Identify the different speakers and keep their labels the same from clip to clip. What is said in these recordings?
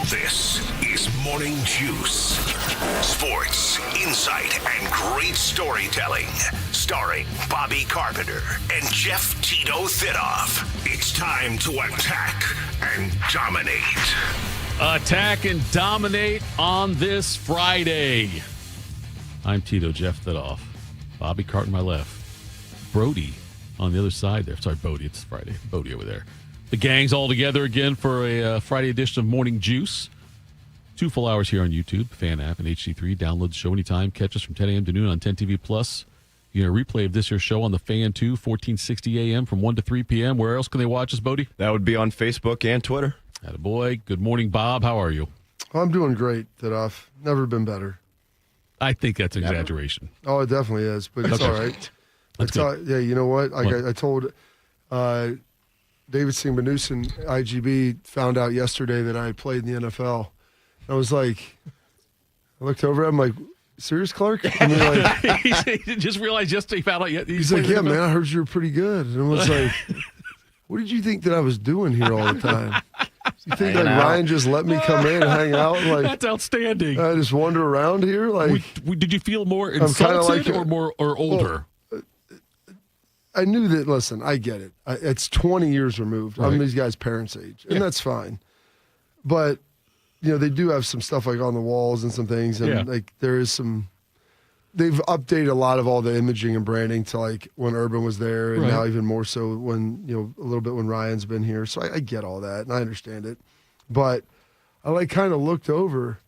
Speaker 1: This is Morning Juice. Sports, insight, and great storytelling. Starring Bobby Carpenter and Jeff Tito Thitoff. It's time to attack and dominate.
Speaker 2: Attack and dominate on this Friday. I'm Tito, Jeff Thitoff. Bobby Carton, my left. Brody on the other side there. Sorry, Bodie. It's Friday. Bodie over there. The gang's all together again for a Friday edition of Morning Juice. 2 full hours here on YouTube, Fan app, and HD3. Download the show anytime. Catch us from 10 a.m. to noon on 10 TV Plus. You can replay of this here show on the Fan 2, 1460 a.m. from 1 to 3 p.m. Where else can they watch us, Bodie?
Speaker 3: That would be on Facebook and Twitter.
Speaker 2: Attaboy. Good morning, Bob. How are you?
Speaker 4: I'm doing great, Thitoff. Never been better.
Speaker 2: I think that's an exaggeration.
Speaker 4: Oh, it definitely is, but it's all right.
Speaker 2: That's good.
Speaker 4: Yeah, you know what? I told David Singh-Manusin, IGB, found out yesterday that I played in the NFL. I was like, I looked over at him like, serious, Clark? I mean, like,
Speaker 2: he just realized yesterday he found out.
Speaker 4: He's like, yeah, man, I heard you were pretty good. And I was like, what did you think that I was doing here all the time? You think like Ryan just let me come in and hang out? Like,
Speaker 2: that's outstanding.
Speaker 4: I just wander around here? Like,
Speaker 2: did you feel more insulted or older?
Speaker 4: Well, I knew that, listen, I get it. It's 20 years removed. Right. I'm these guys' parents' age, and that's fine. But, you know, they do have some stuff like on the walls and some things, and like there is some – they've updated a lot of all the imaging and branding to like when Urban was there, and now even more so when, you know, a little bit when Ryan's been here. So I get all that, and I understand it. But I like kind of looked over,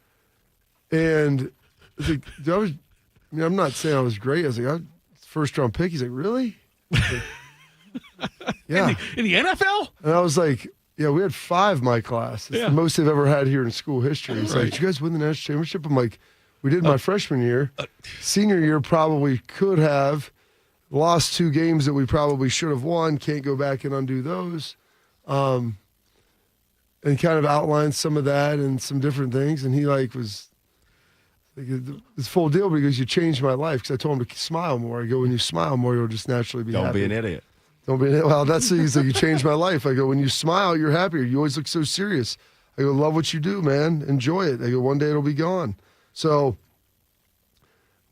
Speaker 4: and I was like, I'm not saying I was great. I was like, first round pick. He's like, really? Yeah.
Speaker 2: In the NFL?
Speaker 4: And I was like, yeah, we had 5 my class. It's the most they've ever had here in school history. It's like, did you guys win the national championship? I'm like, we did my freshman year. Senior year probably could have. Lost 2 games that we probably should have won. Can't go back and undo those. And kind of outlined some of that and some different things. And he like was like, it's full deal because you changed my life. Because I told him to smile more. I go, when you smile more, you'll just naturally be happy.
Speaker 3: Don't be an idiot.
Speaker 4: Don't be an idiot. Well, that's he's like, you changed my life. I go, when you smile, you're happier. You always look so serious. I go, love what you do, man. Enjoy it. I go, one day it'll be gone. So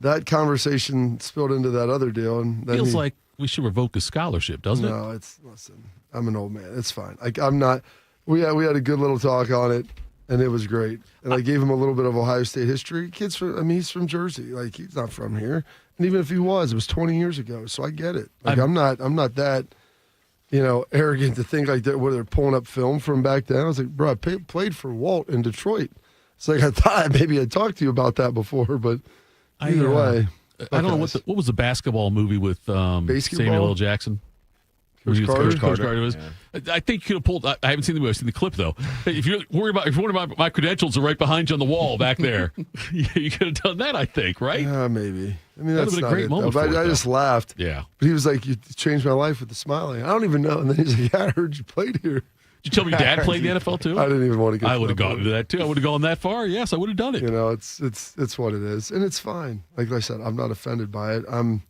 Speaker 4: that conversation spilled into that other deal. And then
Speaker 2: feels like we should revoke his scholarship, doesn't it?
Speaker 4: No, listen, I'm an old man. It's fine. I'm not. We had a good little talk on it, and it was great. And I gave him a little bit of Ohio State history. He's from Jersey. Like, he's not from here. And even if he was, it was 20 years ago. So I get it. Like, I'm not that, you know, arrogant to think like that where they're pulling up film from back then. I was like, bro, I played for Walt in Detroit. It's like I thought maybe I'd talked to you about that before, but either way.
Speaker 2: I don't know what was the basketball movie with Samuel L. Jackson?
Speaker 4: Coach
Speaker 2: Carter was. Yeah. I think you could have pulled. I haven't seen the movie. I've seen the clip though. If you're worried about, my credentials are right behind you on the wall back there. You could have done that. I think, right?
Speaker 4: Maybe. I mean, that's
Speaker 2: been
Speaker 4: not
Speaker 2: a great moment.
Speaker 4: I just laughed.
Speaker 2: Yeah.
Speaker 4: But he was like, "You changed my life with the smiling." I don't even know. And then he's like, "Yeah, I heard you played here."
Speaker 2: Did you tell me your dad played the NFL too?
Speaker 4: I didn't even want to get.
Speaker 2: I would have gone into that too. I would have gone that far. Yes, I would have done it.
Speaker 4: You know, it's what it is, and it's fine. Like I said, I'm not offended by it. I'm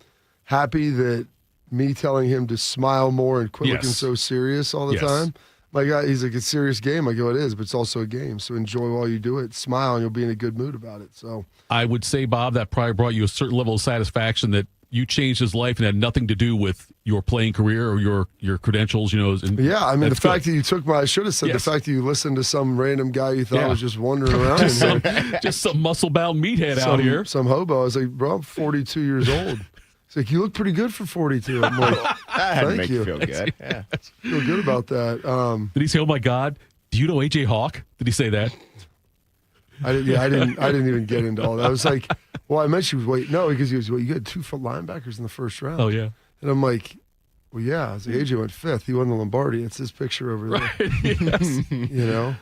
Speaker 4: happy that me telling him to smile more and quit looking so serious all the time. My guy, he's like, it's a serious game. I go, it is, but it's also a game. So enjoy while you do it. Smile, and you'll be in a good mood about it. So
Speaker 2: I would say, Bob, that probably brought you a certain level of satisfaction that you changed his life and had nothing to do with your playing career or your credentials, you know.
Speaker 4: Yeah, I mean, the fact that you took I should have said the fact that you listened to some random guy you thought was just wandering around.
Speaker 2: just some muscle-bound meathead out here.
Speaker 4: Some hobo. I was like, bro, I'm 42 years old. He's like, you look pretty good for 42. I'm like, thank you.
Speaker 3: Feel good. Yeah.
Speaker 4: Feel good about that.
Speaker 2: Did he say, oh, my God, do you know AJ Hawk? Did he say that?
Speaker 4: I didn't even get into all that. I was like, well, I mentioned, because he was, you had 2 linebackers in the first round.
Speaker 2: Oh, yeah.
Speaker 4: And I'm like, well, yeah. I was like, AJ went 5th. He won the Lombardi. It's his picture over there.
Speaker 2: Right, yes.
Speaker 4: You know?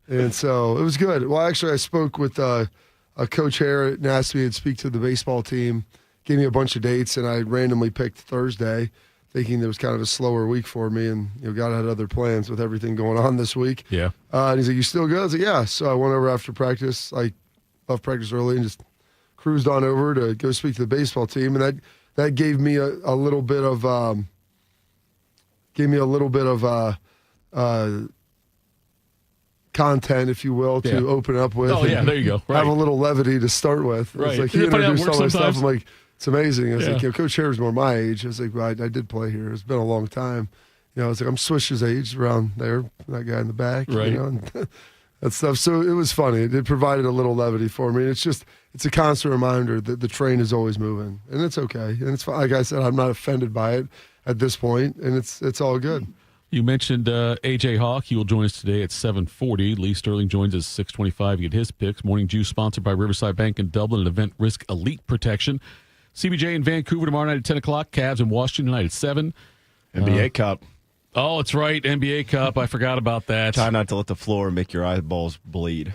Speaker 4: And so it was good. Well, actually, I spoke with Coach Harrett and asked me to speak to the baseball team. Gave me a bunch of dates, and I randomly picked Thursday, thinking there was kind of a slower week for me, and God had other plans with everything going on this week.
Speaker 2: Yeah.
Speaker 4: And he's like, "You still good?" I was like, "Yeah." So I went over after practice. I left practice early and just cruised on over to go speak to the baseball team, and that gave me a little bit of content, if you will, to open up with.
Speaker 2: Oh, yeah, there you go. Right.
Speaker 4: Have a little levity to start with.
Speaker 2: Right.
Speaker 4: It's like he
Speaker 2: Isn't it funny how it
Speaker 4: introduced all my
Speaker 2: works
Speaker 4: stuff.
Speaker 2: sometimes?
Speaker 4: I'm like, it's amazing. I was like, Coach Hare's more my age. I was like, well, I did play here. It's been a long time. I was like, I'm Swish's age around there, that guy in the back.
Speaker 2: Right.
Speaker 4: And that stuff. So it was funny. It provided a little levity for me. And it's a constant reminder that the train is always moving. And it's okay. And it's like I said, I'm not offended by it at this point, and it's all good.
Speaker 2: You mentioned A.J. Hawk. He will join us today at 7:40. Lee Sterling joins us at 6:25 to get his picks. Morning Juice sponsored by Riverside Bank in Dublin and Event Risk Elite Protection. CBJ in Vancouver tomorrow night at 10 o'clock. Cavs in Washington tonight at 7.
Speaker 3: NBA Cup.
Speaker 2: Oh, it's right. NBA Cup. I forgot about that.
Speaker 3: Try not to let the floor make your eyeballs bleed.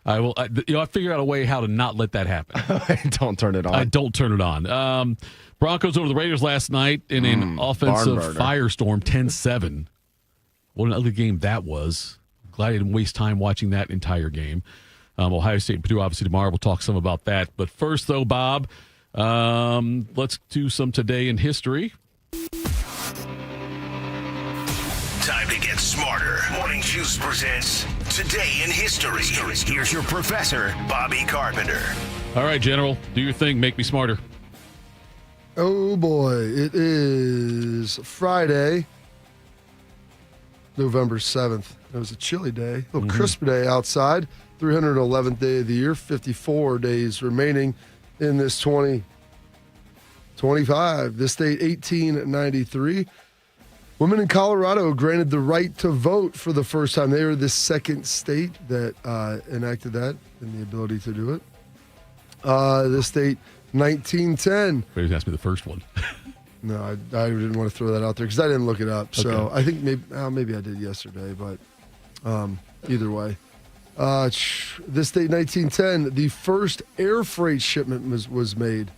Speaker 2: I will. I figured out a way how to not let that happen.
Speaker 3: Don't turn it on.
Speaker 2: I don't turn it on. Broncos over the Raiders last night in an offensive firestorm, 10-7. What an ugly game that was. Glad I didn't waste time watching that entire game. Ohio State and Purdue, obviously, tomorrow. We'll talk some about that. But first, though, Bob, let's do some Today in History.
Speaker 1: Time to get smarter. Morning Juice presents Today in History. Here's your professor, Bobby Carpenter.
Speaker 2: All right, General, do your thing. Make me smarter.
Speaker 4: Oh, boy. It is Friday, November 7th. It was a chilly day, a little crisp day outside. 311th day of the year, 54 days remaining in this 2025. This date, 1893. Women in Colorado granted the right to vote for the first time. They were the second state that enacted that and the ability to do it. This date, 1910.
Speaker 2: Wait, ask me the first one.
Speaker 4: No, I didn't want to throw that out there because I didn't look it up. So I think maybe I did yesterday, but either way. This date, 1910, the first air freight shipment was made.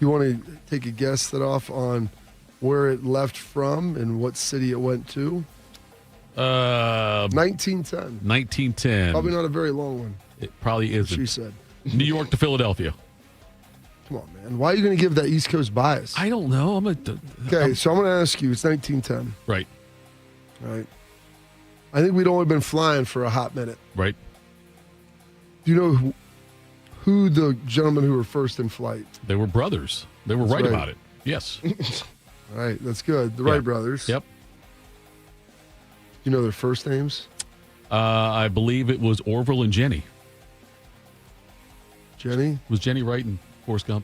Speaker 4: You want to take a guess, Thitoff, on where it left from and what city it went to? 1910.
Speaker 2: 1910.
Speaker 4: Probably not a very long one.
Speaker 2: It probably isn't.
Speaker 4: She said.
Speaker 2: New York to Philadelphia.
Speaker 4: Come on, man. Why are you going to give that East Coast bias?
Speaker 2: I don't know.
Speaker 4: Okay, so I'm going to ask you. It's 1910.
Speaker 2: Right.
Speaker 4: All right. I think we'd only been flying for a hot minute.
Speaker 2: Right.
Speaker 4: Do you know who the gentlemen who were first in flight?
Speaker 2: They were brothers. They were right about it. Yes.
Speaker 4: All right, that's good. The Wright brothers.
Speaker 2: Yep.
Speaker 4: You know their first names?
Speaker 2: I believe it was Orville and Jenny.
Speaker 4: Jenny?
Speaker 2: Was Jenny Wright and Forrest Gump?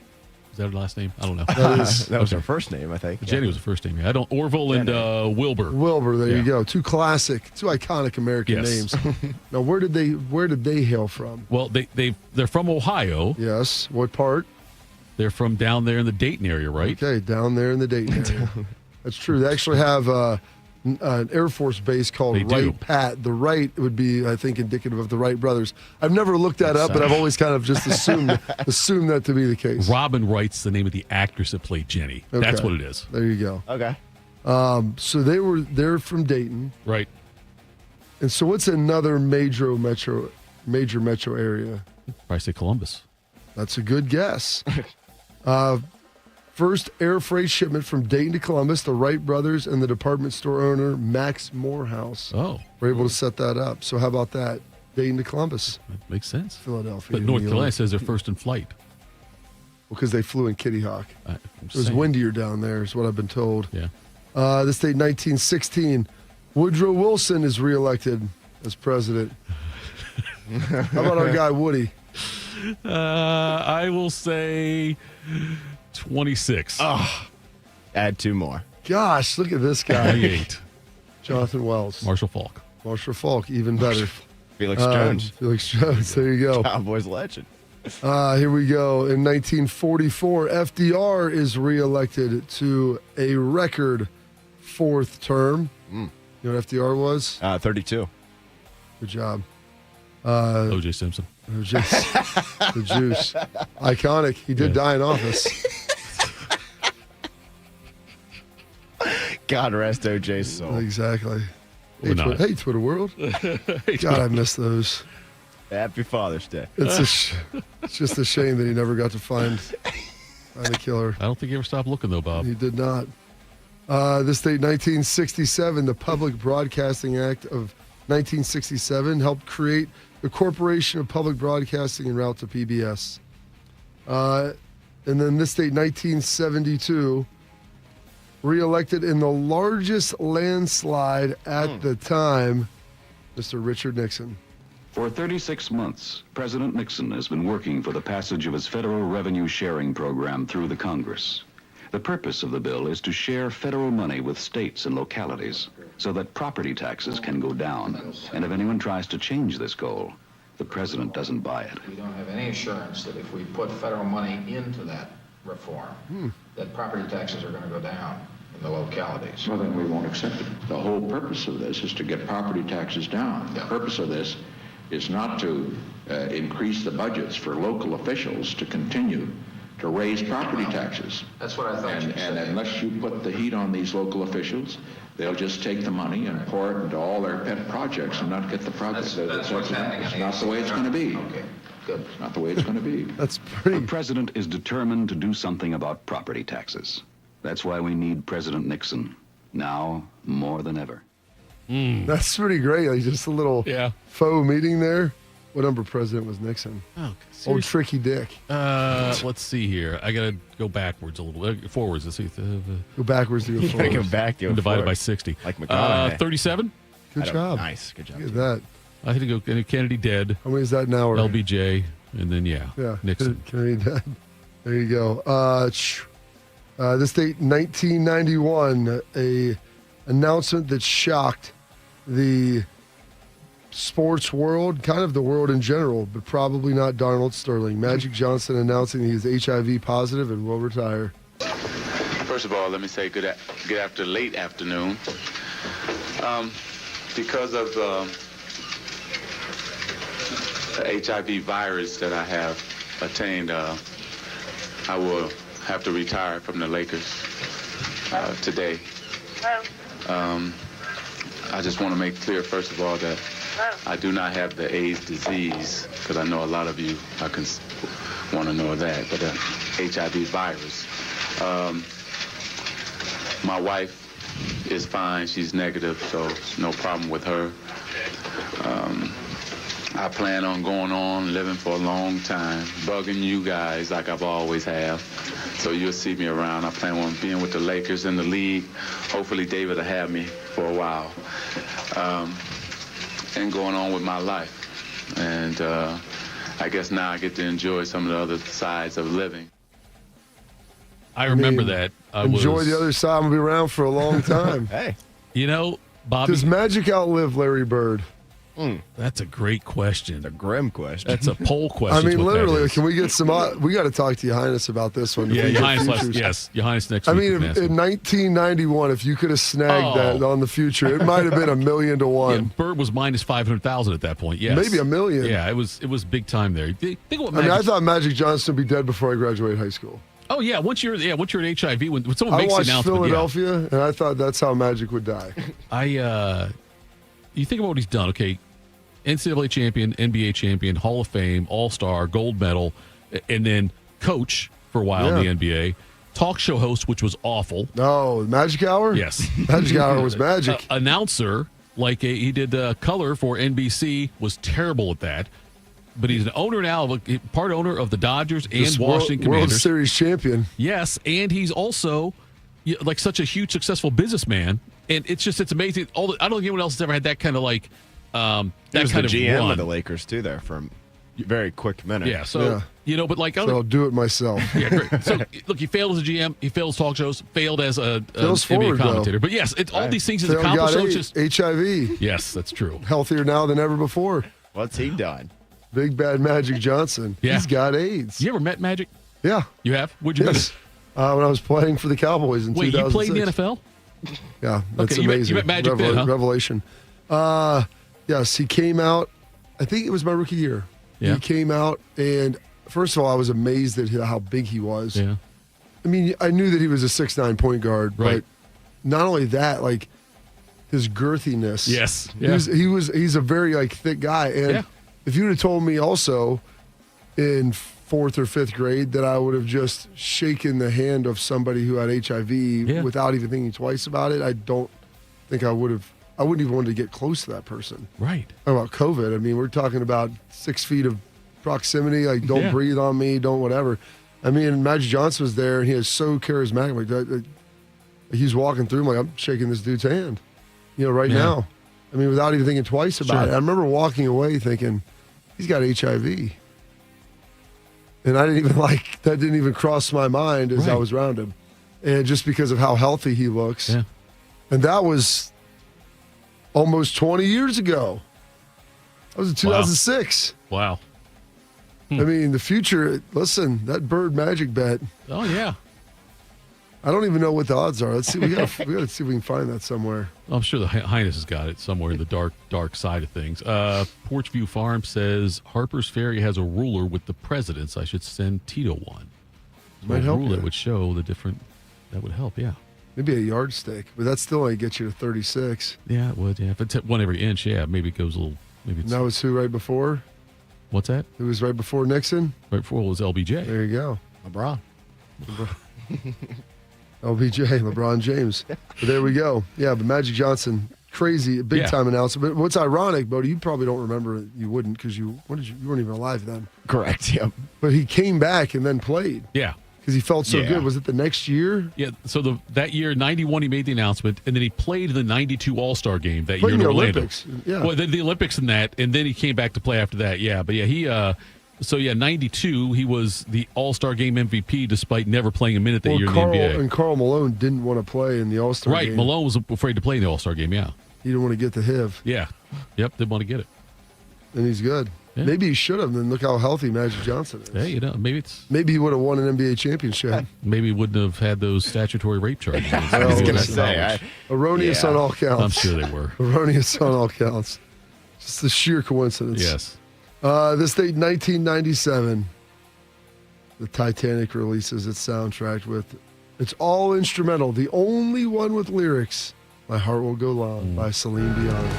Speaker 2: Is that her last name? I don't know.
Speaker 3: That was her first name, I think.
Speaker 2: Jenny was the first name. I don't. Orville and Wilbur.
Speaker 4: Wilbur. There you go. Two iconic American names. Now, where did they hail from?
Speaker 2: Well, they're from Ohio.
Speaker 4: Yes. What part?
Speaker 2: They're from down there in the Dayton area, right?
Speaker 4: Okay, down there in the Dayton area. That's true. They actually have an Air Force base called Wright Pat. The Wright would be, I think, indicative of the Wright brothers. I've never looked that up, but I've always kind of just assumed that to be the case.
Speaker 2: Robin Wright's the name of the actress that played Jenny.
Speaker 4: Okay.
Speaker 2: That's what it is.
Speaker 4: There you go.
Speaker 3: Okay.
Speaker 4: So they're from Dayton.
Speaker 2: Right.
Speaker 4: And so what's another major metro area?
Speaker 2: I say Columbus.
Speaker 4: That's a good guess. First air freight shipment from Dayton to Columbus, the Wright brothers and the department store owner, Max Morehouse, were able to set that up. So how about that? Dayton to Columbus.
Speaker 2: That makes sense.
Speaker 4: Philadelphia.
Speaker 2: But North Carolina says they're first in flight.
Speaker 4: Because they flew in Kitty Hawk. It was windier down there, is what I've been told.
Speaker 2: Yeah.
Speaker 4: This date, 1916. Woodrow Wilson is reelected as president. How about our guy, Woody?
Speaker 2: I will say 26.
Speaker 3: Oh, add two more.
Speaker 4: Gosh, look at this guy.
Speaker 2: 28.
Speaker 4: Jonathan Wells.
Speaker 2: Marshall Falk.
Speaker 4: Marshall Falk, even better.
Speaker 3: Felix Jones.
Speaker 4: Felix Jones, there you go.
Speaker 3: Cowboys legend.
Speaker 4: Here we go. In 1944, FDR is reelected to a record fourth term. You know what FDR was?
Speaker 3: 32.
Speaker 4: Good job.
Speaker 2: O.J. Simpson.
Speaker 4: The juice. Iconic. He did die in office.
Speaker 3: God rest O.J.'s soul.
Speaker 4: Exactly. Hey, Twitter world. God, I miss those.
Speaker 3: Happy Father's Day.
Speaker 4: It's just a shame that he never got to find the killer.
Speaker 2: I don't think he ever stopped looking, though, Bob.
Speaker 4: He did not. This date, 1967, the Public Broadcasting Act of 1967, helped create the Corporation of Public Broadcasting en route to PBS. And then this date, 1972, re-elected in the largest landslide at the time, Mr. Richard Nixon.
Speaker 5: For 36 months, President Nixon has been working for the passage of his federal revenue sharing program through the Congress. The purpose of the bill is to share federal money with states and localities so that property taxes can go down. And if anyone tries to change this goal, the president doesn't buy it.
Speaker 6: We don't have any assurance that if we put federal money into that reform, that property taxes are going to go down in the localities.
Speaker 7: Well, then we won't accept it. The whole purpose of this is to get property taxes down. The purpose of this is not to increase the budgets for local officials to continue to raise property taxes.
Speaker 6: That's what I thought you said.
Speaker 7: And unless you put the heat on these local officials, they'll just take the money and pour it into all their pet projects and not get the projects.
Speaker 6: That's what's happening.
Speaker 7: It's not the way it's going to be.
Speaker 6: Okay, good.
Speaker 7: It's not the way it's going to be.
Speaker 4: That's
Speaker 5: The
Speaker 4: pretty.
Speaker 5: president is determined to do something about property taxes. That's why we need President Nixon, now more than ever.
Speaker 4: That's pretty great. Like just a little faux meeting there. What number president was Nixon?
Speaker 2: Oh,
Speaker 4: Old Tricky Dick.
Speaker 2: let's see here. I got to go backwards a little. Forwards. Let's see.
Speaker 4: Go backwards to go
Speaker 3: Gotta
Speaker 4: forward.
Speaker 3: go back. Go
Speaker 2: Divided by
Speaker 3: forward.
Speaker 2: 60.
Speaker 3: Like McConaughey.
Speaker 2: 37?
Speaker 4: Good job.
Speaker 3: Nice. Good job.
Speaker 4: Look at that.
Speaker 2: I had to go Kennedy dead,
Speaker 4: How many is that now?
Speaker 2: LBJ, and then,
Speaker 4: Yeah.
Speaker 2: Nixon.
Speaker 4: Can I read that? There you go. This date, 1991, a announcement that shocked the sports world, kind of the world in general, but probably not Donald Sterling. Magic Johnson announcing he is HIV positive and will retire.
Speaker 8: First of all, let me say good late afternoon. Because of the HIV virus that I have attained, I will have to retire from the Lakers today. I just want to make clear, first of all, that I do not have the AIDS disease, because I know a lot of you want to know that, but the HIV virus. My wife is fine. She's negative, so no problem with her. I plan on going on, living for a long time, bugging you guys like I've always have. So you'll see me around. I plan on being with the Lakers in the league. Hopefully David will have me for a while. And going on with my life. And I guess now I get to enjoy some of the other sides of living.
Speaker 2: I remember that.
Speaker 4: Enjoy the other side. I'm going to be around for a long time.
Speaker 3: Hey.
Speaker 2: You know, Bobby,
Speaker 4: Does Magic outlive Larry Bird?
Speaker 2: that's a great question.
Speaker 3: A grim question.
Speaker 2: That's a poll question.
Speaker 4: I mean,
Speaker 2: is what that
Speaker 4: literally,
Speaker 2: is.
Speaker 4: can we get some? We got to talk to Your Highness about this one.
Speaker 2: Yeah,
Speaker 4: If we
Speaker 2: Your
Speaker 4: get
Speaker 2: Highness.
Speaker 4: futures.
Speaker 2: Yes, Your Highness next
Speaker 4: I
Speaker 2: week.
Speaker 4: mean,
Speaker 2: we can ask him.
Speaker 4: in 1991, if you could have snagged that on the future, it might have been $1 million to
Speaker 2: Yeah,
Speaker 4: 1.
Speaker 2: Bird was minus 500,000 at that point. Yes,
Speaker 4: Maybe $1 million.
Speaker 2: Yeah, it was big time there. Think what
Speaker 4: I mean,
Speaker 2: Magic.
Speaker 4: I thought Magic Johnson would be dead before I graduated high school.
Speaker 2: Oh yeah, once you're in HIV, when someone
Speaker 4: I
Speaker 2: makes the
Speaker 4: watched
Speaker 2: announcement,
Speaker 4: Philadelphia, and I thought that's how Magic would die.
Speaker 2: you think about what he's done. Okay, NCAA champion, NBA champion, Hall of Fame, All-Star, gold medal, and then coach for a while in the NBA. Talk show host, which was awful.
Speaker 4: No, Magic Hour?
Speaker 2: Yes.
Speaker 4: Magic Hour was magic.
Speaker 2: Announcer, he did color for NBC, was terrible at that. But he's an owner now, part owner of the Dodgers and
Speaker 4: This
Speaker 2: Washington
Speaker 4: World
Speaker 2: Commanders.
Speaker 4: Series champion.
Speaker 2: Yes, and he's also such a huge successful businessman. And it's amazing. I don't think anyone else has ever had that kind of
Speaker 3: He
Speaker 2: that
Speaker 3: was
Speaker 2: kind
Speaker 3: the
Speaker 2: of
Speaker 3: GM
Speaker 2: run.
Speaker 3: of the Lakers too there for a very quick minute.
Speaker 2: Yeah, so
Speaker 4: So I'll do it myself.
Speaker 2: yeah, great. So look, he failed as a GM, he failed as talk shows, failed as a
Speaker 4: Fails
Speaker 2: NBA
Speaker 4: forward,
Speaker 2: commentator.
Speaker 4: though.
Speaker 2: But yes, it's all these things he's
Speaker 4: Phil
Speaker 2: accomplished.
Speaker 4: got
Speaker 2: So it's just
Speaker 4: HIV.
Speaker 2: yes, that's true.
Speaker 4: Healthier now than ever before.
Speaker 3: What's he done?
Speaker 4: Big bad Magic Johnson.
Speaker 2: Yeah.
Speaker 4: He's got AIDS.
Speaker 2: You ever met Magic?
Speaker 4: Yeah.
Speaker 2: You have? Where'd you
Speaker 4: Yes.
Speaker 2: meet him?
Speaker 4: When I was playing for the Cowboys in
Speaker 2: Wait,
Speaker 4: 2006.
Speaker 2: you played in the NFL?
Speaker 4: Yeah, that's
Speaker 2: Okay, you met
Speaker 4: amazing.
Speaker 2: Magic then, huh?
Speaker 4: Revelation. Yes, he came out. I think it was my rookie year.
Speaker 2: Yeah.
Speaker 4: He came out, and first of all, I was amazed at how big he was.
Speaker 2: Yeah.
Speaker 4: I mean, I knew that he was a 6'9" point guard,
Speaker 2: Right.
Speaker 4: but not only that, his girthiness.
Speaker 2: Yes. Yeah.
Speaker 4: He's a very thick guy, and
Speaker 2: Yeah.
Speaker 4: if you would have told me also in 4th or 5th grade that I would have just shaken the hand of somebody who had HIV without even thinking twice about it, I don't think I would have I wouldn't even want to get close to that person.
Speaker 2: Right.
Speaker 4: About COVID, I mean, we're talking about 6 feet of proximity. Like, don't breathe on me, don't whatever. I mean, Magic Johnson was there, and he was so charismatic. Like, he's walking through, I'm shaking this dude's hand, right now. I mean, without even thinking twice about it. I remember walking away thinking, he's got HIV. And I didn't even that didn't even cross my mind as I was around him. And just because of how healthy he looks.
Speaker 2: Yeah.
Speaker 4: And that was almost 20 years ago. That was in 2006.
Speaker 2: Wow.
Speaker 4: I mean, the future, listen, that Bird Magic bet.
Speaker 2: Oh, yeah.
Speaker 4: I don't even know what the odds are. Let's see. We got to see if we can find that somewhere.
Speaker 2: I'm sure the Highness has got it somewhere in the dark side of things. Porchview Farm says Harper's Ferry has a ruler with the presidents. I should send Tito one.
Speaker 4: Might help you.
Speaker 2: That would show the different. That would help. Yeah.
Speaker 4: Maybe a yardstick, but that still only gets you to 36.
Speaker 2: Yeah, it would. Yeah, if it's one every inch, maybe it goes a little. Maybe it's.
Speaker 4: And that was who right before?
Speaker 2: What's that?
Speaker 4: It was right before Nixon.
Speaker 2: Right before it was LBJ.
Speaker 4: There you go.
Speaker 3: LeBron.
Speaker 4: LBJ, LeBron James. But there we go. Yeah, but Magic Johnson, crazy, big time announcement. But what's ironic, Bodie, you probably don't remember. You wouldn't because you weren't even alive then.
Speaker 3: Correct. Yep.
Speaker 4: But he came back and then played.
Speaker 2: Yeah.
Speaker 4: Because he felt so good. Was it the next year?
Speaker 2: Yeah. So that year, 91, he made the announcement, and then he played in the 92 All-Star game that
Speaker 4: Played
Speaker 2: year in
Speaker 4: the
Speaker 2: Orlando.
Speaker 4: Olympics. Yeah.
Speaker 2: Well, the Olympics and that, and then he came back to play after that. Yeah. But yeah, he. 92, he was the All-Star Game MVP despite never playing a minute that year in the NBA.
Speaker 4: And Karl Malone didn't want to play in the All-Star game.
Speaker 2: Right, Malone was afraid to play in the All-Star game, yeah.
Speaker 4: He didn't want to get the HIV.
Speaker 2: Yeah. Yep, didn't want to get it.
Speaker 4: And he's good.
Speaker 2: Yeah.
Speaker 4: Maybe he should have, then look how healthy Magic Johnson is.
Speaker 2: Hey, maybe
Speaker 4: he would have won an NBA championship.
Speaker 2: Maybe he wouldn't have had those statutory rape charges.
Speaker 3: I was going to say.
Speaker 4: Erroneous on all counts.
Speaker 2: I'm sure they were.
Speaker 4: Erroneous on all counts. Just a sheer coincidence.
Speaker 2: Yes.
Speaker 4: This date, 1997, the Titanic releases its soundtrack with, it's all instrumental, the only one with lyrics, My Heart Will Go On by Celine Dion.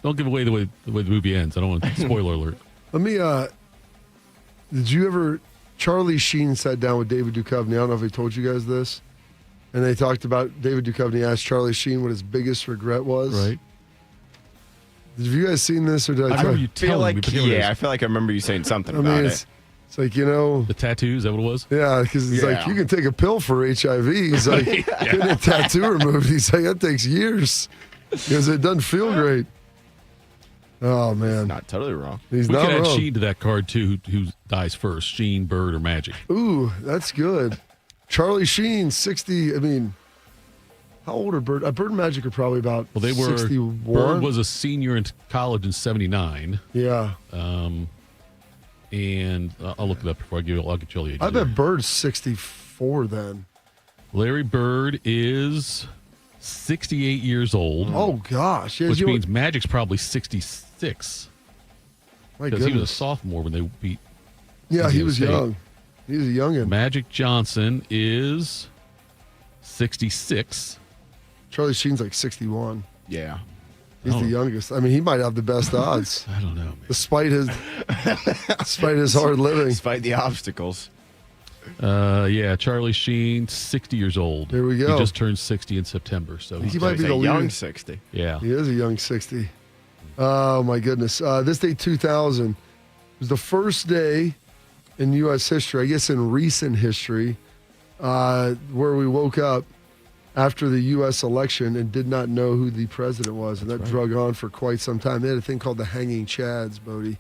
Speaker 2: Don't give away the way the movie ends. I don't want spoiler alert.
Speaker 4: Let me, did you ever, Charlie Sheen sat down with David Duchovny. I don't know if he told you guys this. And they talked about, David Duchovny asked Charlie Sheen what his biggest regret was.
Speaker 2: Right.
Speaker 4: Have you guys seen this? Or did I
Speaker 2: remember you telling me.
Speaker 3: I feel like I remember you saying something about it.
Speaker 4: It's like,
Speaker 2: The tattoos, is that what it was?
Speaker 4: Yeah, because it's like, you can take a pill for HIV. He's like, getting a tattoo removed. He's like, that takes years. Because it doesn't feel great. Oh, man.
Speaker 3: Not totally wrong.
Speaker 4: He's
Speaker 2: we
Speaker 4: not
Speaker 2: could add
Speaker 4: wrong.
Speaker 2: Sheen to that card, too, who dies first. Sheen, Bird, or Magic.
Speaker 4: Ooh, that's good. Charlie Sheen, 60. I mean, how old are Bird? Bird and Magic are probably about 61.
Speaker 2: Bird was a senior in college in 79.
Speaker 4: Yeah.
Speaker 2: And I'll look it up before I'll get you all the ages.
Speaker 4: I bet Bird's 64 then.
Speaker 2: Larry Bird is 68 years old.
Speaker 4: Oh, gosh. Yeah,
Speaker 2: which means Magic's probably 66.
Speaker 4: My
Speaker 2: Because he was a
Speaker 4: goodness.
Speaker 2: sophomore when they beat.
Speaker 4: Yeah, he was
Speaker 2: State.
Speaker 4: young. He was a youngin'.
Speaker 2: Magic Johnson is 66.
Speaker 4: Charlie Sheen's like 61.
Speaker 3: Yeah.
Speaker 4: He's the youngest. I mean, he might have the best odds.
Speaker 2: I don't know, man.
Speaker 4: Despite his hard living.
Speaker 3: Despite the obstacles.
Speaker 2: Yeah, Charlie Sheen, 60 years old.
Speaker 4: There we go.
Speaker 2: He just turned 60 in September. So
Speaker 4: He might be the
Speaker 3: young
Speaker 4: leader.
Speaker 3: 60.
Speaker 2: Yeah.
Speaker 4: He is a young 60. Oh, my goodness. This day, 2000, was the first day in U.S. history, I guess in recent history, where we woke up after the U.S. election and did not know who the president was. And that drug on for quite some time. They had a thing called the hanging chads, Bodie,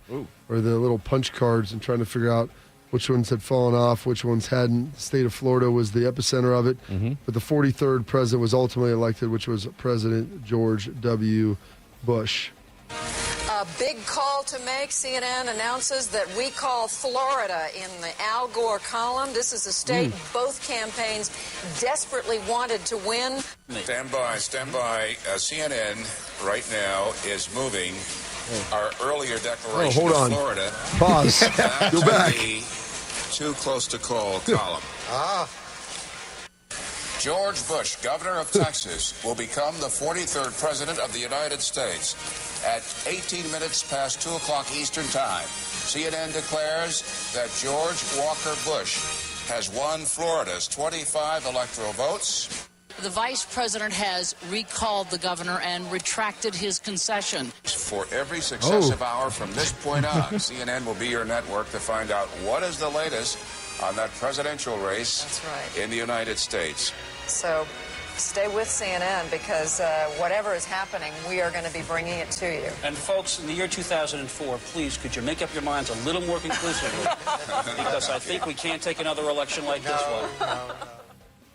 Speaker 4: or the little punch cards, and trying to figure out which ones had fallen off, which ones hadn't. The state of Florida was the epicenter of it. But the 43rd president was ultimately elected, which was President George W. Bush.
Speaker 9: A big call to make. CNN announces that we call Florida in the Al Gore column. This is a state both campaigns desperately wanted to win.
Speaker 10: Stand by. CNN right now is moving our earlier declaration
Speaker 4: hold on.
Speaker 10: of Florida.
Speaker 4: Pause.
Speaker 10: Back
Speaker 4: Go
Speaker 10: to
Speaker 4: back.
Speaker 10: the too close to call column. George Bush, governor of Texas, will become the 43rd president of the United States at 18 minutes past 2 o'clock Eastern Time. CNN declares that George Walker Bush has won Florida's 25 electoral votes.
Speaker 11: The vice president has recalled the governor and retracted his concession.
Speaker 10: For every successive hour from this point on, CNN will be your network to find out what is the latest on that presidential race.
Speaker 9: That's right.
Speaker 10: In the United States.
Speaker 9: So stay with CNN because whatever is happening, we are going to be bringing it to you.
Speaker 12: And folks, in the year 2004, please, could you make up your minds a little more conclusively? Because I think we can't take another election like this one.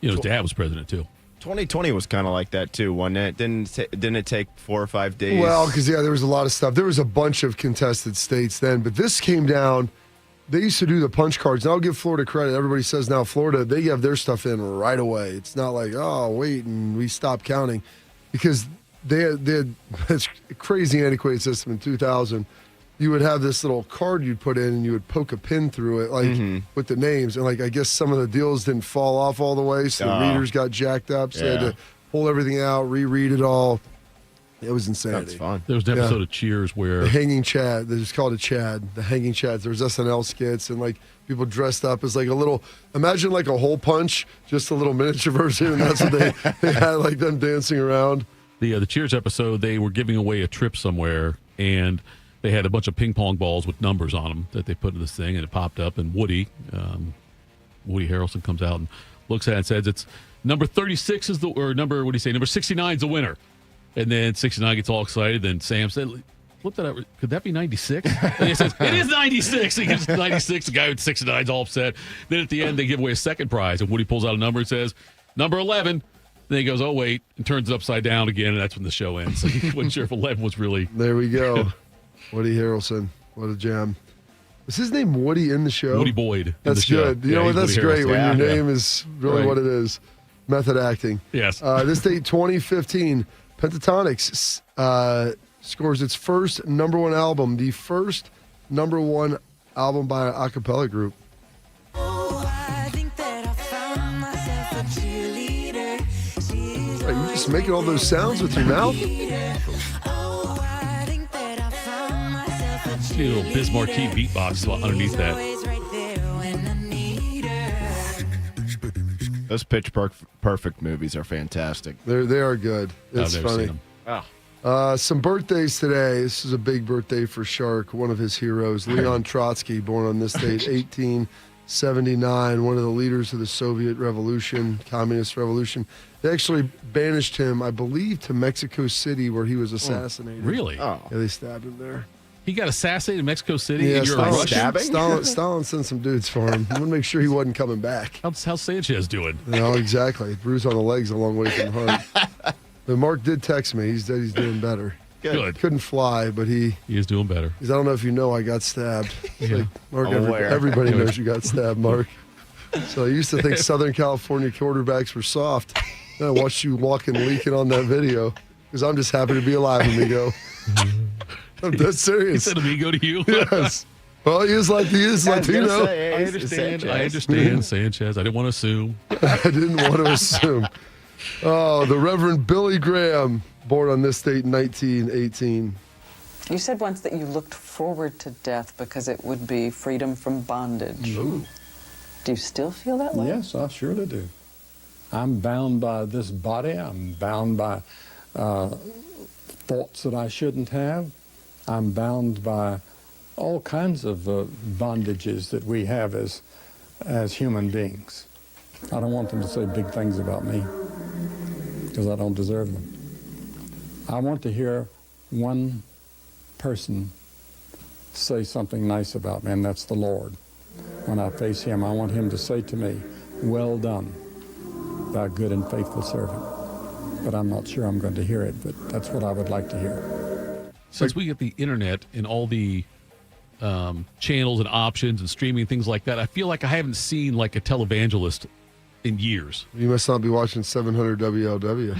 Speaker 2: You know, his dad was president, too.
Speaker 3: 2020 was kind of like that, too, wasn't it? Didn't it take 4 or 5 days?
Speaker 4: Well, because, there was a lot of stuff. There was a bunch of contested states then, but this came down. They used to do the punch cards, and I'll give Florida credit. Everybody says now Florida, they have their stuff in right away. It's not like, oh, wait, and we stopped counting. Because they had this crazy antiquated system in 2000. You would have this little card you'd put in, and you would poke a pin through it, like with the names. And, like, I guess some of the deals didn't fall off all the way, so the readers got jacked up. So they had to pull everything out, reread it all. It was insanity.
Speaker 3: That's fun.
Speaker 2: There was an episode of Cheers where
Speaker 4: the hanging Chad, they just called it Chad, the hanging Chads. There was SNL skits and like people dressed up as like a little, imagine like a hole punch, just a little miniature version, and that's what they had, like them dancing around.
Speaker 2: The Cheers episode, they were giving away a trip somewhere, and they had a bunch of ping pong balls with numbers on them that they put in this thing, and it popped up, and Woody Harrelson comes out and looks at it and says, it's number 36 is number 69 is the winner. And then 69 gets all excited. Then Sam said, flip that out. Could that be 96? And he says, it is 96. He gives 96. The guy with 69 is all upset. Then at the end, they give away a second prize. And Woody pulls out a number and says, number 11. Then he goes, oh, wait, and turns it upside down again. And that's when the show ends. So he wasn't sure if 11 was really.
Speaker 4: There we go. Woody Harrelson. What a jam. Was his name Woody in the show?
Speaker 2: Woody Boyd.
Speaker 4: That's good. You know what? That's great when your name is really what it is. Method acting.
Speaker 2: Yes.
Speaker 4: This date, 2015. Pentatonics scores its first number one album, the first number one album by an a cappella group. Are you just making all those sounds with your mouth?
Speaker 2: Need a little Biz Marquee beatbox underneath that.
Speaker 3: Those Pitch Perfect movies are fantastic.
Speaker 4: They are good. It's funny. Some birthdays today. This is a big birthday for Shark, one of his heroes. Leon Trotsky, born on this date, 1879, one of the leaders of the Soviet Revolution, Communist Revolution. They actually banished him, I believe, to Mexico City, where he was assassinated.
Speaker 2: Really?
Speaker 3: Oh.
Speaker 4: Yeah, they stabbed him there.
Speaker 2: He got assassinated in Mexico City,
Speaker 4: Yeah,
Speaker 2: and you're a Russian?
Speaker 4: Stalin sent some dudes for him. I want to make sure he wasn't coming back.
Speaker 2: How's Sanchez doing?
Speaker 4: No, exactly. Bruise on the legs a long way from home. But Mark did text me. He said he's doing better.
Speaker 2: Good.
Speaker 4: Couldn't fly, but he
Speaker 2: is doing better.
Speaker 4: I don't know if you know I got stabbed.
Speaker 2: Yeah.
Speaker 4: Like, Mark, everybody knows you got stabbed, Mark. So I used to think Southern California quarterbacks were soft. Then I watched you walking, leaking on that video because I'm just happy to be alive, amigo. I'm dead serious.
Speaker 2: He said amigo to you?
Speaker 4: Yes. Well, he is Latino.
Speaker 2: I understand, Sanchez. I didn't want to assume.
Speaker 4: I didn't want to assume. Oh, the Reverend Billy Graham, born on this date in 1918.
Speaker 13: You said once that you looked forward to death because it would be freedom from bondage.
Speaker 14: Ooh.
Speaker 13: Do you still feel that way?
Speaker 14: Yes, I surely do. I'm bound by this body. I'm bound by thoughts that I shouldn't have. I'm bound by all kinds of bondages that we have as human beings. I don't want them to say big things about me because I don't deserve them. I want to hear one person say something nice about me, and that's the Lord. When I face him, I want him to say to me, well done, thou good and faithful servant. But I'm not sure I'm going to hear it, but that's what I would like to hear.
Speaker 2: Since we get the internet and all the channels and options and streaming and things like that, I feel like I haven't seen like a televangelist in years.
Speaker 4: You must not be watching 700 WLW.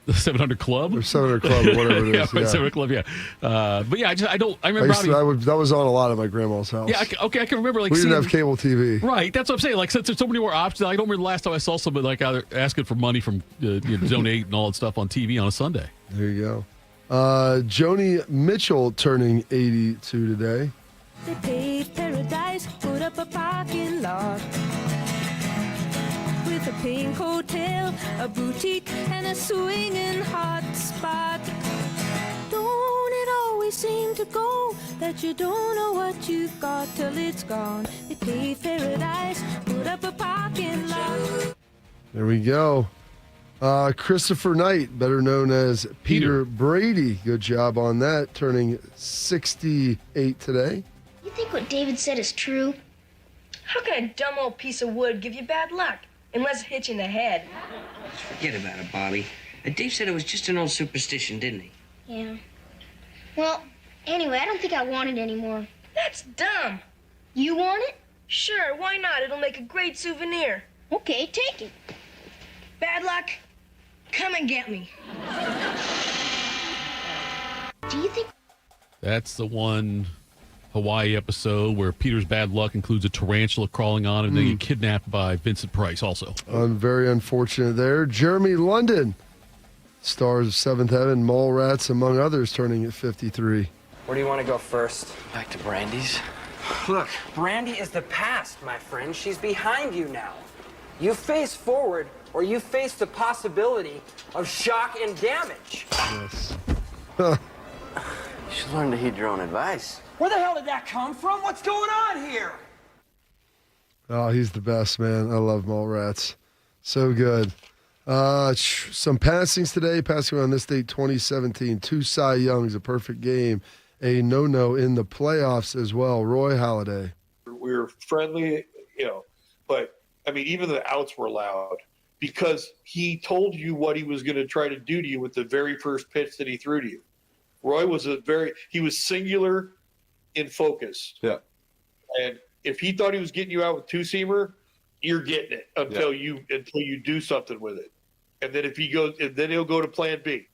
Speaker 2: The 700 Club?
Speaker 4: Or 700 Club, or whatever it is.
Speaker 2: Yeah, 700 Club, yeah. But yeah, I remember
Speaker 4: that was on a lot at my grandma's house.
Speaker 2: Yeah, I can remember
Speaker 4: we didn't have cable TV.
Speaker 2: Right, that's what I'm saying. Like, since there's so many more options, I don't remember the last time I saw somebody like either asking for money from donate and all that stuff on TV on a Sunday.
Speaker 4: There you go. Joni Mitchell turning 82 today.
Speaker 15: They paved paradise, put up a parking lot with a pink hotel, a boutique, and a swinging hot spot. Don't it always seem to go that you don't know what you've got till it's gone? They paved paradise, put up a parking lot.
Speaker 4: There we go. Christopher Knight, better known as Peter Brady. Good job on that, turning 68 today.
Speaker 16: You think what David said is true?
Speaker 17: How can a dumb old piece of wood give you bad luck? Unless a hitch in the head.
Speaker 18: Forget about it, Bobby. Dave said it was just an old superstition, didn't he?
Speaker 16: Yeah. Well, anyway, I don't think I want it anymore.
Speaker 17: That's dumb.
Speaker 16: You want it?
Speaker 17: Sure, why not? It'll make a great souvenir.
Speaker 16: Okay, take it.
Speaker 17: Bad luck, come and get me.
Speaker 16: Do you think...
Speaker 2: That's the one Hawaii episode where Peter's bad luck includes a tarantula crawling on him and then get kidnapped by Vincent Price also.
Speaker 4: Very unfortunate there. Jeremy London, stars of Seventh Heaven, Mallrats, among others, turning at 53.
Speaker 19: Where do you want to go first?
Speaker 18: Back to Brandy's.
Speaker 19: Look, Brandy is the past, my friend. She's behind you now. You face forward, or you face the possibility of shock and damage.
Speaker 4: Yes.
Speaker 18: You should learn to heed your own advice.
Speaker 19: Where the hell did that come from? What's going on here?
Speaker 4: Oh, he's the best, man. I love Mallrats. So good. Some passings today. Passing on this date, 2017. 2 Cy Youngs, a perfect game. A no-no in the playoffs as well. Roy Halladay.
Speaker 20: We were friendly, but, I mean, even the outs were loud because he told you what he was going to try to do to you with the very first pitch that he threw to you. Roy was he was singular in focus.
Speaker 3: Yeah.
Speaker 20: And if he thought he was getting you out with two-seamer, you're getting it until you do something with it. And then then he'll go to plan B.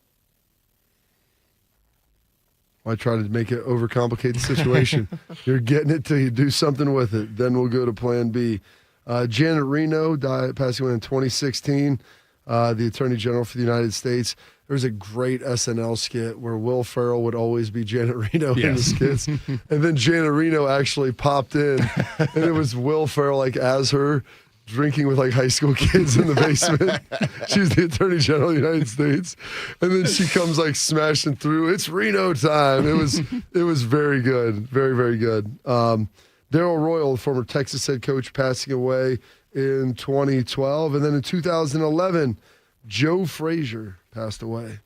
Speaker 4: I try to make it overcomplicate the situation. You're getting it till you do something with it. Then we'll go to plan B. Janet Reno died, passing away in 2016, the Attorney General for the United States. There was a great SNL skit where Will Ferrell would always be Janet Reno in the skits. And then Janet Reno actually popped in, and it was Will Ferrell as her drinking with high school kids in the basement. She's the Attorney General of the United States. And then she comes smashing through. It's Reno time. It was very good. Very, very good. Darryl Royal, former Texas head coach, passing away in 2012. And then in 2011, Joe Frazier passed away.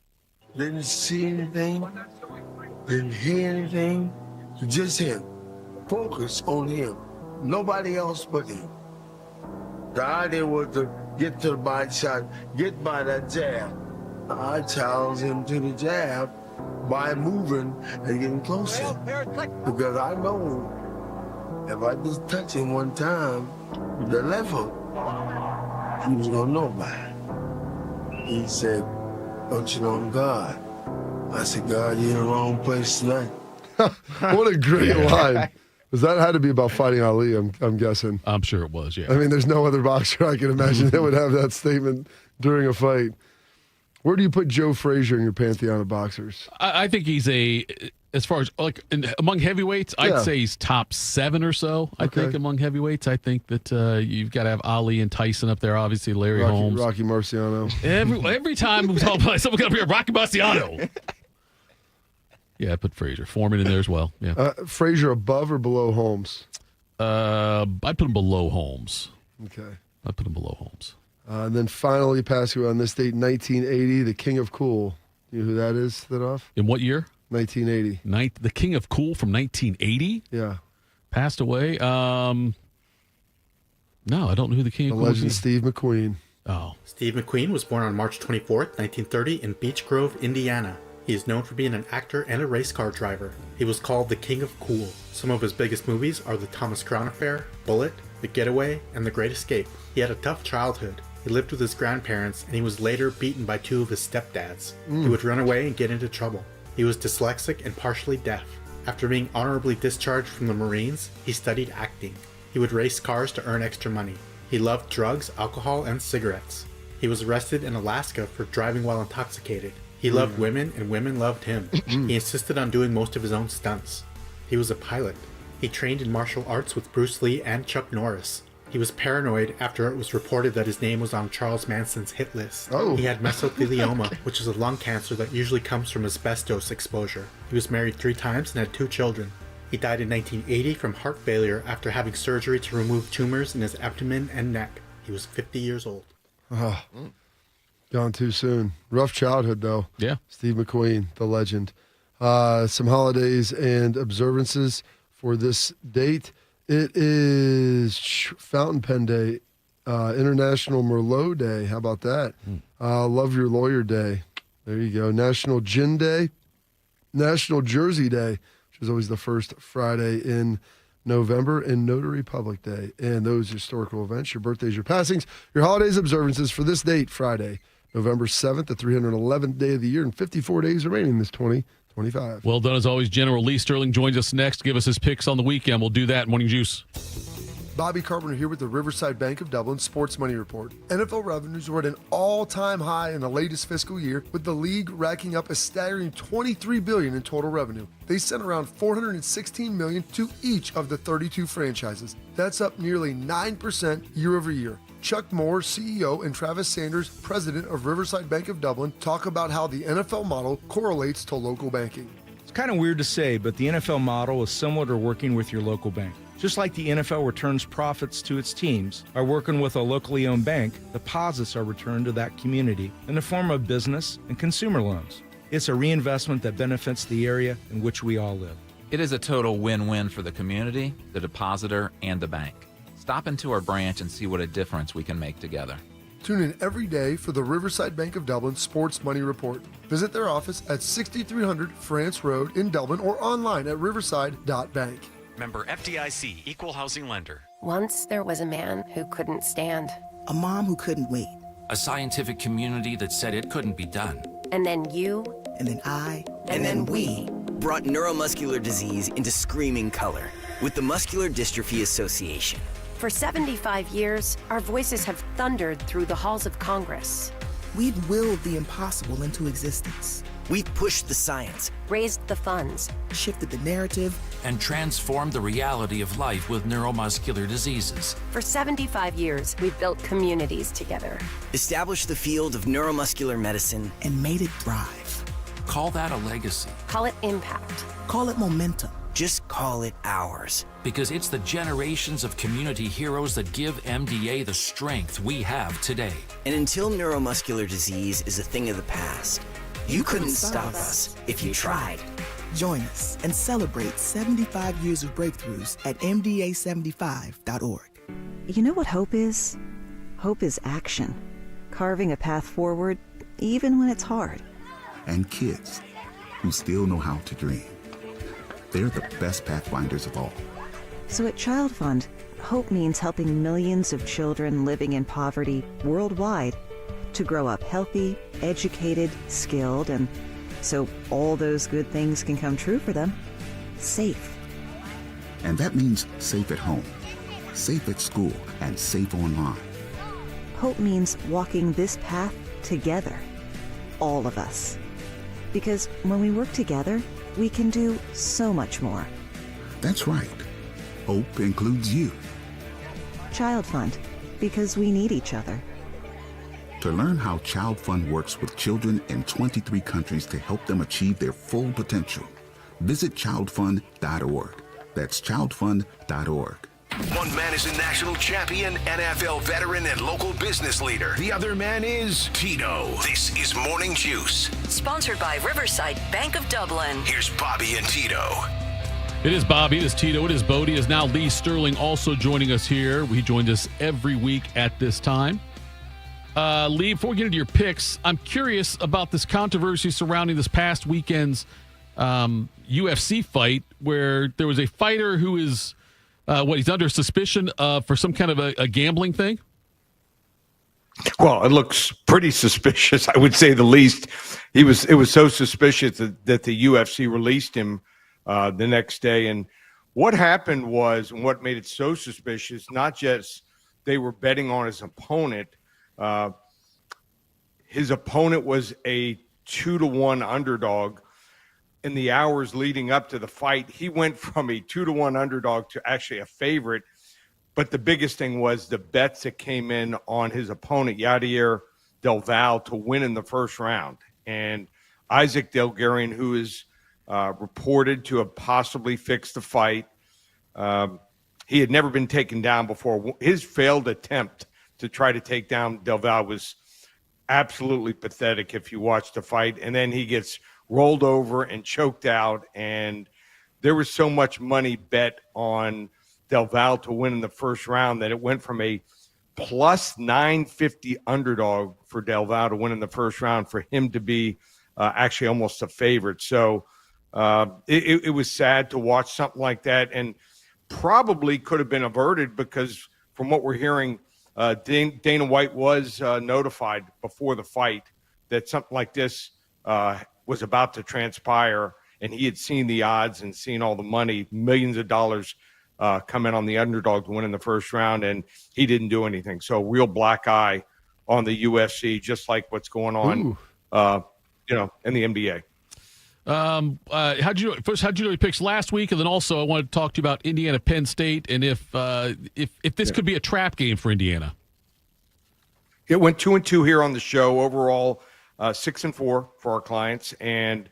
Speaker 21: Didn't see anything, didn't hear anything, just him. Focus on him. Nobody else but him. The idea was to get to the body shot, get by that jab. I challenged him to the jab by moving and getting closer. Because I know if I just touch him one time, the left hook, he was gonna know about it. He said, "Don't you know God?" I said, "God, you're in the wrong place tonight."
Speaker 4: What a great line. Because that had to be about fighting Ali, I'm guessing.
Speaker 2: I'm sure it was, yeah.
Speaker 4: I mean, there's no other boxer I can imagine that would have that statement during a fight. Where do you put Joe Frazier in your pantheon of boxers?
Speaker 2: I think he's as far as among heavyweights, I'd say he's top 7 or so. I think among heavyweights, I think that you've got to have Ali and Tyson up there. Obviously, Larry Holmes,
Speaker 4: Rocky Marciano.
Speaker 2: Every time we talk about someone up here, Rocky Marciano. Yeah, I put Frazier. Foreman in there as well. Yeah,
Speaker 4: Frazier above or below Holmes?
Speaker 2: I put him below Holmes.
Speaker 4: Okay,
Speaker 2: I put him below Holmes.
Speaker 4: And then finally, passing on this date, 1980, the King of Cool. You know who that is, Thitoff?
Speaker 2: In what year?
Speaker 4: 1980.
Speaker 2: The King of Cool from 1980?
Speaker 4: Yeah.
Speaker 2: Passed away? No, I don't know who the King of Cool is.
Speaker 4: The legend Steve McQueen.
Speaker 2: Oh.
Speaker 22: Steve McQueen was born on March 24th, 1930 in Beech Grove, Indiana. He is known for being an actor and a race car driver. He was called the King of Cool. Some of his biggest movies are The Thomas Crown Affair, Bullet, The Getaway, and The Great Escape. He had a tough childhood. He lived with his grandparents, and he was later beaten by 2 of his stepdads. He would run away and get into trouble. He was dyslexic and partially deaf. After being honorably discharged from the Marines, he studied acting. He would race cars to earn extra money. He loved drugs, alcohol, and cigarettes. He was arrested in Alaska for driving while intoxicated. He loved women, and women loved him. He insisted on doing most of his own stunts. He was a pilot. He trained in martial arts with Bruce Lee and Chuck Norris. He was paranoid after it was reported that his name was on Charles Manson's hit list. He had mesothelioma, which is a lung cancer that usually comes from asbestos exposure. He was married 3 times and had 2 children. He died in 1980 from heart failure after having surgery to remove tumors in his abdomen and neck. He was 50 years old.
Speaker 4: Gone too soon. Rough childhood, though.
Speaker 2: Yeah.
Speaker 4: Steve McQueen, the legend. Some holidays and observances for this date. It is Fountain Pen Day, International Merlot Day. How about that? Love Your Lawyer Day. There you go. National Gin Day. National Jersey Day, which is always the first Friday in November, and Notary Public Day. And those historical events, your birthdays, your passings, your holidays, observances for this date, Friday, November 7th, the 311th day of the year, and 54 days remaining this 2025.
Speaker 2: Well done as always. General Lee Sterling joins us next to give us his picks on the weekend. We'll do that in Morning Juice.
Speaker 4: Bobby Carpenter here with the Riverside Bank of Dublin Sports Money Report. NFL revenues were at an all-time high in the latest fiscal year, with the league racking up a staggering $23 billion in total revenue. They sent around $416 million to each of the 32 franchises. That's up nearly 9% year over year. Chuck Moore, CEO, and Travis Sanders, president of Riverside Bank of Dublin, talk about how the NFL model correlates to local banking.
Speaker 1: It's kind of weird to say, but the NFL model is similar to working with your local bank. Just like the NFL returns profits to its teams, by working with a locally owned bank, deposits are returned to that community in the form of business and consumer loans. It's a reinvestment that benefits the area in which we all live.
Speaker 6: It is a total win-win for the community, the depositor, and the bank. Stop into our branch and see what a difference we can make together.
Speaker 4: Tune in every day for the Riverside Bank of Dublin Sports Money Report. Visit their office at 6300 France Road in Dublin or online at riverside.bank.
Speaker 23: Member FDIC, Equal Housing Lender.
Speaker 24: Once there was a man who couldn't stand.
Speaker 25: A mom who couldn't wait.
Speaker 26: A scientific community that said it couldn't be done.
Speaker 24: And then you.
Speaker 25: And then I. And then we.
Speaker 27: Brought neuromuscular disease into screaming color with the Muscular Dystrophy Association.
Speaker 24: For 75 years, our voices have thundered through the halls of Congress.
Speaker 25: We've willed the impossible into existence.
Speaker 27: We've pushed the science,
Speaker 24: raised the funds,
Speaker 25: shifted the narrative,
Speaker 26: and transformed the reality of life with neuromuscular diseases.
Speaker 24: For 75 years, we've built communities together.
Speaker 27: Established the field of neuromuscular medicine,
Speaker 25: and made it thrive.
Speaker 26: Call that a legacy.
Speaker 24: Call it impact.
Speaker 25: Call it momentum.
Speaker 27: Just call it ours.
Speaker 26: Because it's the generations of community heroes that give MDA the strength we have today.
Speaker 27: And until neuromuscular disease is a thing of the past, you couldn't stop us if you tried.
Speaker 25: Join us and celebrate 75 years of breakthroughs at MDA75.org.
Speaker 28: You know what hope is? Hope is action. Carving a path forward, even when it's hard.
Speaker 29: And kids who still know how to dream. They're the best pathfinders of all.
Speaker 28: So at Child Fund, hope means helping millions of children living in poverty worldwide to grow up healthy, educated, skilled, and so all those good things can come true for them, safe.
Speaker 29: And that means safe at home, safe at school, and safe online.
Speaker 28: Hope means walking this path together, all of us. Because when we work together, we can do so much more.
Speaker 29: That's right. Hope includes you.
Speaker 28: Child Fund, because we need each other.
Speaker 29: To learn how Child Fund works with children in 23 countries to help them achieve their full potential, visit childfund.org. That's childfund.org.
Speaker 30: One man is a national champion, NFL veteran, and local business leader. The other man is Tito. This is Morning Juice.
Speaker 31: Sponsored by Riverside Bank of Dublin.
Speaker 30: Here's Bobby and Tito.
Speaker 2: It is Bobby, it is Tito, it is Bodie, it is now Lee Sterling also joining us here. He joined us every week at this time. Lee, before we get into your picks, I'm curious about this controversy surrounding this past weekend's UFC fight where there was a fighter who is, he's under suspicion for some kind of a gambling thing?
Speaker 5: Well, it looks pretty suspicious, I would say the least. It was so suspicious that the UFC released him the next day. And what happened was, and what made it so suspicious, not just they were betting on his opponent. His opponent was a 2-1 underdog. In the hours leading up to the fight, he went from a 2-1 underdog to actually a favorite. But the biggest thing was the bets that came in on his opponent, Yadier Del Val, to win in the first round. And Isaac Delgarian, who is reported to have possibly fixed the fight, he had never been taken down before. His failed attempt to try to take down Del Val was absolutely pathetic if you watch the fight. And then he gets rolled over and choked out. And there was so much money bet on Del Val to win in the first round that it went from a plus 950 underdog for Del Val to win in the first round for him to be actually almost a favorite. So it was sad to watch something like that, and probably could have been averted because from what we're hearing, Dana White was notified before the fight that something like this was about to transpire, and he had seen the odds and seen all the money, millions of dollars come in on the underdog to win in the first round, and he didn't do anything. So real black eye on the UFC, just like what's going on, in the NBA.
Speaker 2: How'd you know he picks last week? And then also I wanted to talk to you about Indiana Penn State and if this could be a trap game for Indiana.
Speaker 5: It went 2-2 here on the show. Overall, 6-4 for our clients. And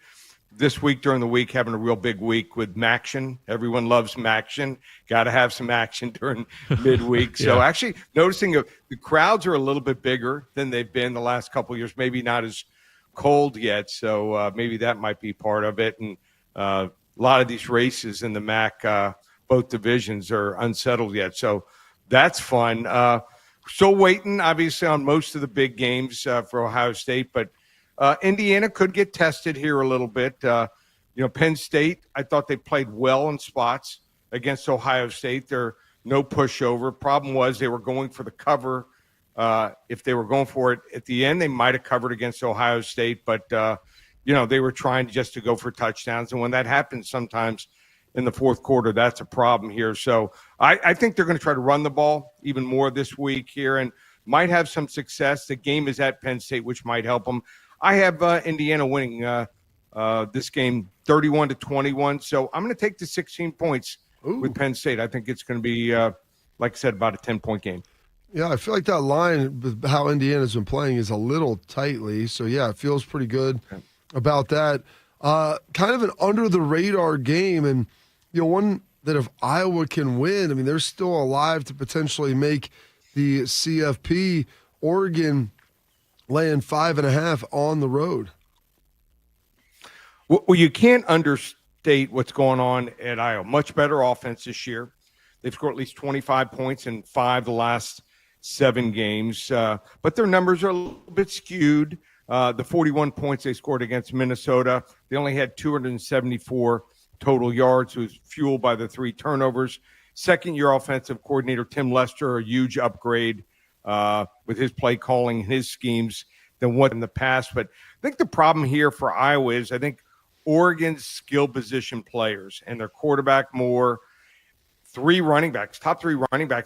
Speaker 5: this week during the week, having a real big week with Maction. Everyone loves Maction. Got to have some action during midweek. So actually noticing the crowds are a little bit bigger than they've been the last couple of years. Maybe not as cold yet, so maybe that might be part of it. And a lot of these races in the MAC, both divisions, are unsettled yet, so that's fun. Still waiting, obviously, on most of the big games for Ohio State, but Indiana could get tested here a little bit. Penn State, I thought they played well in spots against Ohio State. They're no pushover. Problem was they were going for the cover. If they were going for it at the end, they might have covered against Ohio State, but they were trying just to go for touchdowns. And when that happens sometimes in the fourth quarter, that's a problem here. So I think they're going to try to run the ball even more this week here and might have some success. The game is at Penn State, which might help them. I have Indiana winning this game 31-21. So I'm going to take the 16 points with Penn State. I think it's going to be, like I said, about a 10-point game.
Speaker 4: Yeah, I feel like that line with how Indiana's been playing is a little tightly. So, yeah, it feels pretty good about that. Kind of an under-the-radar game, and, one that if Iowa can win, I mean, they're still alive to potentially make the CFP. Oregon laying 5.5 on the road.
Speaker 5: Well, you can't understate what's going on at Iowa. Much better offense this year. They've scored at least 25 points in 5 of the last 7 games, but their numbers are a little bit skewed. The 41 points they scored against Minnesota, they only had 274 total yards. It was fueled by the 3 turnovers. Second-year offensive coordinator Tim Lester, a huge upgrade with his play calling and his schemes than what in the past. But I think the problem here for Iowa is I think Oregon's skill position players and their quarterback more. Top 3 running backs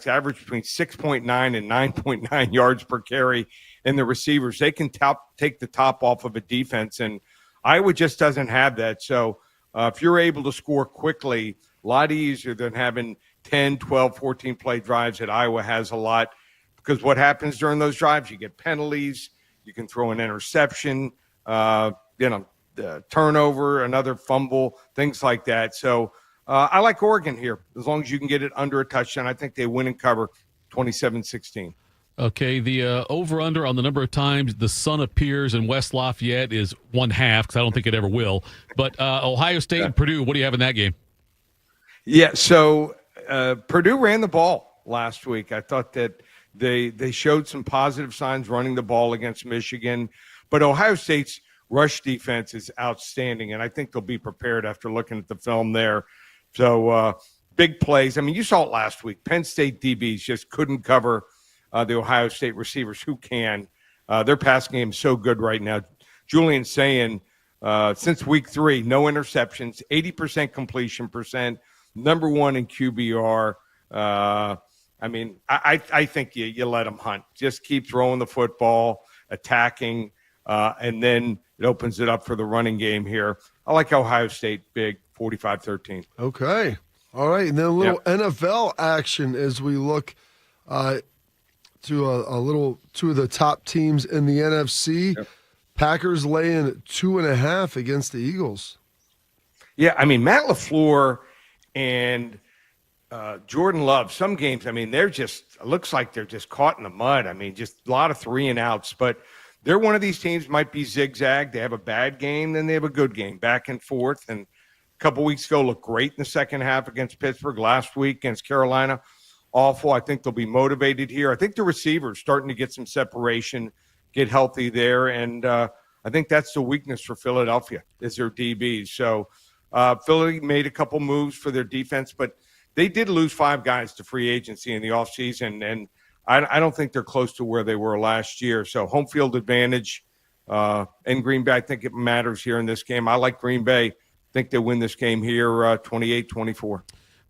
Speaker 5: average between 6.9 and 9.9 yards per carry. And the receivers, they can take the top off of a defense. And Iowa just doesn't have that. So if you're able to score quickly, a lot easier than having 10, 12, 14 play drives that Iowa has a lot. Because what happens during those drives, you get penalties, you can throw an interception, the turnover, another fumble, things like that. So I like Oregon here. As long as you can get it under a touchdown, I think they win and cover 27-16.
Speaker 2: Okay, the over-under on the number of times the sun appears in West Lafayette is 1/2, because I don't think it ever will. But Ohio State and Purdue, what do you have in that game?
Speaker 5: Yeah, so Purdue ran the ball last week. I thought that they showed some positive signs running the ball against Michigan. But Ohio State's rush defense is outstanding, and I think they'll be prepared after looking at the film there. So big plays. I mean, you saw it last week. Penn State DBs just couldn't cover the Ohio State receivers who can. Their passing game is so good right now. Julian's saying since week 3, no interceptions, 80% completion percent, number 1 in QBR. I mean, I think you let them hunt. Just keep throwing the football, attacking, and then it opens it up for the running game here. I like Ohio State big, 45-13.
Speaker 4: Okay. All right. And then a little NFL action as we look to two of the top teams in the NFC. Yep. Packers laying 2.5 against the Eagles.
Speaker 5: Yeah, I mean, Matt LaFleur and Jordan Love, some games, I mean, looks like they're just caught in the mud. I mean, just a lot of 3-and-outs. But they're one of these teams might be zigzag. They have a bad game, then they have a good game, back and forth. And a couple weeks ago looked great in the second half against Pittsburgh. Last week against Carolina, awful. I think they'll be motivated here. I think the receivers starting to get some separation, get healthy there. And I think that's the weakness for Philadelphia is their DBs. So Philly made a couple moves for their defense, but they did lose 5 guys to free agency in the offseason, and I don't think they're close to where they were last year. So home field advantage in Green Bay, I think it matters here in this game. I like Green Bay. I think they win this game here 28-24.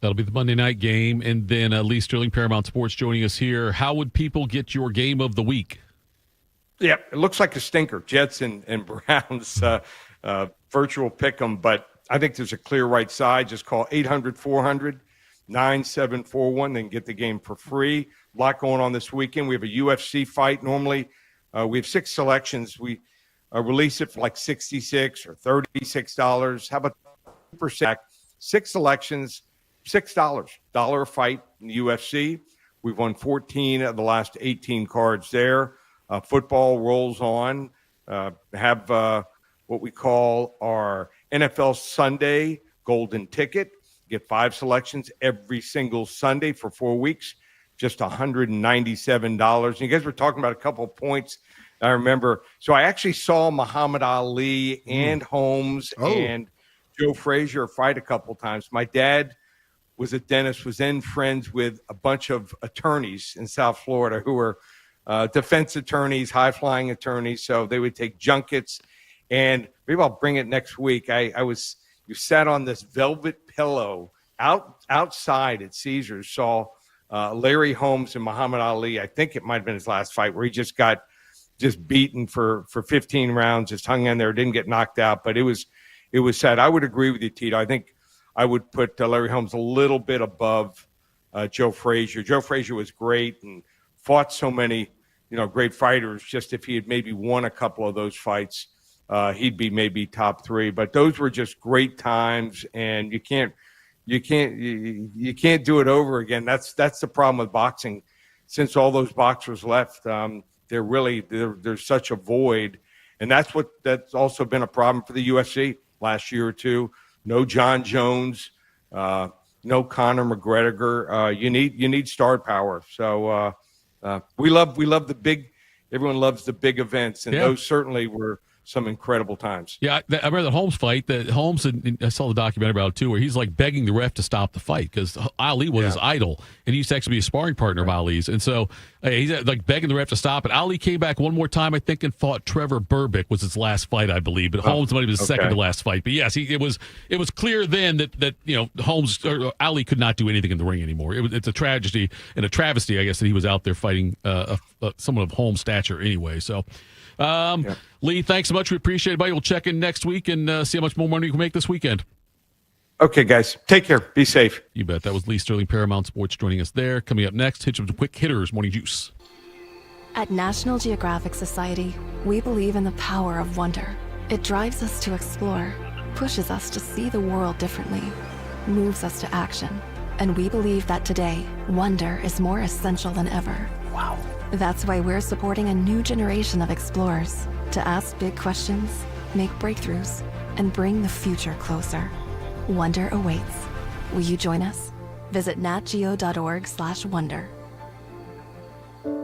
Speaker 2: That'll be the Monday night game. And then Lee Sterling, Paramount Sports, joining us here. How would people get your game of the week?
Speaker 5: Yeah, it looks like a stinker. Jets and Browns virtual pick 'em, but I think there's a clear right side. Just call 800-400-9741, then get the game for free. A lot going on this weekend. We have a UFC fight. Normally, we have 6 selections. We release it for like $66 or $36. How about 2%? 6 selections, $6. $1 a fight in the UFC. We've won 14 of the last 18 cards there. Football rolls on. Have what we call our NFL Sunday Golden Ticket. Get 5 selections every single Sunday for 4 weeks, just $197. And you guys were talking about a couple of points I remember. So I actually saw Muhammad Ali and Holmes and Joe Frazier fight a couple of times. My dad was a dentist, was then friends with a bunch of attorneys in South Florida who were defense attorneys, high-flying attorneys. So they would take junkets. And maybe I'll bring it next week. You sat on this velvet pillow outside at Caesars, saw Larry Holmes and Muhammad Ali. I think it might have been his last fight where he just got beaten for 15 rounds, just hung in there, didn't get knocked out. But it was sad. I would agree with you, Tito. I think I would put Larry Holmes a little bit above Joe Frazier. Joe Frazier was great and fought so many, great fighters. Just if he had maybe won a couple of those fights, he'd be maybe top 3. But those were just great times, and you can't do it over again. That's the problem with boxing. Since all those boxers left, there's such a void, and that's also been a problem for the UFC last year or two. No John Jones, no Conor McGregor. You need star power. So we love the big. Everyone loves the big events, and those certainly were some incredible times.
Speaker 2: Yeah, I remember the Holmes fight. That Holmes, and I saw the documentary about it too, where he's like begging the ref to stop the fight because Ali was his idol, and he used to actually be a sparring partner of Ali's. And so he's like begging the ref to stop it. Ali came back one more time, I think, and fought Trevor Berbick. Was his last fight, I believe. But Holmes might have been his second to last fight. But yes, it was clear then that Holmes or Ali could not do anything in the ring anymore. It's a tragedy and a travesty, I guess, that he was out there fighting someone of Holmes' stature anyway. So. Lee, thanks so much. We appreciate it, buddy. We'll check in next week and see how much more money you can make this weekend.
Speaker 5: Okay, guys. Take care. Be safe.
Speaker 2: You bet. That was Lee Sterling, Paramount Sports, joining us there. Coming up next, hit some quick hitters, Morning Juice.
Speaker 7: At National Geographic Society, we believe in the power of wonder. It drives us to explore, pushes us to see the world differently, moves us to action. And we believe that today, wonder is more essential than ever. Wow. That's why we're supporting a new generation of explorers to ask big questions, make breakthroughs, and bring the future closer. Wonder awaits. Will you join us? Visit natgeo.org/wonder.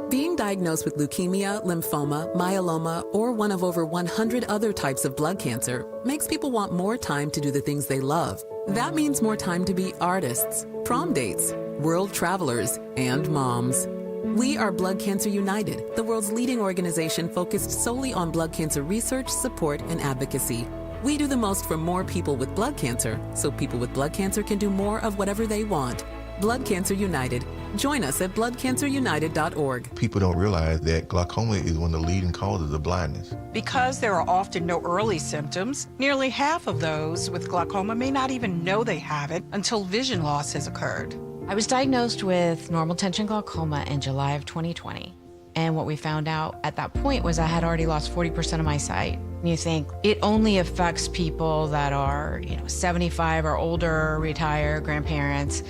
Speaker 8: Being diagnosed with leukemia, lymphoma, myeloma, or one of over 100 other types of blood cancer makes people want more time to do the things they love. That means more time to be artists, prom dates, world travelers, and moms. We are Blood Cancer United, the world's leading organization focused solely on blood cancer research, support, and advocacy. We do the most for more people with blood cancer, so people with blood cancer can do more of whatever they want. Blood Cancer United. Join us at bloodcancerunited.org.
Speaker 9: People don't realize that glaucoma is one of the leading causes of blindness.
Speaker 10: Because there are often no early symptoms, nearly half of those with glaucoma may not even know they have it until vision loss has occurred.
Speaker 11: I was diagnosed with normal tension glaucoma in July of 2020. And what we found out at that point was I had already lost 40% of my sight. And you think it only affects people that are, 75 or older, retired, grandparents,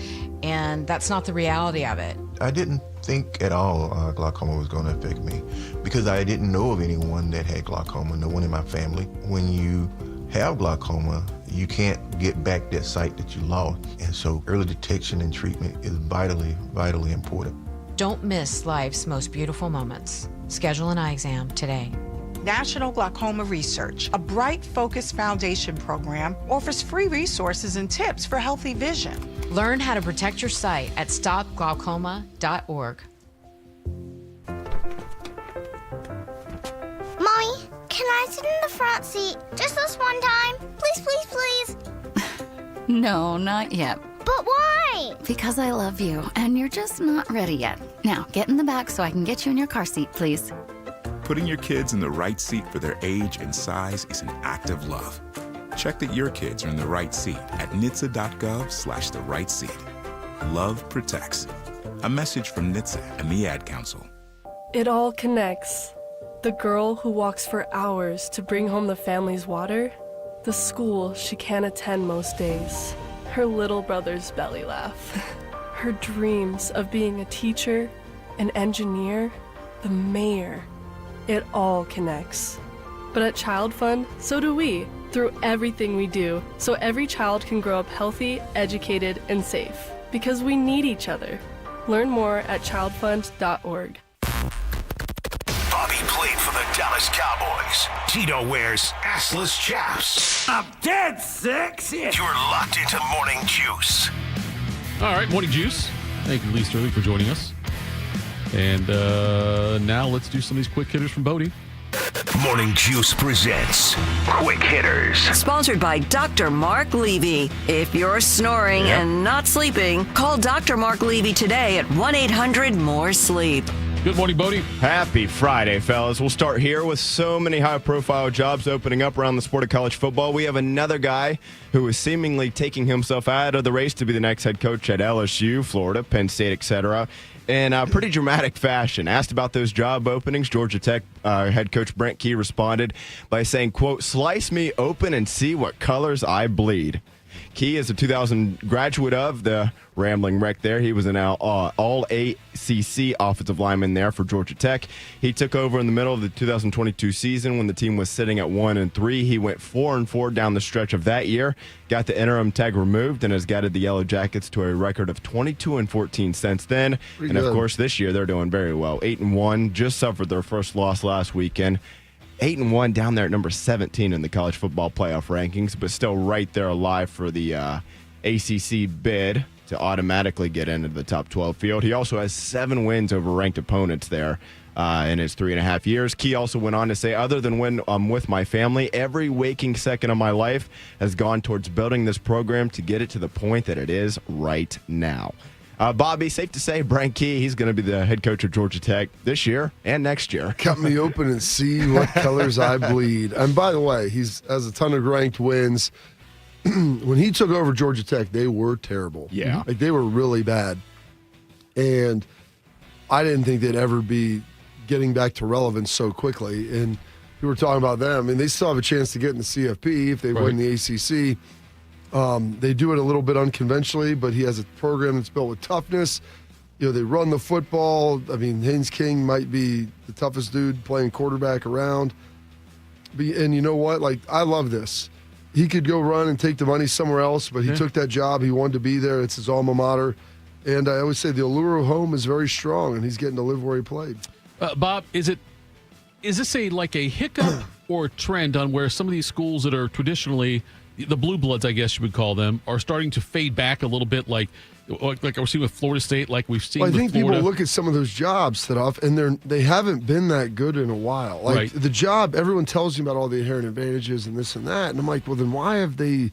Speaker 11: and that's not the reality of it.
Speaker 9: I didn't think at all glaucoma was going to affect me because I didn't know of anyone that had glaucoma, no one in my family. When you have glaucoma, you can't get back that sight that you lost. And so early detection and treatment is vitally, vitally important.
Speaker 11: Don't miss life's most beautiful moments. Schedule an eye exam today.
Speaker 10: National Glaucoma Research, a Bright Focus Foundation program, offers free resources and tips for healthy vision.
Speaker 11: Learn how to protect your sight at stopglaucoma.org.
Speaker 12: Mommy, can I sit in the front seat just this one time? Please, please, please.
Speaker 13: No, not yet.
Speaker 12: But why?
Speaker 13: Because I love you, and you're just not ready yet. Now, get in the back so I can get you in your car seat, please.
Speaker 14: Putting your kids in the right seat for their age and size is an act of love. Check that your kids are in the right seat at NHTSA.gov/the right seat. Love protects. A message from NHTSA and the Ad Council.
Speaker 15: It all connects. The girl who walks for hours to bring home the family's water, the school she can't attend most days, her little brother's belly laugh, her dreams of being a teacher, an engineer, the mayor. It all connects. But at Child Fund, so do we, through everything we do, so every child can grow up healthy, educated, and safe. Because we need each other. Learn more at childfund.org.
Speaker 30: Bobby played for the Dallas Cowboys. Tito wears assless chaps.
Speaker 16: I'm dead sexy.
Speaker 30: You're locked into Morning Juice.
Speaker 2: All right, Morning Juice. Thank you, Lee Sterling, for joining us. And now let's do some of these quick hitters from Bodie.
Speaker 30: Morning Juice presents Quick Hitters.
Speaker 31: Sponsored by Dr. Mark Levy. If you're snoring and not sleeping, call Dr. Mark Levy today at 1-800-MORE-SLEEP.
Speaker 2: Good morning, Bodie.
Speaker 3: Happy Friday, fellas. We'll start here with so many high-profile jobs opening up around the sport of college football. We have another guy who is seemingly taking himself out of the race to be the next head coach at LSU, Florida, Penn State, etc. In a pretty dramatic fashion. Asked about those job openings, Georgia Tech head coach Brent Key responded by saying, quote, "Slice me open and see what colors I bleed." Key is a 2000 graduate of the Rambling Wreck there. He was an all-ACC offensive lineman there for Georgia Tech. He took over in the middle of the 2022 season when the team was sitting at 1-3. He went 4-4 down the stretch of that year, got the interim tag removed, and has guided the Yellow Jackets to a record of 22-14 since then.
Speaker 4: Pretty
Speaker 3: and,
Speaker 4: good.
Speaker 3: of course, this year they're doing very well. 8-1, just suffered their first loss last weekend. 8-1 down there at number 17 in the college football playoff rankings, but still right there alive for the ACC bid to automatically get into the top 12 field. He also has 7 wins over ranked opponents there in his 3.5 years. Key also went on to say, other than when I'm with my family, every waking second of my life has gone towards building this program to get it to the point that it is right now. Bobby, safe to say, Brent Key, he's going to be the head coach of Georgia Tech this year and next year.
Speaker 4: Cut me open and see what colors I bleed. And by the way, he's has a ton of ranked wins. When he took over Georgia Tech, they were terrible.
Speaker 3: Yeah.
Speaker 4: Like, they were really bad. And I didn't think they'd ever be getting back to relevance so quickly. And we were talking about them. I mean, they still have a chance to get in the CFP if they win the ACC. They do it a little bit unconventionally, but he has a program that's built with toughness. You know, they run the football. I mean, Haynes King might be the toughest dude playing quarterback around. And you know what? Like, I love this. He could go run and take the money somewhere else, but he took that job. He wanted to be there. It's his alma mater. And I always say the allure of home is very strong, and he's getting to live where he played.
Speaker 2: Bob, is this a hiccup or a trend on where some of these schools that are traditionally the blue bloods, I guess you would call them, are starting to fade back a little bit, like we're seeing with Florida State, like we've seen.
Speaker 4: Well, I think
Speaker 2: with Florida.
Speaker 4: people look at some of those jobs, Thitoff, and they haven't been that good in a while. Like
Speaker 2: Right.
Speaker 4: the job, everyone tells you about all the inherent advantages and this and that, and I'm like, well, then why have they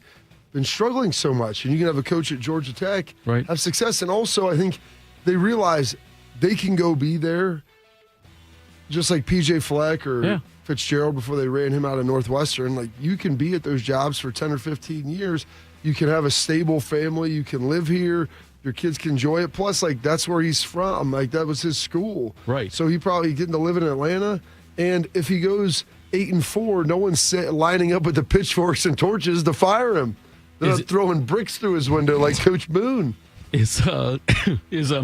Speaker 4: been struggling so much? And you can have a coach at Georgia Tech have success, and also I think they realize they can go be there, just like PJ Fleck or Fitzgerald before they ran him out of Northwestern. Like, you can be at those jobs for 10 or 15 years. You can have a stable family. You can live here. Your kids can enjoy it. Plus, like, that's where he's from. Like, that was his school.
Speaker 2: Right.
Speaker 4: So he probably getting to live in Atlanta. And if he goes 8-4, no one's lining up with the pitchforks and torches to fire him. They're not throwing bricks through his window like Coach Boone.
Speaker 2: Is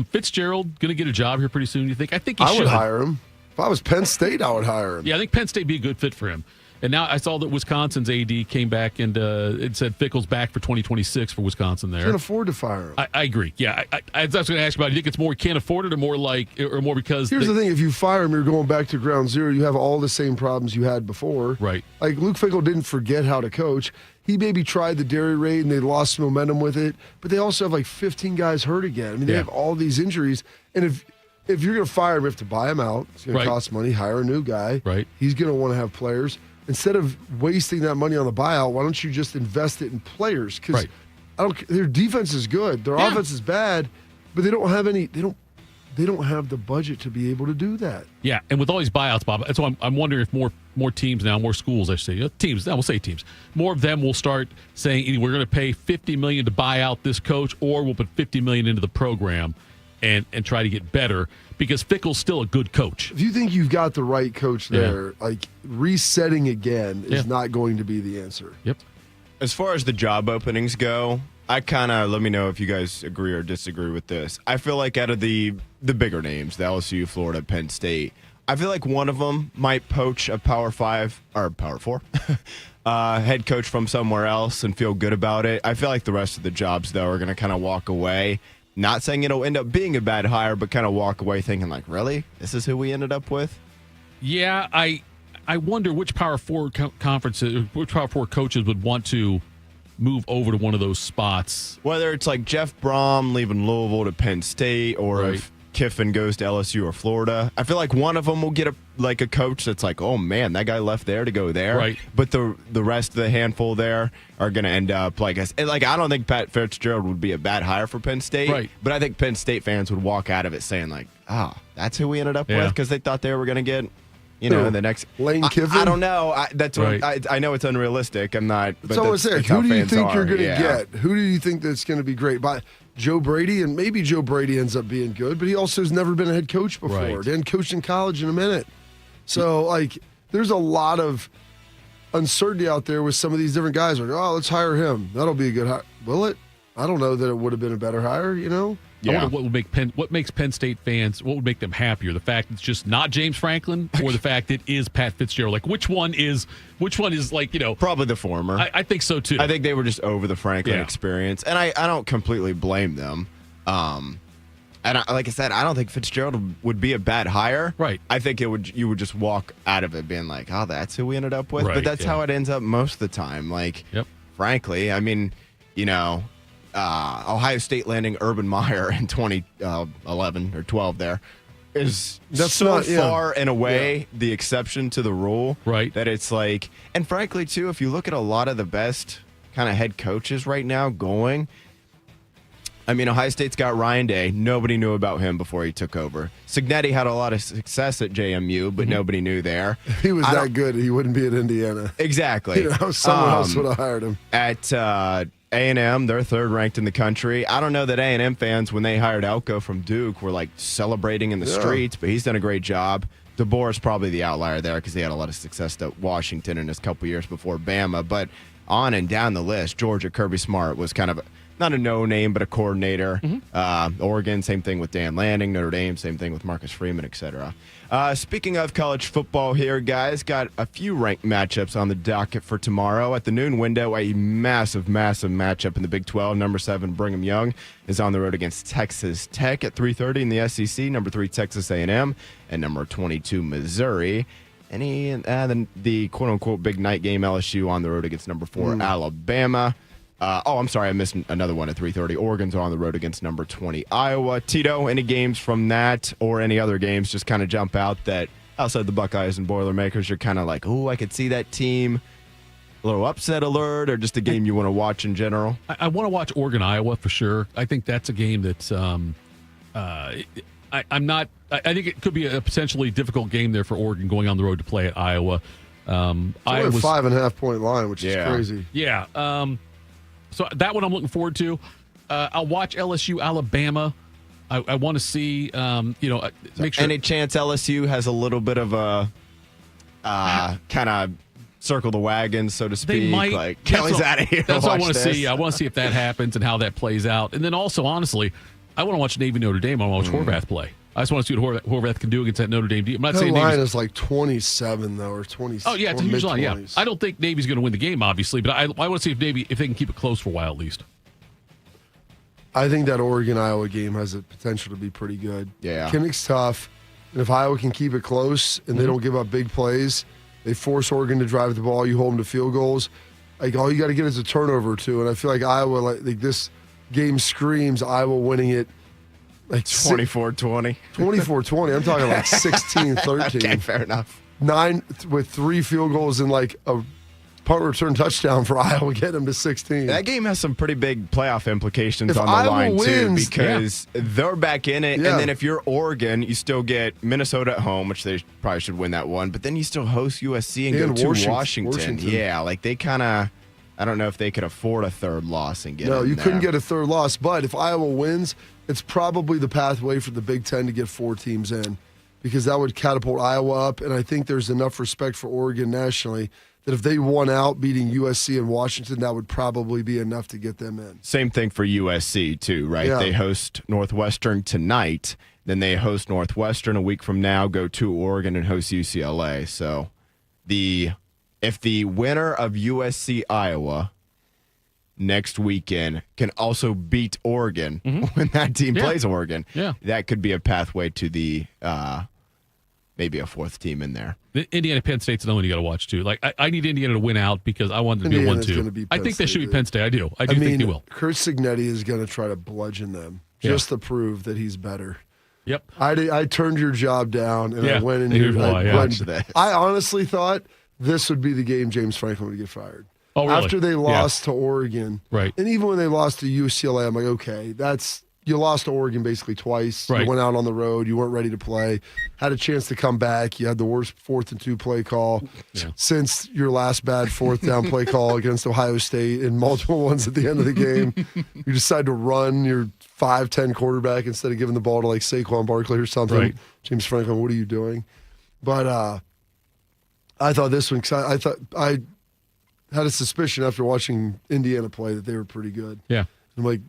Speaker 2: Fitzgerald going to get a job here pretty soon, you think? I think he should.
Speaker 4: I would hire him. If I was Penn State, I would hire him.
Speaker 2: Yeah, I think Penn State would be a good fit for him. And now I saw that Wisconsin's AD came back and it said Fickell's back for 2026 for Wisconsin there.
Speaker 4: Can't afford to fire him.
Speaker 2: I agree. Yeah, I was going to ask you about, do you think it's more he can't afford it or more because...
Speaker 4: Here's the thing. If you fire him, you're going back to ground zero. You have all the same problems you had before.
Speaker 2: Right.
Speaker 4: Like, Luke Fickell didn't forget how to coach. He maybe tried the dairy raid and they lost momentum with it, but they also have like 15 guys hurt again. I mean, they have all these injuries. And if you're going to fire him, you have to buy him out. It's going to cost money. Hire a new guy.
Speaker 2: Right.
Speaker 4: He's going to want to have players. Instead of wasting that money on the buyout, why don't you just invest it in players? Because their defense is good, their offense is bad, but they don't have any. They don't have the budget to be able to do that.
Speaker 2: Yeah, and with all these buyouts, Bob, that's why I'm wondering if more teams now, more schools, I should say, teams. Now we'll say teams. More of them will start saying either we're going to pay $50 million to buy out this coach, or we'll put $50 million into the program and try to get better. Because Fickell's still a good coach.
Speaker 4: If you think you've got the right coach there, like resetting again is not going to be the answer.
Speaker 2: Yep.
Speaker 3: As far as the job openings go, I kind of, let me know if you guys agree or disagree with this. I feel like out of the bigger names, the LSU, Florida, Penn State, I feel like one of them might poach a Power 5 or Power 4 head coach from somewhere else and feel good about it. I feel like the rest of the jobs, though, are going to kind of walk away. Not saying it'll end up being a bad hire, but kind of walk away thinking like, really? This is who we ended up with?
Speaker 2: Yeah, I wonder which Power 4 conferences, which Power 4 coaches would want to move over to one of those spots.
Speaker 3: Whether it's like Jeff Brom leaving Louisville to Penn State, or if Kiffin goes to LSU or Florida. I feel like one of them will get a coach that's like, oh man, that guy left there to go there.
Speaker 2: Right.
Speaker 3: But the rest of the handful there are going to end up I don't think Pat Fitzgerald would be a bad hire for Penn State.
Speaker 2: Right.
Speaker 3: But I think Penn State fans would walk out of it saying like, that's who we ended up with, because they thought they were going to get, the next
Speaker 4: Lane Kiffin.
Speaker 3: I don't know. I know it's unrealistic. I'm not.
Speaker 4: That's all I say. Who do you think you're going to get? Who do you think that's going to be great? By Joe Brady, and maybe Joe Brady ends up being good, but he also has never been a head coach before.
Speaker 2: Right.
Speaker 4: Didn't coach in college in a minute. So, there's a lot of uncertainty out there with some of these different guys. Like, let's hire him. That'll be a good hire. Will it? I don't know that it would have been a better hire,
Speaker 2: I wonder what makes Penn State fans, what would make them happier? The fact it's just not James Franklin, or the fact it is Pat Fitzgerald? Like, which one is
Speaker 3: probably the former.
Speaker 2: I think so too.
Speaker 3: I think they were just over the Franklin experience, and I don't completely blame them. And like I said, I don't think Fitzgerald would be a bad hire.
Speaker 2: Right.
Speaker 3: I think you would just walk out of it being like, that's who we ended up with.
Speaker 2: Right,
Speaker 3: but that's how it ends up most of the time. Frankly, I mean, Ohio State landing Urban Meyer in 2011 or 12 there is far and away the exception to the rule.
Speaker 2: Right.
Speaker 3: That it's like, and frankly, too, if you look at a lot of the best kind of head coaches right now going, I mean, Ohio State's got Ryan Day. Nobody knew about him before he took over. Signetti had a lot of success at JMU, but nobody knew there.
Speaker 4: If he was that good, he wouldn't be at Indiana.
Speaker 3: Exactly.
Speaker 4: Someone else would have hired him.
Speaker 3: At A&M, they're third ranked in the country. I don't know that A&M fans, when they hired Elko from Duke, were celebrating in the streets, but he's done a great job. DeBoer is probably the outlier there because he had a lot of success at Washington in his couple years before Bama. But on and down the list, Georgia, Kirby Smart was kind of not a no-name, but a coordinator. Oregon, same thing with Dan Lanning. Notre Dame, same thing with Marcus Freeman, etc. Speaking of college football here, guys, got a few ranked matchups on the docket for tomorrow. At the noon window, a massive matchup in the Big 12. Number 7, Brigham Young, is on the road against Texas Tech at 3:30 in the SEC. Number 3, Texas A&M, and number 22, Missouri. Then the quote-unquote big night game, LSU on the road against number 4 Alabama. I'm sorry, I missed another one at 3:30. Oregon's on the road against number 20 Iowa. Tito, any games from that or any other games just kind of jump out that outside the Buckeyes and Boilermakers, you're kind of like, oh, I could see that team, a little upset alert, or just a game you want to watch in general?
Speaker 2: I want to watch Oregon, Iowa for sure. I think that's a game that's I think it could be a potentially difficult game there for Oregon going on the road to play at Iowa.
Speaker 4: It's only a 5.5 point line, which is crazy.
Speaker 2: Yeah. So that one I'm looking forward to. I'll watch LSU, Alabama. I want to see, make sure.
Speaker 3: Any chance LSU has a little bit of a kind of circle the wagons, so to speak?
Speaker 2: They might.
Speaker 3: Like, Kelly's out of here.
Speaker 2: That's what I want to see. I want to see if that happens and how that plays out. And then also, honestly, I want to watch Navy Notre Dame. I want to watch Horvath play. I just want to see what Horvath can do against that Notre Dame team. I'm not saying
Speaker 4: line is like 27 though, or 20.
Speaker 2: Oh yeah, it's a huge line. Yeah, I don't think Navy's going to win the game, obviously, but I want to see if Navy if they can keep it close for a while at least.
Speaker 4: I think that Oregon Iowa game has the potential to be pretty good.
Speaker 3: Yeah,
Speaker 4: Kinnick's tough, and if Iowa can keep it close and they don't give up big plays, they force Oregon to drive the ball. You hold them to field goals. Like all you got to get is a turnover or two, and I feel like Iowa like this game screams Iowa winning it. Like
Speaker 3: 24-20.
Speaker 4: 24-20. I'm talking like 16-13.
Speaker 3: Okay, fair enough.
Speaker 4: 9 with 3 field goals and like a punt return touchdown for Iowa, get them to 16.
Speaker 3: That game has some pretty big playoff implications
Speaker 4: If
Speaker 3: on the
Speaker 4: Iowa
Speaker 3: line
Speaker 4: wins,
Speaker 3: too, because they're back in it.
Speaker 4: Yeah.
Speaker 3: And then if you're Oregon, you still get Minnesota at home, which they probably should win that one. But then you still host USC and go to Washington. Yeah, like they kind of. I don't know if they could afford a third loss and get
Speaker 4: No,
Speaker 3: in
Speaker 4: you
Speaker 3: there.
Speaker 4: couldn't get a third loss. But if Iowa wins, it's probably the pathway for the Big Ten to get 4 teams in, because that would catapult Iowa up. And I think there's enough respect for Oregon nationally that if they won out beating USC and Washington, that would probably be enough to get them in.
Speaker 3: Same thing for USC too, right?
Speaker 4: Yeah.
Speaker 3: They host Northwestern tonight. Then they host Northwestern a week from now, go to Oregon and host UCLA. So if the winner of USC Iowa next weekend can also beat Oregon when that team plays Oregon, that could be a pathway to the maybe a 4th team in there.
Speaker 2: Indiana, Penn State's another one you got to watch too. Like I need Indiana to win out because I want them to be a 1-2. I think they should be Penn State. I do think they will.
Speaker 4: Kurt Cignetti is going to try to bludgeon them just to prove that he's better.
Speaker 2: Yep.
Speaker 4: I turned your job down and I went and I honestly thought this would be the game James Franklin would get fired.
Speaker 2: Oh, really?
Speaker 4: After they lost to Oregon.
Speaker 2: Right.
Speaker 4: And even when they lost to UCLA, I'm like, okay, you lost to Oregon basically twice.
Speaker 2: Right.
Speaker 4: You went out on the road. You weren't ready to play. Had a chance to come back. You had the worst 4th and 2 play call since your last bad 4th down play call against Ohio State, and multiple ones at the end of the game. You decide to run your 5'10" quarterback instead of giving the ball to like Saquon Barkley or something.
Speaker 2: Right.
Speaker 4: James Franklin, what are you doing? But I thought this one, I had a suspicion after watching Indiana play that they were pretty good.
Speaker 2: Yeah.
Speaker 4: I'm like,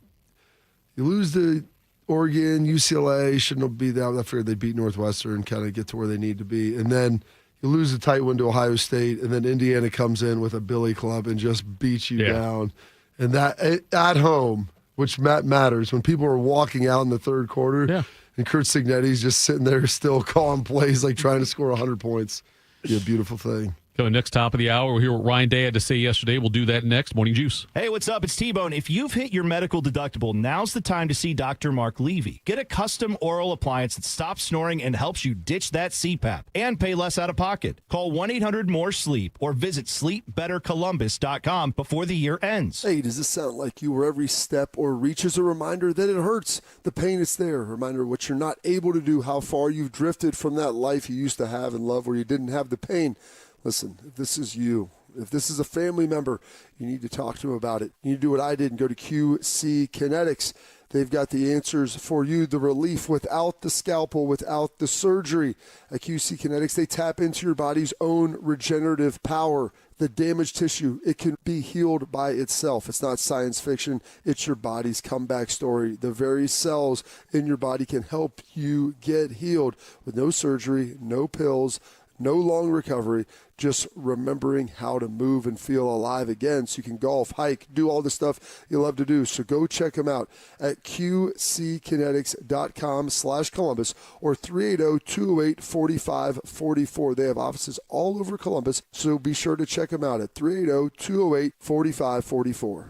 Speaker 4: you lose to Oregon, UCLA, shouldn't be that. I figured they'd beat Northwestern, kind of get to where they need to be. And then you lose a tight one to Ohio State, and then Indiana comes in with a billy club and just beats you down. And that at home, which matters, when people are walking out in the third quarter, and Kurt Cignetti's just sitting there still calling plays, like trying to score 100 points. Be a beautiful thing.
Speaker 2: Coming next top of the hour, we'll hear what Ryan Day had to say yesterday. We'll do that next. Morning Juice.
Speaker 1: Hey, what's up? It's T-Bone. If you've hit your medical deductible, now's the time to see Dr. Mark Levy. Get a custom oral appliance that stops snoring and helps you ditch that CPAP and pay less out of pocket. Call 1-800-MORE-SLEEP or visit sleepbettercolumbus.com before the year ends.
Speaker 6: Hey, does this sound like you where every step or reach is a reminder that it hurts? The pain is there. A reminder of what you're not able to do, how far you've drifted from that life you used to have and love where you didn't have the pain. Listen, if this is you, if this is a family member, you need to talk to them about it. You need to do what I did and go to QC Kinetics. They've got the answers for you, the relief without the scalpel, without the surgery. At QC Kinetics, they tap into your body's own regenerative power. The damaged tissue, it can be healed by itself. It's not science fiction. It's your body's comeback story. The very cells in your body can help you get healed with no surgery, no pills, No long recovery, just remembering how to move and feel alive again so you can golf, hike, do all the stuff you love to do. So go check them out at qckinetics.com/Columbus or 380-208-4544. They have offices all over Columbus, so be sure to check them out at 380-208-4544.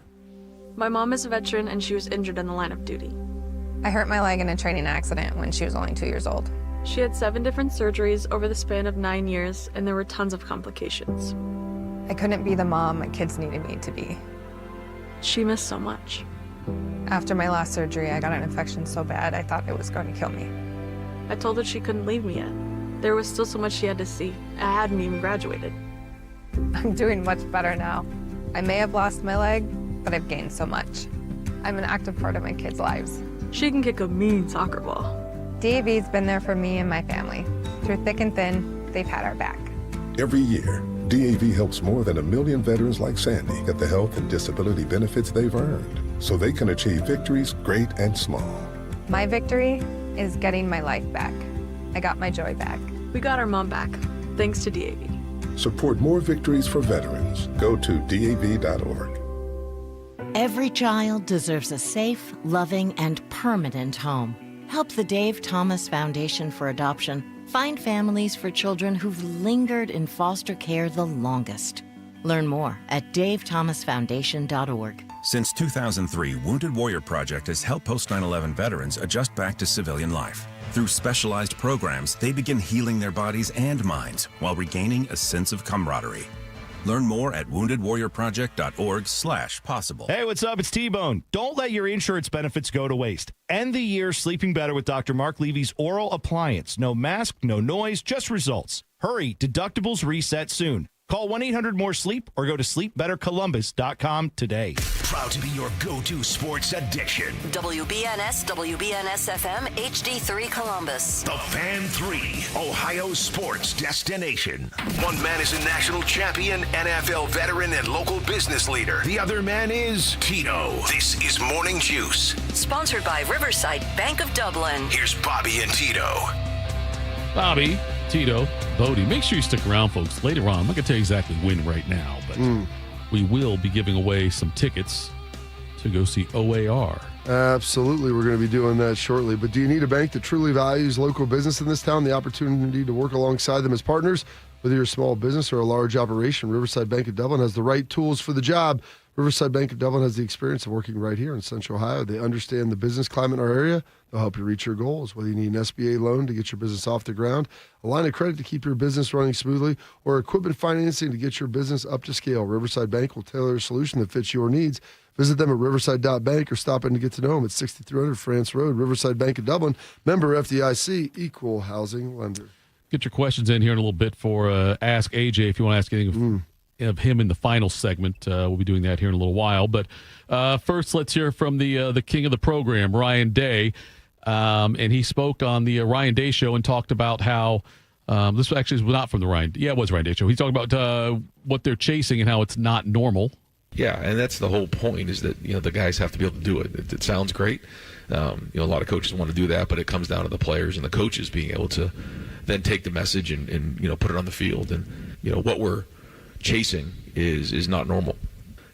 Speaker 15: My mom is a veteran and she was injured in the line of duty.
Speaker 17: I hurt my leg in a training accident when she was only 2 years old.
Speaker 15: She had 7 different surgeries over the span of 9 years, and there were tons of complications.
Speaker 17: I couldn't be the mom my kids needed me to be.
Speaker 15: She missed so much.
Speaker 17: After my last surgery, I got an infection so bad I thought it was going to kill me.
Speaker 15: I told her she couldn't leave me yet. There was still so much she had to see. I hadn't even graduated.
Speaker 17: I'm doing much better now. I may have lost my leg, but I've gained so much. I'm an active part of my kids' lives.
Speaker 15: She can kick a mean soccer ball.
Speaker 17: DAV's been there for me and my family. Through thick and thin, they've had our back.
Speaker 18: Every year, DAV helps more than 1 million veterans like Sandy get the health and disability benefits they've earned so they can achieve victories great and small.
Speaker 17: My victory is getting my life back. I got my joy back.
Speaker 15: We got our mom back, thanks to DAV.
Speaker 18: Support more victories for veterans. Go to DAV.org.
Speaker 19: Every child deserves a safe, loving, and permanent home. Help the Dave Thomas Foundation for Adoption find families for children who've lingered in foster care the longest. Learn more at davethomasfoundation.org.
Speaker 20: Since 2003, Wounded Warrior Project has helped post-9/11 veterans adjust back to civilian life. Through specialized programs, they begin healing their bodies and minds while regaining a sense of camaraderie. Learn more at woundedwarriorproject.org/possible.
Speaker 1: Hey, what's up? It's T-Bone. Don't let your insurance benefits go to waste. End the year sleeping better with Dr. Mark Levy's oral appliance. No mask, no noise, just results. Hurry, deductibles reset soon. Call 1-800-MORE-SLEEP or go to sleepbettercolumbus.com today.
Speaker 30: Proud to be your go-to sports addiction.
Speaker 31: WBNS, WBNS-FM, HD3 Columbus.
Speaker 30: The Fan 3, Ohio sports destination. One man is a national champion, NFL veteran, and local business leader. The other man is Tito. This is Morning Juice.
Speaker 31: Sponsored by Riverside Bank of Dublin.
Speaker 30: Here's Bobby and Tito.
Speaker 2: Bobby, Tito, Bodie. Make sure you stick around, folks. Later on, I'm not going to tell you exactly when right now, but we will be giving away some tickets to go see OAR.
Speaker 4: Absolutely. We're going to be doing that shortly. But do you need a bank that truly values local business in this town? The opportunity to work alongside them as partners? Whether you're a small business or a large operation, Riverside Bank of Dublin has the right tools for the job. Riverside Bank of Dublin has the experience of working right here in Central Ohio. They understand the business climate in our area. They'll help you reach your goals, whether you need an SBA loan to get your business off the ground, a line of credit to keep your business running smoothly, or equipment financing to get your business up to scale. Riverside Bank will tailor a solution that fits your needs. Visit them at riverside.bank or stop in to get to know them at 6300 France Road. Riverside Bank of Dublin, member FDIC, equal housing lender.
Speaker 2: Get your questions in here in a little bit for Ask AJ if you want to ask anything of him in the final segment. We'll be doing that here in a little while. But first, let's hear from the king of the program, Ryan Day. And he spoke on the Ryan Day Show and talked about how this actually was not from the Ryan. Yeah, it was Ryan Day Show. He talked about what they're chasing and how it's not normal.
Speaker 21: Yeah, and that's the whole point is that, the guys have to be able to do it. It sounds great. A lot of coaches want to do that, but it comes down to the players and the coaches being able to then take the message and put it on the field. And, what we're chasing is not normal.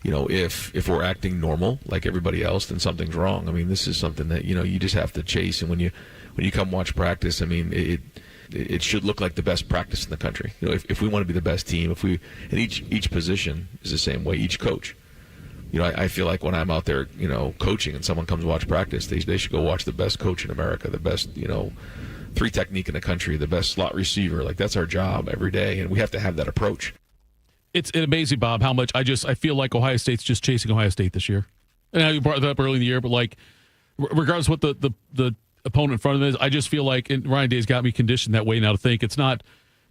Speaker 21: If we're acting normal like everybody else, then something's wrong. I mean, this is something that, you just have to chase. And when you come watch practice, I mean, it should look like the best practice in the country. If we want to be the best team, and each position is the same way, each coach. I feel like when I'm out there, coaching and someone comes to watch practice, they should go watch the best coach in America, the best, three technique in the country, the best slot receiver. Like, that's our job every day, and we have to have that approach.
Speaker 2: It's amazing, Bob, how much I feel like Ohio State's just chasing Ohio State this year. And I know you brought that up early in the year, but like, regardless of what the opponent in front of them is, I just feel like Ryan Day's got me conditioned that way now to think it's not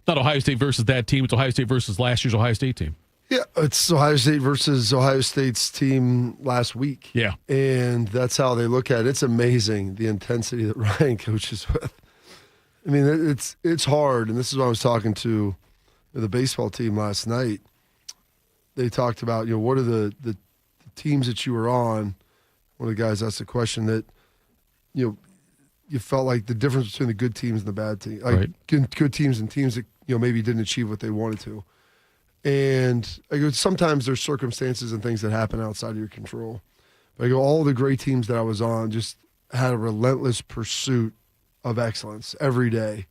Speaker 2: Ohio State versus that team. It's Ohio State versus last year's Ohio State team.
Speaker 4: Yeah, it's Ohio State versus Ohio State's team last week.
Speaker 2: Yeah.
Speaker 4: And that's how they look at it. It's amazing the intensity that Ryan coaches with. I mean, it's hard, and this is what I was talking to the baseball team last night. They talked about, what are the teams that you were on? One of the guys asked a question that, you felt like the difference between the good teams and the bad teams. Like,
Speaker 2: right.
Speaker 4: good teams and teams that maybe didn't achieve what they wanted to. And I go, sometimes there's circumstances and things that happen outside of your control. But I go, all the great teams that I was on just had a relentless pursuit of excellence every day.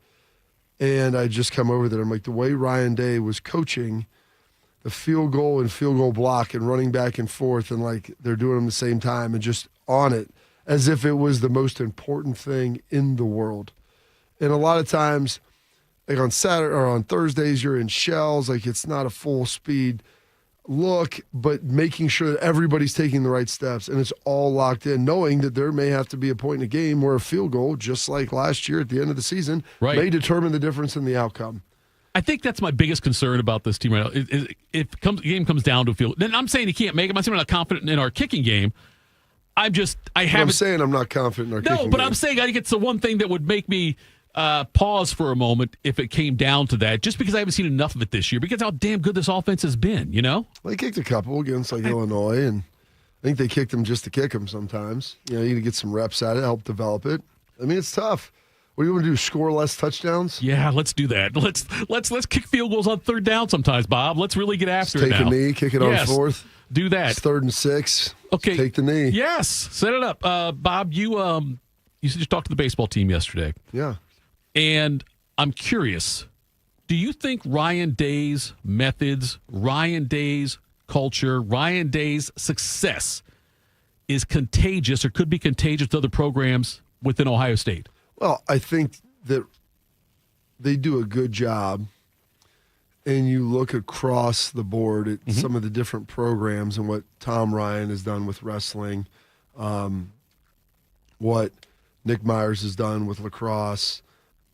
Speaker 4: And I just come over there. I'm like, the way Ryan Day was coaching the field goal and field goal block and running back and forth, and like they're doing them the same time and just on it as if it was the most important thing in the world. And a lot of times, like on Saturday or on Thursdays, you're in shells, like it's not a full speed look, but making sure that everybody's taking the right steps and it's all locked in, knowing that there may have to be a point in a game where a field goal, just like last year at the end of the season, may determine the difference in the outcome.
Speaker 2: I think that's my biggest concern about this team right now. The game comes down to a field. Then I'm saying he can't make it. I'm saying I'm not confident in our kicking game. I'm saying
Speaker 4: I'm not confident in our kicking game.
Speaker 2: No, but I'm saying I think it's the one thing that would make me pause for a moment if it came down to that, just because I haven't seen enough of it this year, because how damn good this offense has been, Well,
Speaker 4: they kicked a couple against Illinois, and I think they kicked them just to kick them sometimes. You need to get some reps at it, help develop it. I mean, it's tough. What do you want to do, score less touchdowns?
Speaker 2: Yeah, let's do that. Let's kick field goals on third down sometimes, Bob. Let's really get after it now.
Speaker 4: Take a knee, kick it on fourth.
Speaker 2: Do that.
Speaker 4: It's 3rd and 6.
Speaker 2: Okay.
Speaker 4: Take the knee.
Speaker 2: Yes, set it up. Bob, you said you talked to the baseball team yesterday.
Speaker 4: Yeah.
Speaker 2: And I'm curious, do you think Ryan Day's methods, Ryan Day's culture, Ryan Day's success is contagious or could be contagious to other programs within Ohio State?
Speaker 4: Well, I think that they do a good job, and you look across the board at some of the different programs and what Tom Ryan has done with wrestling, what Nick Myers has done with lacrosse.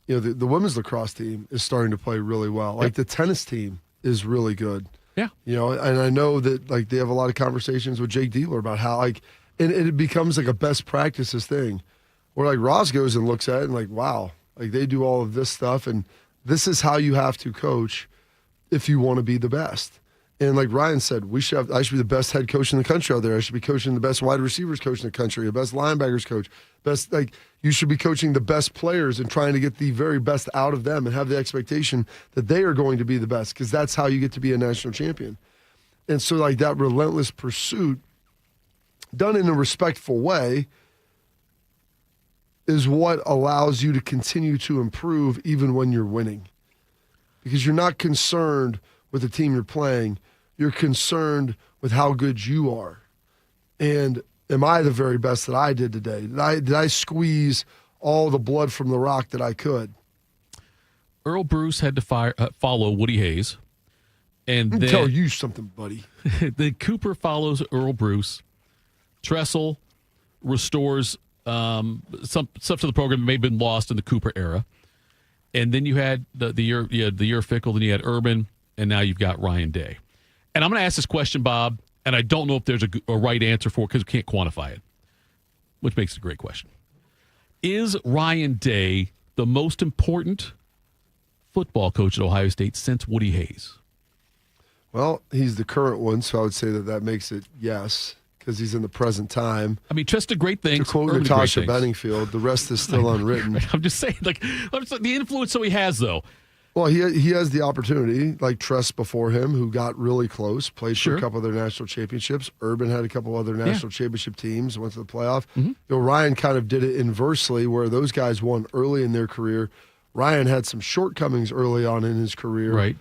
Speaker 4: The women's lacrosse team is starting to play really well. Like the tennis team is really good.
Speaker 2: Yeah.
Speaker 4: And I know that they have a lot of conversations with Jake Dealer about how and it becomes like a best practices thing. Where Ross goes and looks at it and wow, they do all of this stuff, and this is how you have to coach if you want to be the best. And like Ryan said, I should be the best head coach in the country out there. I should be coaching the best wide receivers coach in the country, the best linebackers coach, you should be coaching the best players and trying to get the very best out of them and have the expectation that they are going to be the best, because that's how you get to be a national champion. And so that relentless pursuit done in a respectful way is what allows you to continue to improve even when you're winning. Because you're not concerned with the team you're playing. You're concerned with how good you are. And am I the very best that I did today? Did I squeeze all the blood from the rock that I could?
Speaker 2: Earl Bruce had to follow Woody Hayes. And then
Speaker 4: tell you something, buddy.
Speaker 2: Then Cooper follows Earl Bruce. Tressel restores some stuff to the program that may have been lost in the Cooper era. And then you had the year Fickell, then you had Urban, and now you've got Ryan Day. And I'm going to ask this question, Bob, and I don't know if there's a right answer for it because we can't quantify it, which makes it a great question. Is Ryan Day the most important football coach at Ohio State since Woody Hayes?
Speaker 4: Well, he's the current one, so I would say that makes it yes, because he's in the present time.
Speaker 2: I mean, just the great things.
Speaker 4: To quote Natasha Bedingfield, the rest is still unwritten.
Speaker 2: I'm just saying, the influence that he has, though.
Speaker 4: Well, he has the opportunity, like Tress before him, who got really close, played for a couple of their national championships. Urban had a couple other national championship teams, went to the playoff. Ryan kind of did it inversely, where those guys won early in their career. Ryan had some shortcomings early on in his career.
Speaker 2: Right.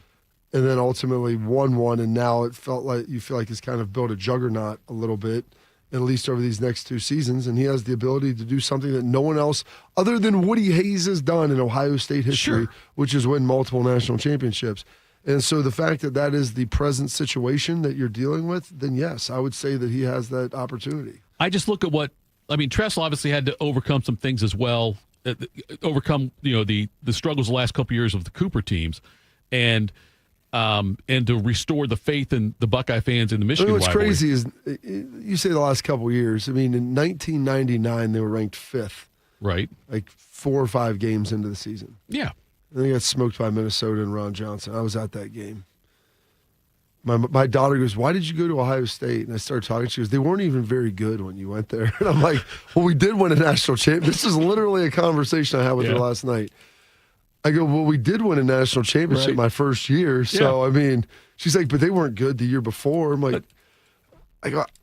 Speaker 4: And then ultimately won one, and now you feel like he's kind of built a juggernaut a little bit, at least over these next 2 seasons, and he has the ability to do something that no one else other than Woody Hayes has done in Ohio State history, which is win multiple national championships. And so the fact that that is the present situation that you're dealing with, then yes, I would say that he has that opportunity.
Speaker 2: I just look at Tressel obviously had to overcome some things as well, overcome the struggles the last couple years of the Cooper teams, and to restore the faith in the Buckeye fans in the Michigan rivalry.
Speaker 4: What's crazy is, you say the last couple of years, in 1999, they were ranked 5th.
Speaker 2: Right.
Speaker 4: 4 or 5 games into the season.
Speaker 2: Yeah.
Speaker 4: And they got smoked by Minnesota and Ron Johnson. I was at that game. My daughter goes, "Why did you go to Ohio State?" And I started talking. She goes, "They weren't even very good when you went there." And I'm like, "Well, we did win a national championship." This is literally a conversation I had with her last night. I go, well, we did win a national championship my first year. So, I mean, she's like, but they weren't good the year before. I'm like,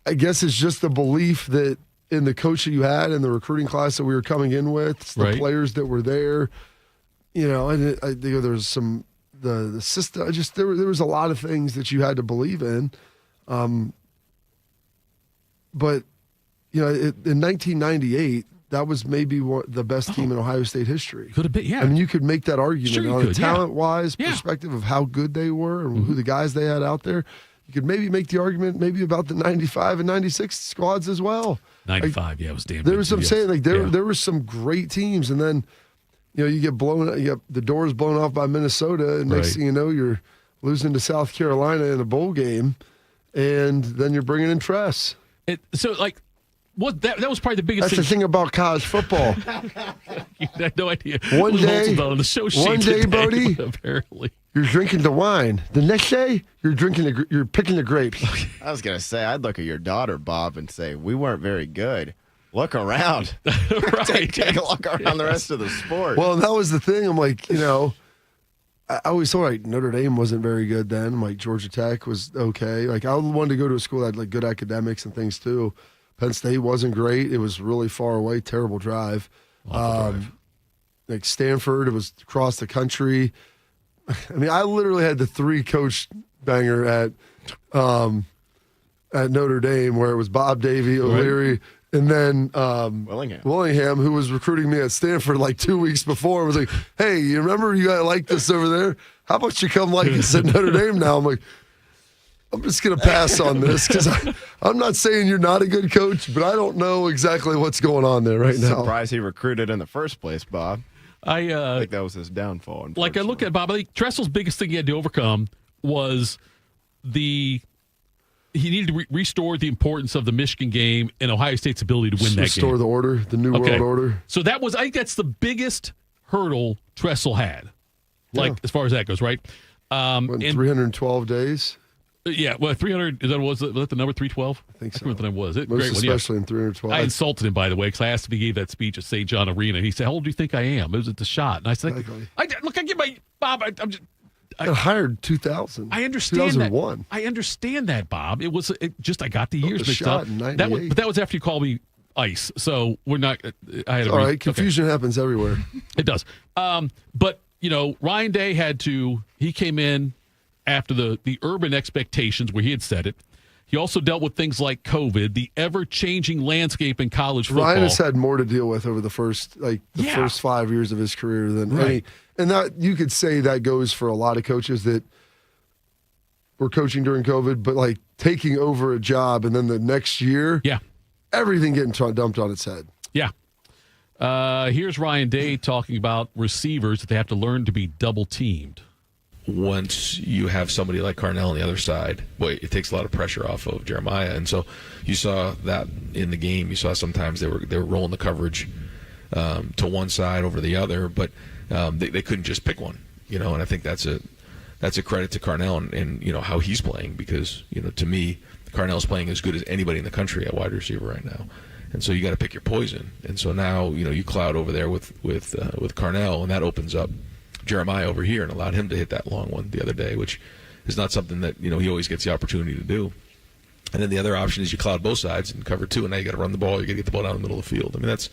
Speaker 4: I guess it's just the belief that in the coach that you had and the recruiting class that we were coming in with, the players that were there, and I think there was some, the system, there was a lot of things that you had to believe in. But, in 1998, that was maybe the best team in Ohio State history.
Speaker 2: Could have been, yeah.
Speaker 4: I mean, you could make that argument on a talent-wise
Speaker 2: Yeah.
Speaker 4: perspective of how good they were and who the guys they had out there. You could maybe make the argument maybe about the 95 and 96 squads as well.
Speaker 2: 95, it was damn good.
Speaker 4: There was some saying, there were some great teams, and then, you get the doors blown off by Minnesota, and next thing you know, you're losing to South Carolina in a bowl game, and then you're bringing in Tress.
Speaker 2: That was probably the biggest
Speaker 4: That's
Speaker 2: thing.
Speaker 4: the thing about college football.
Speaker 2: You had no idea.
Speaker 4: One day,
Speaker 2: on the show sheet
Speaker 4: one day,
Speaker 2: today,
Speaker 4: Bodie,
Speaker 2: apparently.
Speaker 4: you're drinking the wine. The next day, you're picking the grapes.
Speaker 3: I was going to say, I'd look at your daughter, Bob, and say, we weren't very good. Look around. Take a look around the rest of the sport.
Speaker 4: Well, and that was the thing. I'm like, I always thought Notre Dame wasn't very good then. I'm like, Georgia Tech was okay. Like, I wanted to go to a school that had like good academics and things too. Penn State wasn't great. It was really far away, terrible drive. Like Stanford, it was across the country. I mean, I literally had the 3-coach banger at Notre Dame, where it was Bob Davie, O'Leary, and then Willingham, who was recruiting me at Stanford like 2 weeks before, was like, hey, you remember you got to like this over there? How about you come like us at Notre Dame now? I'm like, I'm just going to pass on this because I'm not saying you're not a good coach, but I don't know exactly what's going on there right now.
Speaker 3: Surprised he recruited in the first place, Bob. I think that was his downfall.
Speaker 2: Like I look at Bob, I think Tressel's biggest thing he had to overcome was he needed to restore the importance of the Michigan game and Ohio State's ability to win that game.
Speaker 4: Restore the order, the new world order.
Speaker 2: So I think that's the biggest hurdle Tressel had, as far as that goes, right?
Speaker 4: 312 days.
Speaker 2: Yeah, well, 300, was that the number 312?
Speaker 4: I think so.
Speaker 2: I remember what the number was.
Speaker 4: Most especially in 312.
Speaker 2: I insulted him, by the way, because I asked if he gave that speech at St. John Arena. He said, how old do you think I am? It was at the shot. And I said, I get my, Bob, I'm just.
Speaker 4: I hired 2000.
Speaker 2: I understand
Speaker 4: 2001.
Speaker 2: that. I understand that, Bob. I got the years mixed up.
Speaker 4: But
Speaker 2: that was after you called me Ice. So we're not. All
Speaker 4: right, confusion happens everywhere.
Speaker 2: It does. But, Ryan Day he came in after the urban expectations where he had said it. He also dealt with things like COVID, the ever-changing landscape in college football.
Speaker 4: Ryan has had more to deal with over the first 5 years of his career than any. And that you could say that goes for a lot of coaches that were coaching during COVID, but like taking over a job and then the next year, everything getting dumped on its head.
Speaker 2: Yeah. Here's Ryan Day talking about receivers that they have to learn to be double-teamed.
Speaker 21: Once you have somebody like Carnell on the other side, it takes a lot of pressure off of Jeremiah. And so you saw that in the game. You saw sometimes they were rolling the coverage to one side over the other, but they couldn't just pick one, and I think that's a credit to Carnell and how he's playing, because, to me, Carnell's playing as good as anybody in the country at wide receiver right now. And so you got to pick your poison. And so now, you cloud over there with Carnell, and that opens up Jeremiah over here and allowed him to hit that long one the other day, which is not something that, he always gets the opportunity to do. And then the other option is you cloud both sides and cover two, and now you got to run the ball. You got to get the ball down the middle of the field. I mean, it's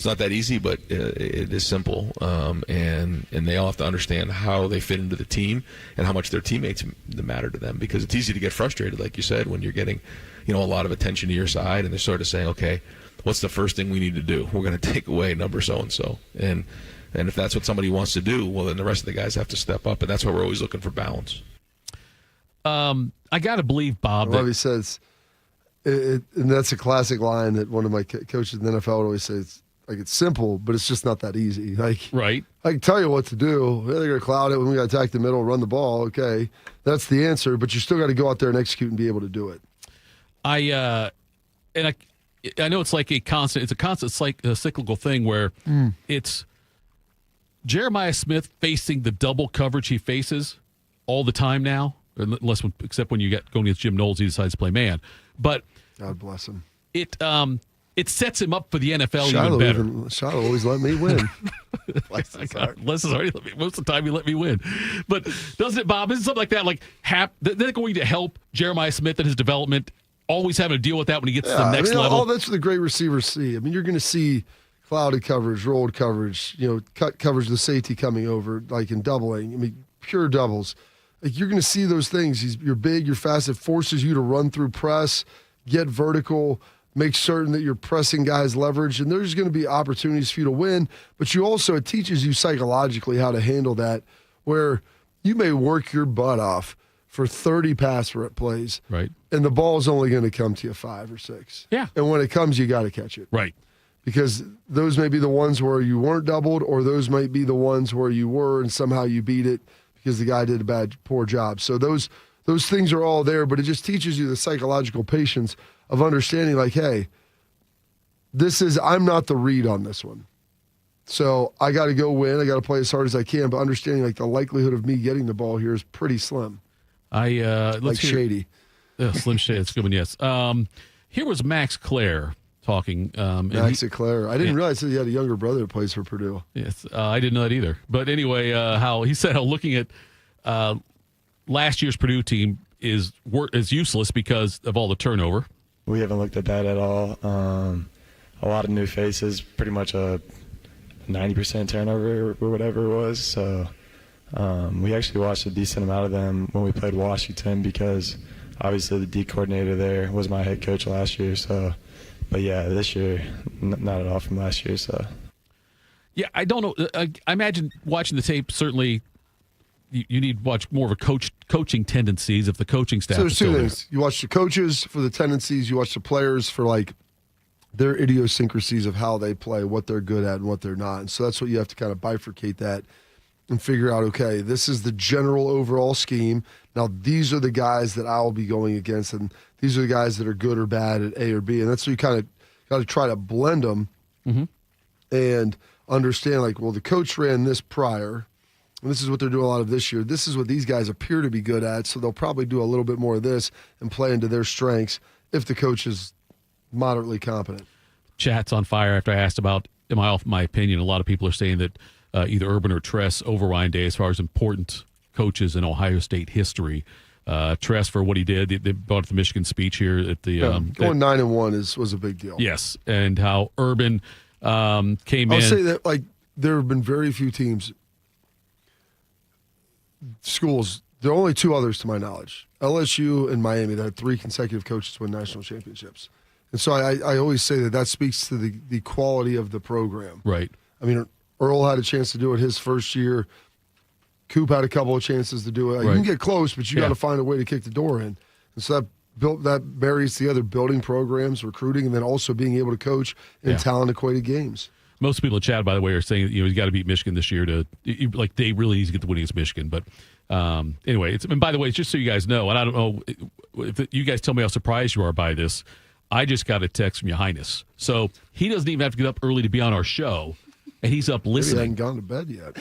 Speaker 21: not that easy, but it is simple. And they all have to understand how they fit into the team and how much their teammates matter to them, because it's easy to get frustrated, like you said, when you're getting, a lot of attention to your side, and they're sort of saying, okay, what's the first thing we need to do? We're going to take away number so-and-so. And if that's what somebody wants to do, well, then the rest of the guys have to step up, and that's why we're always looking for balance.
Speaker 2: I got to believe, Bob.
Speaker 4: He says, and that's a classic line that one of my coaches in the NFL would always say, it's simple, but it's just not that easy.
Speaker 2: Right.
Speaker 4: I can tell you what to do. They're going to cloud it when we got to attack the middle, run the ball. Okay, that's the answer, but you still got to go out there and execute and be able to do it.
Speaker 2: I know it's like a constant cyclical thing where it's Jeremiah Smith facing the double coverage he faces all the time now, except when you get going against Jim Knowles, he decides to play man. But
Speaker 4: God bless him.
Speaker 2: It sets him up for the NFL even better.
Speaker 4: Shiloh always let me win.
Speaker 2: Unless it's already most of the time you let me win. But doesn't it, Bob? Isn't something like that they're going to help Jeremiah Smith in his development? Always having to deal with that when he gets to the next level.
Speaker 4: All that's what the great receivers see. I mean, you're going to see clouded coverage, rolled coverage, cut coverage, the safety coming over, like in doubling. I mean, pure doubles. Like you're going to see those things. You're big, you're fast. It forces you to run through press, get vertical, make certain that you're pressing guys' leverage, and there's going to be opportunities for you to win. But it teaches you psychologically how to handle that, where you may work your butt off for 30 pass plays,
Speaker 2: right?
Speaker 4: And the ball's only going to come to you 5 or 6.
Speaker 2: Yeah.
Speaker 4: And when it comes, you got to catch it.
Speaker 2: Right.
Speaker 4: Because those may be the ones where you weren't doubled, or those might be the ones where you were and somehow you beat it because the guy did a poor job. So those things are all there, but it just teaches you the psychological patience of understanding, like, hey, I'm not the read on this one. So I got to go win. I got to play as hard as I can, but understanding like the likelihood of me getting the ball here is pretty slim. Shady.
Speaker 2: Slim Shady. That's a good one, yes. Here was Max Clare talking.
Speaker 4: Max Clare. I didn't realize that he had a younger brother that plays for Purdue.
Speaker 2: Yes, I didn't know that either. But anyway, how he said looking at last year's Purdue team is useless because of all the turnover.
Speaker 5: We haven't looked at that at all. A lot of new faces, pretty much a 90% turnover or whatever it was. So we actually watched a decent amount of them when we played Washington because obviously the D coordinator there was my head coach last year. So, but yeah, this year, not at all from last year. So,
Speaker 2: yeah, I don't know. I imagine watching the tape, certainly you need to watch more of a coaching tendencies if the coaching staff is still there. So there's 2 things.
Speaker 4: You watch the coaches for the tendencies. You watch the players for like their idiosyncrasies of how they play, what they're good at and what they're not. And so that's what you have to kind of bifurcate that and figure out, okay, this is the general overall scheme. Now, these are the guys that I'll be going against, and these are the guys that are good or bad at A or B. And that's what you kind of got to try to blend them and understand, like, well, the coach ran this prior, and this is what they're doing a lot of this year. This is what these guys appear to be good at, so they'll probably do a little bit more of this and play into their strengths if the coach is moderately competent.
Speaker 2: Chat's on fire after I asked about, am I off my opinion? A lot of people are saying that either Urban or Tress over Ryan Day as far as important coaches in Ohio State history. Tress for what he did. They brought up the Michigan speech here at the
Speaker 4: going 9-1 was a big deal.
Speaker 2: Yes, and how Urban came in.
Speaker 4: I'll say that like there have been very few schools. There are only 2 others to my knowledge: LSU and Miami that had 3 consecutive coaches win national championships. And so I always say that speaks to the quality of the program.
Speaker 2: Right. I
Speaker 4: mean, Earl had a chance to do it his first year. Coop had a couple of chances to do it. Like,
Speaker 2: right.
Speaker 4: You can get close, but you got to find a way to kick the door in. And so that marries together building programs, recruiting, and then also being able to coach in talent-equated games.
Speaker 2: Most people in chat, by the way, are saying he's got to beat Michigan this year they really need to get the win against Michigan. But anyway, and by the way, it's just so you guys know, and I don't know if you guys tell me how surprised you are by this. I just got a text from Your Highness. So he doesn't even have to get up early to be on our show, and he's up listening.
Speaker 4: Maybe he hasn't gone to bed yet.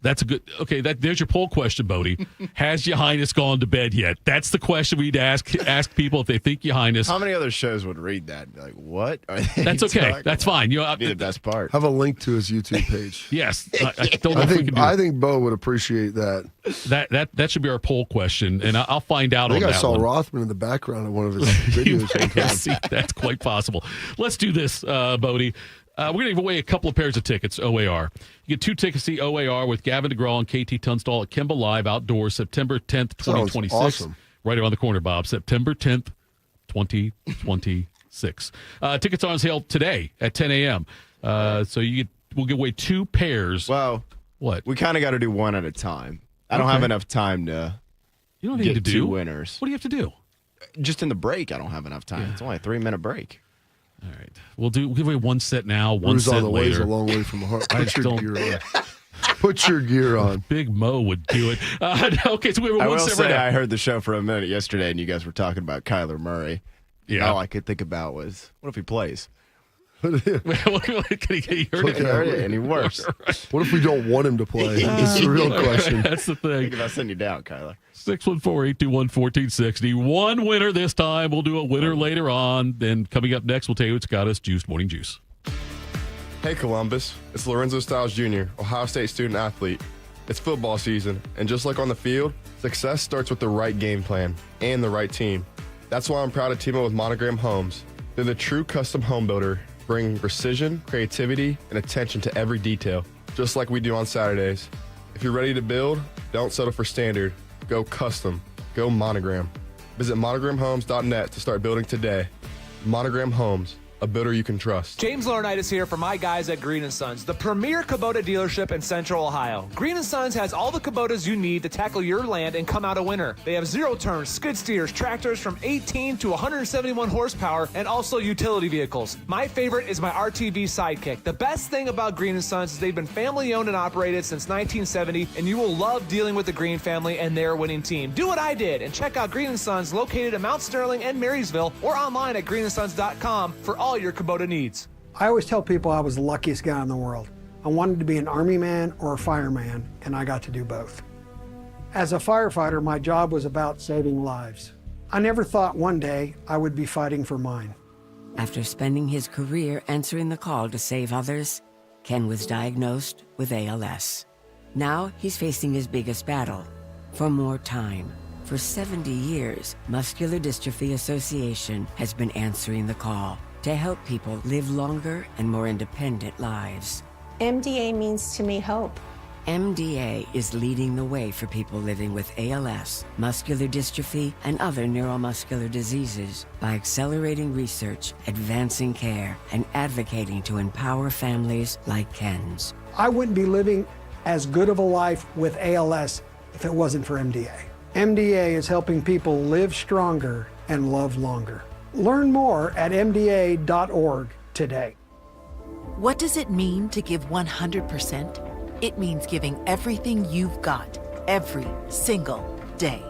Speaker 2: That's a good. Okay, there's your poll question, Bodie. Has Your Highness gone to bed yet? That's the question we need to ask people if they think Your Highness.
Speaker 3: How many other shows would read that? Like, what?
Speaker 2: That's okay. That's fine.
Speaker 3: That'd be the best part.
Speaker 4: Have a link to his YouTube page.
Speaker 2: Yes, I don't know if we can do
Speaker 4: I think Bo would appreciate that.
Speaker 2: That should be our poll question, and I'll find out on that.
Speaker 4: I think I saw
Speaker 2: one.
Speaker 4: Rothman in the background of one of his videos.
Speaker 2: See, that's quite possible. Let's do this, Bodie. We're going to give away a couple of pairs of tickets, OAR. You get 2 tickets to see OAR with Gavin DeGraw and KT Tunstall at Kimball Live Outdoors, September 10th, 2026.
Speaker 4: Awesome.
Speaker 2: Right around the corner, Bob. September 10th, 2026. Tickets are on sale today at 10 a.m. So we'll give away 2 pairs.
Speaker 3: Well,
Speaker 2: what?
Speaker 3: We kind of got to do one at a time. I don't have enough time to
Speaker 2: you don't
Speaker 3: get
Speaker 2: need to
Speaker 3: 2
Speaker 2: do
Speaker 3: winners.
Speaker 2: What do you have to do?
Speaker 3: Just in the break, I don't have enough time. Yeah. It's only a 3-minute break.
Speaker 2: All right. We'll give away 1 set now, 1 set
Speaker 4: on the
Speaker 2: later.
Speaker 4: Way's a long way from the heart. Put your gear on. Put your gear on.
Speaker 2: Big Mo would do it. Okay, so we have 1 set right now.
Speaker 3: I will say I heard the show for a minute yesterday, and you guys were talking about Kyler Murray.
Speaker 2: Yeah.
Speaker 3: All I could think about was, what if he plays?
Speaker 2: Can he get hurt
Speaker 3: any worse?
Speaker 4: What if we don't want him to play? That's the real question.
Speaker 2: That's the thing.
Speaker 3: Think about sending you down, Kyler.
Speaker 2: 614-821-1460. 1 winner this time. We'll do a winner later on. Then coming up next, we'll tell you it's got us Juice Morning Juice.
Speaker 3: Hey Columbus, it's Lorenzo Styles Jr., Ohio State student athlete. It's football season, and just like on the field, success starts with the right game plan and the right team. That's why I'm proud to team up with Monogram Homes. They're the true custom home builder, bringing precision, creativity, and attention to every detail, just like we do on Saturdays. If you're ready to build, don't settle for standard. Go custom. Go Monogram. Visit monogramhomes.net to start building today. Monogram Homes, a builder you can trust.
Speaker 7: James Laurinaitis here for my guys at Green & Sons, the premier Kubota dealership in Central Ohio. Green & Sons has all the Kubotas you need to tackle your land and come out a winner. They have zero-turn skid steers, tractors from 18 to 171 horsepower, and also utility vehicles. My favorite is my RTV Sidekick. The best thing about Green & Sons is they've been family-owned and operated since 1970, and you will love dealing with the Green family and their winning team. Do what I did and check out Green & Sons located in Mount Sterling and Marysville or online at greenandsons.com for all your Kubota needs.
Speaker 8: I always tell people I was the luckiest guy in the world. I wanted to be an Army man or a fireman, and I got to do both. As a firefighter, my job was about saving lives. I never thought one day I would be fighting for mine.
Speaker 9: After spending his career answering the call to save others, Ken was diagnosed with ALS. Now he's facing his biggest battle, for more time. For 70 years, Muscular Dystrophy Association has been answering the call to help people live longer and more independent lives.
Speaker 22: MDA means to me hope.
Speaker 9: MDA is leading the way for people living with ALS, muscular dystrophy, and other neuromuscular diseases by accelerating research, advancing care, and advocating to empower families like Ken's.
Speaker 8: I wouldn't be living as good of a life with ALS if it wasn't for MDA. MDA is helping people live stronger and love longer. Learn more at mda.org today.
Speaker 23: What does it mean to give 100%? It means giving everything you've got, every single day.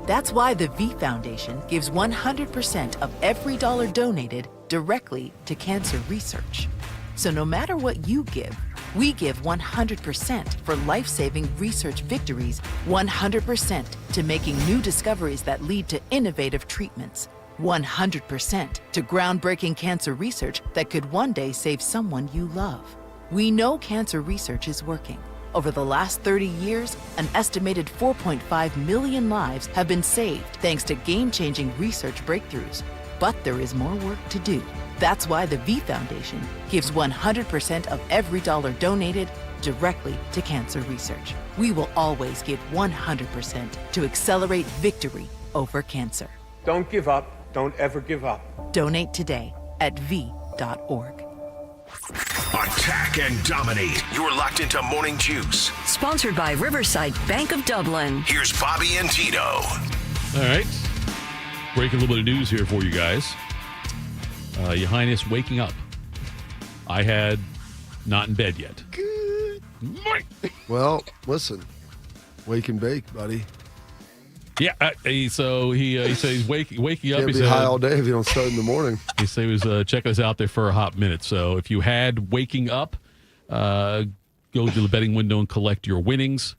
Speaker 23: That's why the V Foundation gives 100% of every dollar donated directly to cancer research. So no matter what you give, we give 100% for life-saving research victories, 100% to making new discoveries that lead to innovative treatments, 100% to groundbreaking cancer research that could one day save someone you love. We know cancer research is working. Over the last 30 years, an estimated 4.5 million lives have been saved thanks to game-changing research breakthroughs. But there is more work to do. That's why the V Foundation gives 100% of every dollar donated directly to cancer research. We will always give 100% to accelerate victory over cancer.
Speaker 24: Don't give up. Don't ever give up.
Speaker 23: Donate today at v.org.
Speaker 30: Attack and dominate. You're locked into Morning Juice.
Speaker 31: Sponsored by Riverside Bank of Dublin.
Speaker 30: Here's Bobby and Tito.
Speaker 2: All right. Breaking a little bit of news here for you guys. Your Highness waking up. I had not in bed yet.
Speaker 4: Good. Well, listen. Wake and bake, buddy.
Speaker 2: Yeah, so he said he's waking up.
Speaker 4: Can't
Speaker 2: he
Speaker 4: be
Speaker 2: said,
Speaker 4: high all day if you don't start in the morning.
Speaker 2: He said he was checking us out there for a hot minute. So if you had waking up, go to the betting window and collect your winnings.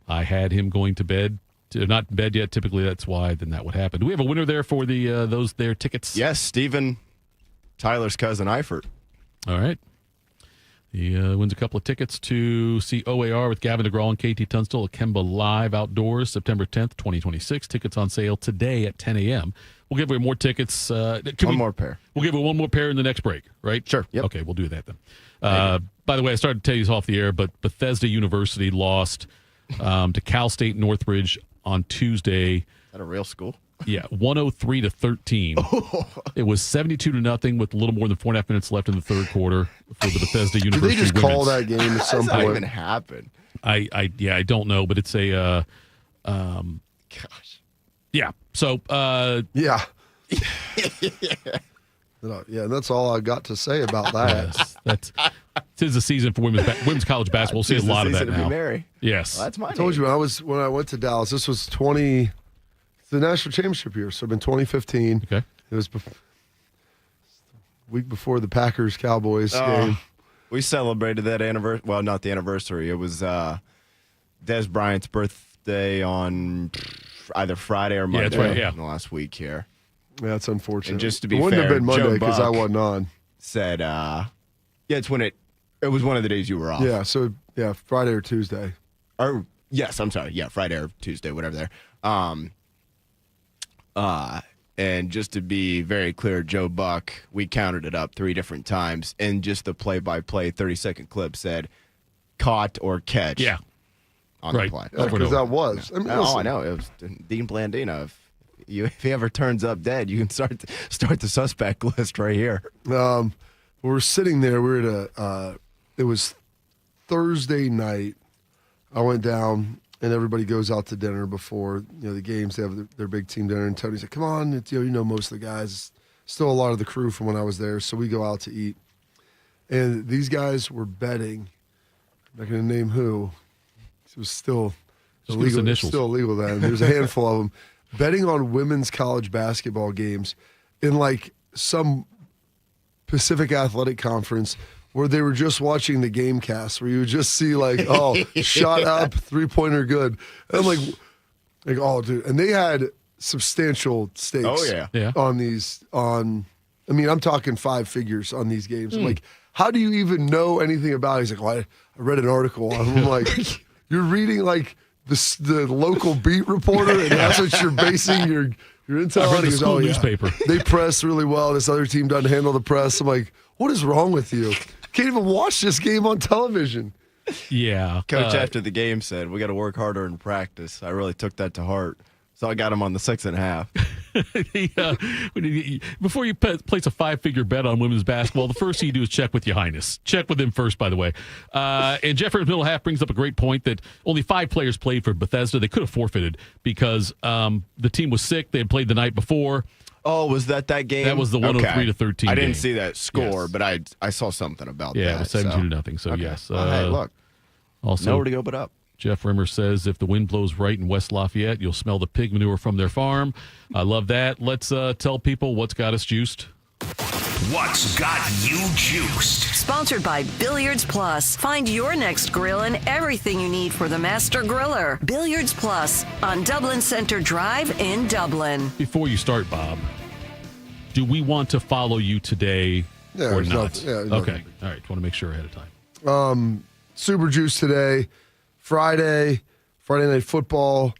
Speaker 2: I had him going to bed. Not in bed yet. Typically, that's why then that would happen. Do we have a winner there for the those there tickets?
Speaker 3: Yes, Stephen, Tyler's cousin Eifert.
Speaker 2: All right. He wins a couple of tickets to see OAR with Gavin DeGraw and KT Tunstall at Kemba Live Outdoors, September 10th, 2026. Tickets on sale today at 10 a.m. We'll give away more tickets.
Speaker 3: More pair.
Speaker 2: We'll give away one more pair in the next break, right?
Speaker 3: Sure. Yep.
Speaker 2: Okay, we'll do that then. By the way, I started to tell you this off the air, but Bethesda University lost to Cal State Northridge on Tuesday.
Speaker 3: Is that a real school?
Speaker 2: Yeah, 103-13. It was 72-0 with a little more than 4.5 minutes left in the third quarter for the Bethesda University.
Speaker 3: Did they just
Speaker 2: women's.
Speaker 3: call that game at some point? How does that even happen?
Speaker 2: I don't know, but it's a
Speaker 3: gosh.
Speaker 2: Yeah. So
Speaker 4: yeah. Yeah, that's all I got to say about that.
Speaker 2: Yes, that's tis the season for women's college basketball. We'll see a lot of that now. Yes.
Speaker 3: Well, that's my
Speaker 4: I told you when I went to Dallas, this was the national championship year, so it'd been 2015.
Speaker 2: Okay.
Speaker 4: It was week before the Packers-Cowboys game.
Speaker 3: We celebrated that anniversary. Well, not the anniversary. It was Des Bryant's birthday on either Friday or Monday.
Speaker 2: Yeah, that's right. Yeah.
Speaker 3: In the last week here.
Speaker 4: Yeah, that's unfortunate.
Speaker 3: And just to be
Speaker 4: it wouldn't
Speaker 3: fair,
Speaker 4: have been Monday
Speaker 3: Joe
Speaker 4: because I
Speaker 3: Buck
Speaker 4: wasn't on.
Speaker 3: Said, it's when it It was one of the days you were off.
Speaker 4: Yeah, so, Friday or Tuesday.
Speaker 3: Or, yes, I'm sorry. Yeah, Friday or Tuesday, whatever there. And just to be very clear, Joe Buck, we counted it up 3 different times, and just the play-by-play 30-second clip said caught or catch.
Speaker 2: Yeah.
Speaker 3: On
Speaker 2: right.
Speaker 3: the play.
Speaker 4: Because that was.
Speaker 3: I mean, I know. It was Dean Blandino. If he ever turns up dead, you can start the suspect list right here.
Speaker 4: We're sitting there. We're at it was Thursday night. I went down, and everybody goes out to dinner before the games. They have their big team dinner, and Tony's like, "Come on, it's, you know most of the guys, still a lot of the crew from when I was there." So we go out to eat, and these guys were betting. I'm not going to name who. It was still illegal. Still illegal then. There's a handful of them betting on women's college basketball games in like some Pacific Athletic Conference where they were just watching the game cast, where you would just see like, shot up, 3-pointer good. And I'm like, oh, dude. And they had substantial stakes.
Speaker 3: Oh, yeah.
Speaker 4: On these, I'm talking 5 figures on these games. I'm like, how do you even know anything about it? He's like, well, I read an article on it. I'm like, you're reading like the local beat reporter, and that's what you're basing your intel on?
Speaker 2: I read the school newspaper.
Speaker 4: They press really well. This other team doesn't handle the press. I'm like, what is wrong with you? Can't even watch this game on television.
Speaker 2: Yeah.
Speaker 3: Coach after the game said, we got to work harder in practice. I really took that to heart. So I got him on the 6.5.
Speaker 2: Before you place a 5-figure bet on women's basketball, the first thing you do is check with your highness. Check with him first, by the way. And Jeffrey's middle half brings up a great point that only 5 players played for Bethesda. They could have forfeited because the team was sick. They had played the night before.
Speaker 3: Oh, was that game?
Speaker 2: That was the 103-13
Speaker 3: I didn't
Speaker 2: game.
Speaker 3: see that score,
Speaker 2: Yes.
Speaker 3: but I saw something about that.
Speaker 2: Yeah, it was 17-0. So,
Speaker 3: okay.
Speaker 2: yes.
Speaker 3: Well, hey, look.
Speaker 2: Also,
Speaker 3: nowhere to go but up.
Speaker 2: Jeff Rimmer says if the wind blows right in West Lafayette, you'll smell the pig manure from their farm. I love that. Let's tell people what's got us juiced.
Speaker 30: What's got you juiced?
Speaker 31: Sponsored by Billiards Plus. Find your next grill and everything you need for the master griller. Billiards Plus on Dublin Center Drive in Dublin.
Speaker 2: Before you start, Bob, do we want to follow you today or not? Okay. All right. Want to make sure ahead of time.
Speaker 4: Super Juice today. Friday Night Football.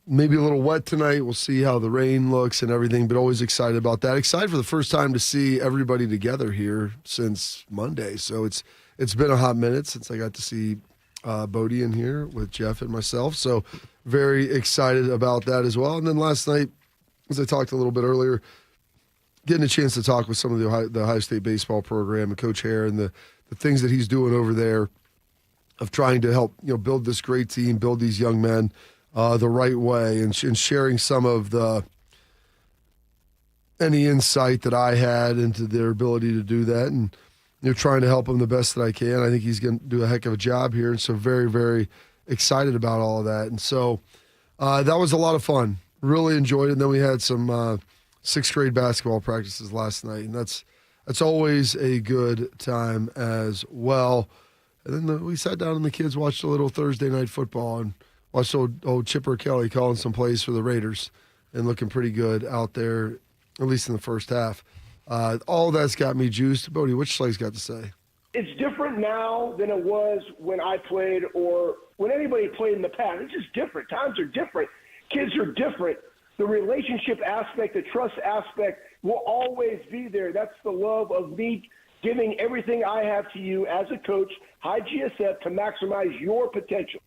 Speaker 4: Maybe a little wet tonight. We'll see how the rain looks and everything, but always excited about that. Excited for the first time to see everybody together here since Monday. So it's been a hot minute since I got to see Bodie in here with Jeff and myself. So very excited about that as well. And then last night, as I talked a little bit earlier, getting a chance to talk with some of the Ohio State baseball program and Coach Hare and the things that he's doing over there of trying to help build this great team, build these young men the right way, and sharing some of any insight that I had into their ability to do that, and trying to help them the best that I can. I think he's going to do a heck of a job here, and so very, very excited about all of that. And so that was a lot of fun. Really enjoyed it. And then we had some 6th grade basketball practices last night, and that's always a good time as well. And then we sat down and the kids watched a little Thursday Night Football and watched old Chipper Kelly calling some plays for the Raiders and looking pretty good out there, at least in the first half. All that's got me juiced. Bodie, what Schlegel's got to say?
Speaker 10: It's different now than it was when I played or when anybody played in the past. It's just different. Times are different. Kids are different. The relationship aspect, the trust aspect will always be there. That's the love of me giving everything I have to you as a coach, high GSF, to maximize your potential.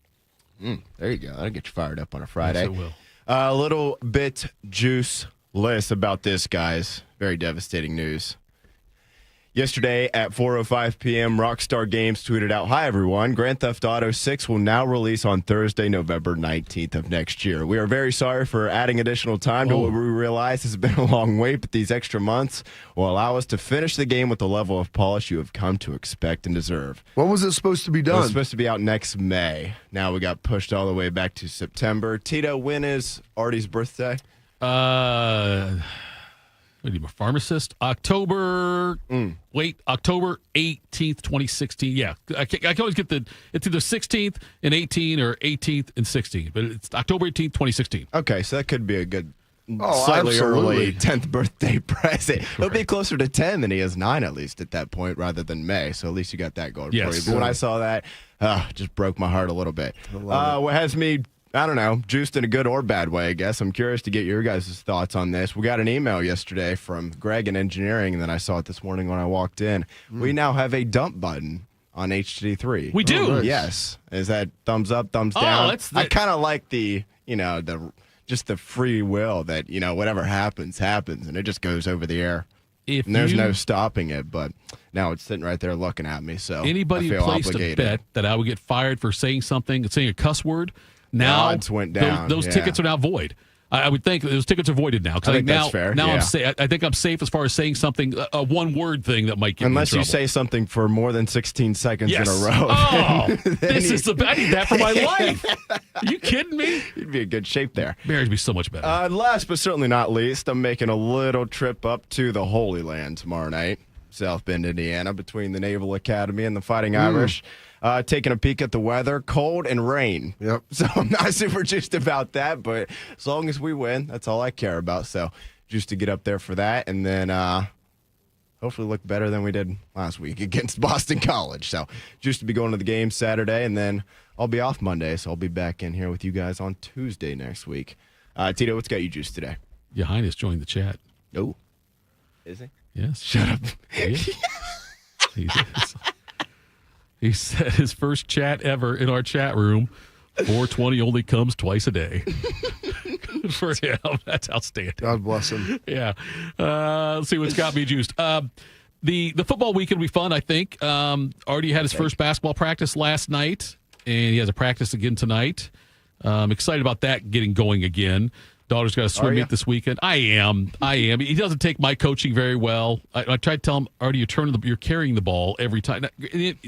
Speaker 3: There you go. That'll get you fired up on a Friday.
Speaker 2: Yes, it will.
Speaker 3: A little bit juiceless about this, guys. Very devastating news. Yesterday at 4:05 p.m., Rockstar Games tweeted out, "Hi, everyone. Grand Theft Auto 6 will now release on Thursday, November 19th of next year. We are very sorry for adding additional time to what we realize has been a long wait, but these extra months will allow us to finish the game with the level of polish you have come to expect and deserve."
Speaker 4: When was it supposed to be
Speaker 3: It
Speaker 4: done?
Speaker 3: was supposed to be out next May. Now we got pushed all the way back to September. Tito, when is Artie's birthday?
Speaker 2: I'm a pharmacist. October 18th, 2016. Yeah, I can always get it's either 16th and 18 or 18th and 16, but it's October 18th, 2016.
Speaker 3: Okay, so that could be a good slightly
Speaker 4: absolutely.
Speaker 3: early 10th birthday present. He'll be closer to 10 than he is 9 at least at that point rather than May. So at least you got that going for you. But when I saw that, just broke my heart a little bit. What has me, I don't know, juiced in a good or bad way, I guess. I'm curious to get your guys' thoughts on this. We got an email yesterday from Greg in engineering, and then I saw it this morning when I walked in. We now have a dump button on HT3.
Speaker 2: We do?
Speaker 4: Nice.
Speaker 3: Yes. Is that thumbs up, thumbs down? I kind of like the free will that, whatever happens, and it just goes over the air. And there's no stopping it, but now it's sitting right there looking at me, so
Speaker 2: anybody
Speaker 3: I feel
Speaker 2: placed
Speaker 3: obligated.
Speaker 2: a bet that I would get fired for saying a cuss word, now
Speaker 3: odds went down.
Speaker 2: Those tickets are now void. I would think those tickets are voided now.
Speaker 3: I think that's fair.
Speaker 2: Now I think I'm safe as far as saying something, a one-word thing that might get
Speaker 3: Unless
Speaker 2: me in
Speaker 3: you
Speaker 2: trouble.
Speaker 3: say something for more than 16 seconds in a row.
Speaker 2: Oh, this is I need that for my life. Are you kidding me?
Speaker 3: You'd be in good shape there.
Speaker 2: Marriage would be so much better.
Speaker 3: Last but certainly not least, I'm making a little trip up to the Holy Land tomorrow night, South Bend, Indiana, between the Naval Academy and the Fighting Irish. Taking a peek at the weather, cold and rain.
Speaker 4: Yep.
Speaker 3: So I'm not super juiced about that, but as long as we win, that's all I care about. So just to get up there for that, and then hopefully look better than we did last week against Boston College. So just to be going to the game Saturday, and then I'll be off Monday, so I'll be back in here with you guys on Tuesday next week. Tito, what's got you juiced today?
Speaker 2: Your Highness joined the chat.
Speaker 3: Oh. Is he?
Speaker 2: Yes.
Speaker 3: Shut up.
Speaker 2: Yeah. He said his first chat ever in our chat room, 420 only comes twice a day. Good for him. That's outstanding.
Speaker 4: God bless him.
Speaker 2: Yeah. Let's see what's got me juiced. The football weekend will be fun, I think. Artie had his first basketball practice last night, and he has a practice again tonight. I'm excited about that getting going again. Daughter's got a swim meet this weekend. I am. He doesn't take my coaching very well. I tried to tell him, Artie, you're carrying the ball every time.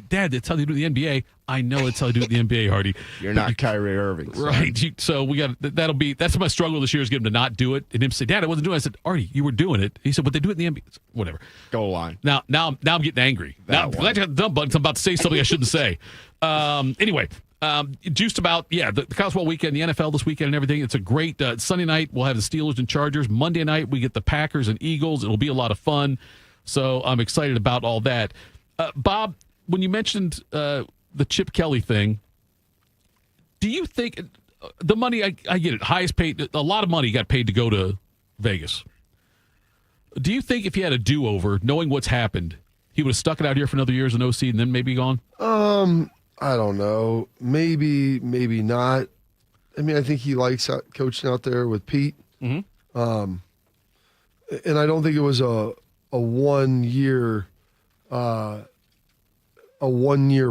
Speaker 2: Dad, that's how they do it in the NBA. I know that's how they do it in the NBA, Artie.
Speaker 3: You're not Kyrie Irving. So.
Speaker 2: Right. So that's my struggle this year is getting him to not do it. And him say, Dad, I wasn't doing it. I said, Artie, you were doing it. He said, but they do it in the NBA. Whatever.
Speaker 3: Goal line.
Speaker 2: Now I'm getting angry. Now I got dumb buttons. I'm about to say something I shouldn't say. Anyway. Juiced about, the college football weekend, the NFL this weekend and everything. It's a great Sunday night. We'll have the Steelers and Chargers. Monday night, we get the Packers and Eagles. It'll be a lot of fun. So I'm excited about all that. Bob, when you mentioned the Chip Kelly thing, do you think the money, I get it, highest paid, a lot of money got paid to go to Vegas. Do you think if he had a do-over, knowing what's happened, he would have stuck it out here for another year as an OC and then maybe gone?
Speaker 4: I don't know. Maybe not. I mean, I think he likes coaching out there with Pete.
Speaker 2: Mm-hmm.
Speaker 4: And I don't think it was a 1 year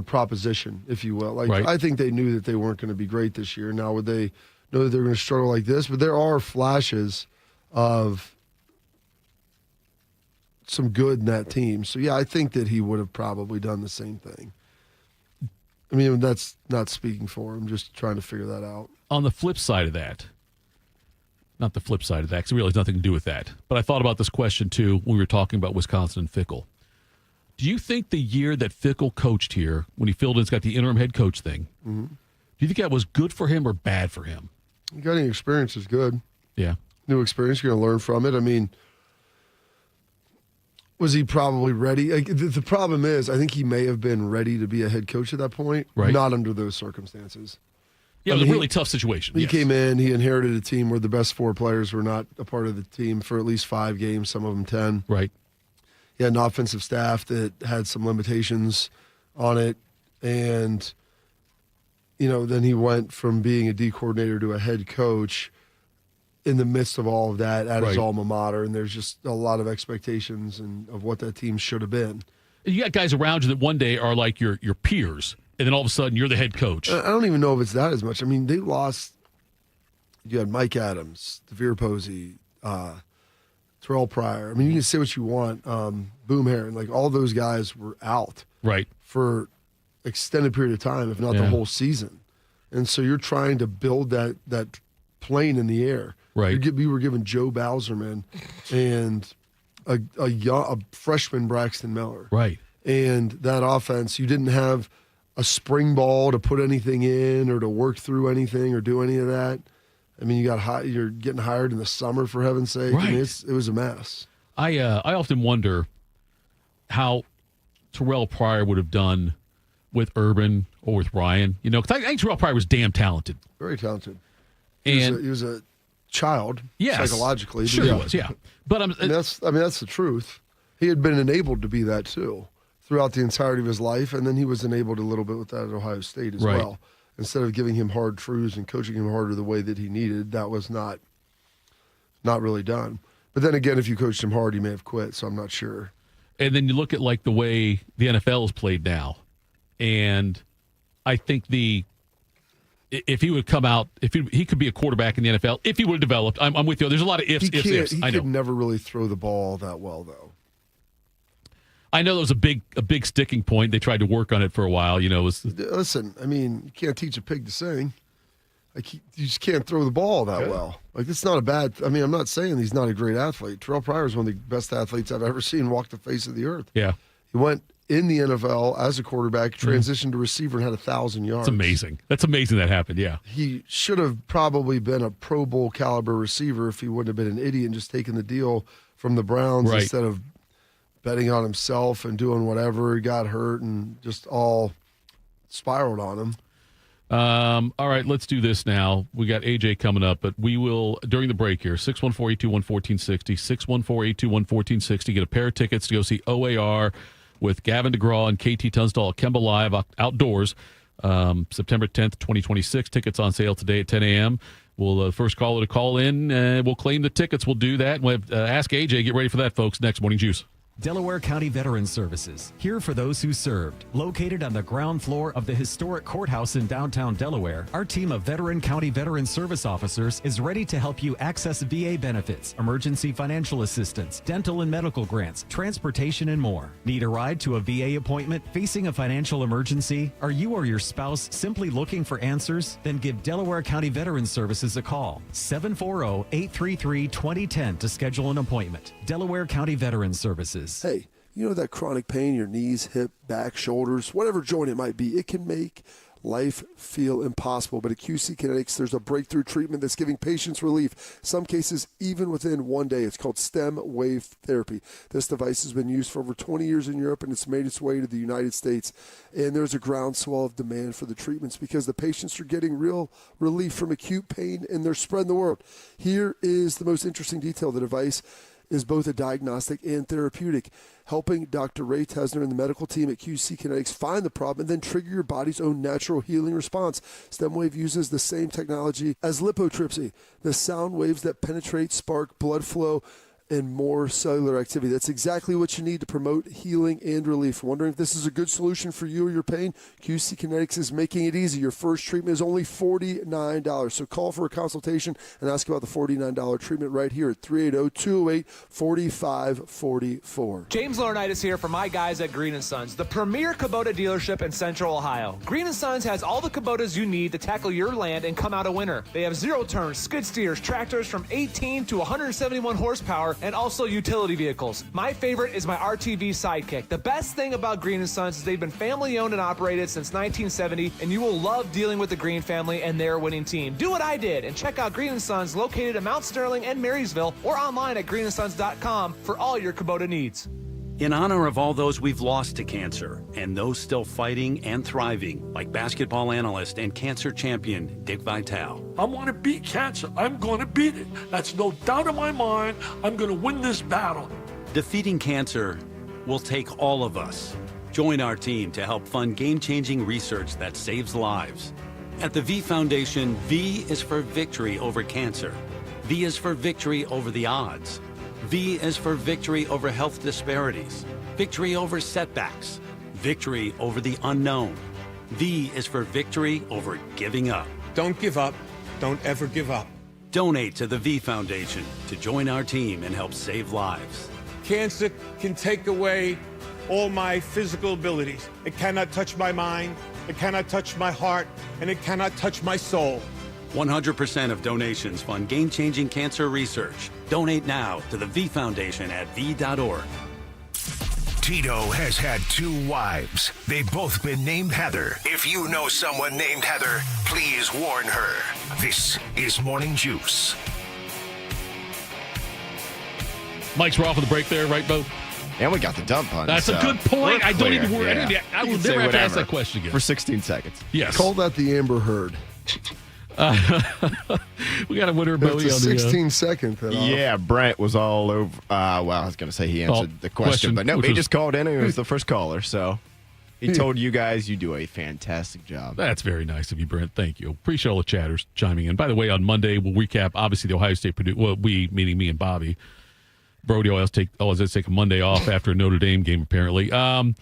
Speaker 4: proposition, if you will. Like, I think they knew that they weren't going to be great this year. Now, would they know that they're going to struggle like this? But there are flashes of some good in that team. So, yeah, I think that he would have probably done the same thing. I mean, that's not speaking for him, just trying to figure that out.
Speaker 2: On the flip side of that, not the flip side of that, because it really has nothing to do with that, but I thought about this question, too, when we were talking about Wisconsin and Fickell. Do you think the year that Fickell coached here, when he filled in, it's got the interim head coach thing, do you think that was good for him or bad for him?
Speaker 4: You got any experience is good.
Speaker 2: Yeah.
Speaker 4: New experience, you're going to learn from it. I mean, was he probably ready? Like, the problem is, I think he may have been ready to be a head coach at that point, not under those circumstances.
Speaker 2: Yeah, it was a really tough situation.
Speaker 4: He came in, he inherited a team where the best 4 players were not a part of the team for at least 5 games, some of them 10.
Speaker 2: Right.
Speaker 4: He had an offensive staff that had some limitations on it, and, then he went from being a D coordinator to a head coach in the midst of all of that at his alma mater, and there's just a lot of expectations of what that team should have been.
Speaker 2: You got guys around you that one day are like your peers, and then all of a sudden you're the head coach.
Speaker 4: I don't even know if it's that as much. I mean, they lost. You had Mike Adams, DeVere Posey, Terrell Pryor. I mean, you can say what you want. Boom Heron, like all those guys were out for extended period of time, if not the whole season. And so you're trying to build that plane in the air.
Speaker 2: Right.
Speaker 4: We were given Joe Bowserman and a freshman Braxton Miller.
Speaker 2: Right.
Speaker 4: And that offense, you didn't have a spring ball to put anything in or to work through anything or do any of that. I mean, you're getting hired in the summer, for heaven's sake.
Speaker 2: Right.
Speaker 4: I mean, it was a mess.
Speaker 2: I often wonder how Terrell Pryor would have done with Urban or with Ryan. You know, because I think Terrell Pryor was damn talented.
Speaker 4: Very talented.
Speaker 2: He
Speaker 4: was a child,
Speaker 2: yes,
Speaker 4: psychologically.
Speaker 2: Sure he was, yeah. But
Speaker 4: that's the truth. He had been enabled to be that too throughout the entirety of his life, and then he was enabled a little bit with that at Ohio State as well. Instead of giving him hard truths and coaching him harder the way that he needed, that was not really done. But then again, if you coached him hard, he may have quit, so I'm not sure.
Speaker 2: And then you look at like the way the NFL is played now, and I think if he would come out, if he could be a quarterback in the NFL, if he would have developed, I'm with you. There's a lot of ifs.
Speaker 4: He
Speaker 2: I know.
Speaker 4: could never really throw the ball that well, though.
Speaker 2: I know there was a big sticking point. They tried to work on it for a while. You know,
Speaker 4: Listen, I mean, you can't teach a pig to sing. Like you just can't throw the ball that well. Like it's not a bad. I mean, I'm not saying he's not a great athlete. Terrell Pryor is one of the best athletes I've ever seen walk the face of the earth.
Speaker 2: Yeah,
Speaker 4: he went in the NFL as a quarterback, transitioned to receiver, and had 1,000 yards.
Speaker 2: It's amazing. That's amazing that happened. Yeah,
Speaker 4: he should have probably been a Pro Bowl caliber receiver if he wouldn't have been an idiot and just taken the deal from the Browns instead of betting on himself and doing whatever. He got hurt and just all spiraled on him.
Speaker 2: All right, let's do this now. We got AJ coming up, but we will, during the break here, 614-821-1460, 614-821-1460, get a pair of tickets to go see OAR with Gavin DeGraw and KT Tunstall at Kemba Live outdoors, September 10th, 2026. Tickets on sale today at 10 a.m. We'll first caller to call in, we'll claim the tickets. We'll do that. We'll have, Ask AJ. Get ready for that, folks. Next Morning Juice.
Speaker 6: Delaware County Veterans Services, here for those who served. Located on the ground floor of the historic courthouse in downtown Delaware, our team of Veteran County Veterans Service officers is ready to help you access VA benefits, emergency financial assistance, dental and medical grants, transportation, and more. Need a ride to a VA appointment? Facing a financial emergency? Are you or your spouse simply looking for answers? Then give Delaware County Veterans Services a call. 740-833-2010 to schedule an appointment. Delaware County Veterans Services.
Speaker 4: Hey, you know that chronic pain in your knees, hip, back, shoulders, whatever joint it might be, it can make life feel impossible. But at QC Kinetics, there's a breakthrough treatment that's giving patients relief, some cases even within 1 day. It's called stem wave therapy. This device has been used for over 20 years in Europe, and it's made its way to the United States. And there's a groundswell of demand for the treatments because the patients are getting real relief from acute pain, and they're spreading the word. Here is the most interesting detail. The device is both a diagnostic and therapeutic, helping Dr. Ray Tesner and the medical team at QC Kinetics find the problem and then trigger your body's own natural healing response. StemWave uses the same technology as lithotripsy, the sound waves that penetrate, spark blood flow, and more cellular activity. That's exactly what you need to promote healing and relief. Wondering if this is a good solution for you or your pain? QC Kinetics is making it easy. Your first treatment is only $49. So call for a consultation and ask about the $49 treatment right here at 380-208-4544.
Speaker 7: James Laurinaitis here for my guys at Green & Sons, the premier Kubota dealership in Central Ohio. Green & Sons has all the Kubotas you need to tackle your land and come out a winner. They have zero-turn skid steers, tractors from 18 to 171 horsepower, and also utility vehicles. My favorite is my RTV Sidekick. The best thing about Green & Sons is they've been family-owned and operated since 1970, and you will love dealing with the Green family and their winning team. Do what I did and check out Green & Sons located in Mount Sterling and Marysville or online at greenandsons.com for all your Kubota needs.
Speaker 11: In honor of all those we've lost to cancer and those still fighting and thriving, like basketball analyst and cancer champion Dick Vitale.
Speaker 12: I want to beat cancer. I'm going to beat it. That's no doubt in my mind. I'm going to win this battle.
Speaker 11: Defeating cancer will take all of us. Join our team to help fund game-changing research that saves lives. At the V Foundation, V is for victory over cancer. V is for victory over the odds. V is for victory over health disparities, victory over setbacks, victory over the unknown. V is for victory over giving up.
Speaker 24: Don't give up. Don't ever give up.
Speaker 11: Donate to the V Foundation to join our team and help save lives.
Speaker 24: Cancer can take away all my physical abilities. It cannot touch my mind, it cannot touch my heart, and it cannot touch my soul.
Speaker 11: 100% of donations fund game-changing cancer research. Donate now to the V Foundation at v.org.
Speaker 30: Tito has had 2 wives. They've both been named Heather. If you know someone named Heather, please warn her. This is Morning Juice.
Speaker 2: Mike's, we're off of the break there, right, Bo?
Speaker 3: And we got the dump on.
Speaker 2: That's a good point. I don't even worry.
Speaker 3: Yeah.
Speaker 2: I will never have to ask that question again.
Speaker 3: For 16 seconds.
Speaker 2: Yes.
Speaker 4: Call that the Amber Heard.
Speaker 2: We got a winner, Bowie,
Speaker 4: It's a
Speaker 2: on the
Speaker 4: 16-second.
Speaker 3: Yeah, Brent was all over. Well, I was going to say he answered the question, but no, he just called in and he was the first caller. So he told you guys you do a fantastic job.
Speaker 2: That's very nice of you, Brent. Thank you. Appreciate all the chatters chiming in. By the way, on Monday, we'll recap, obviously, the Ohio State Purdue. Well, we, meaning me and Bobby. Brody always take a Monday off after a Notre Dame game, apparently. So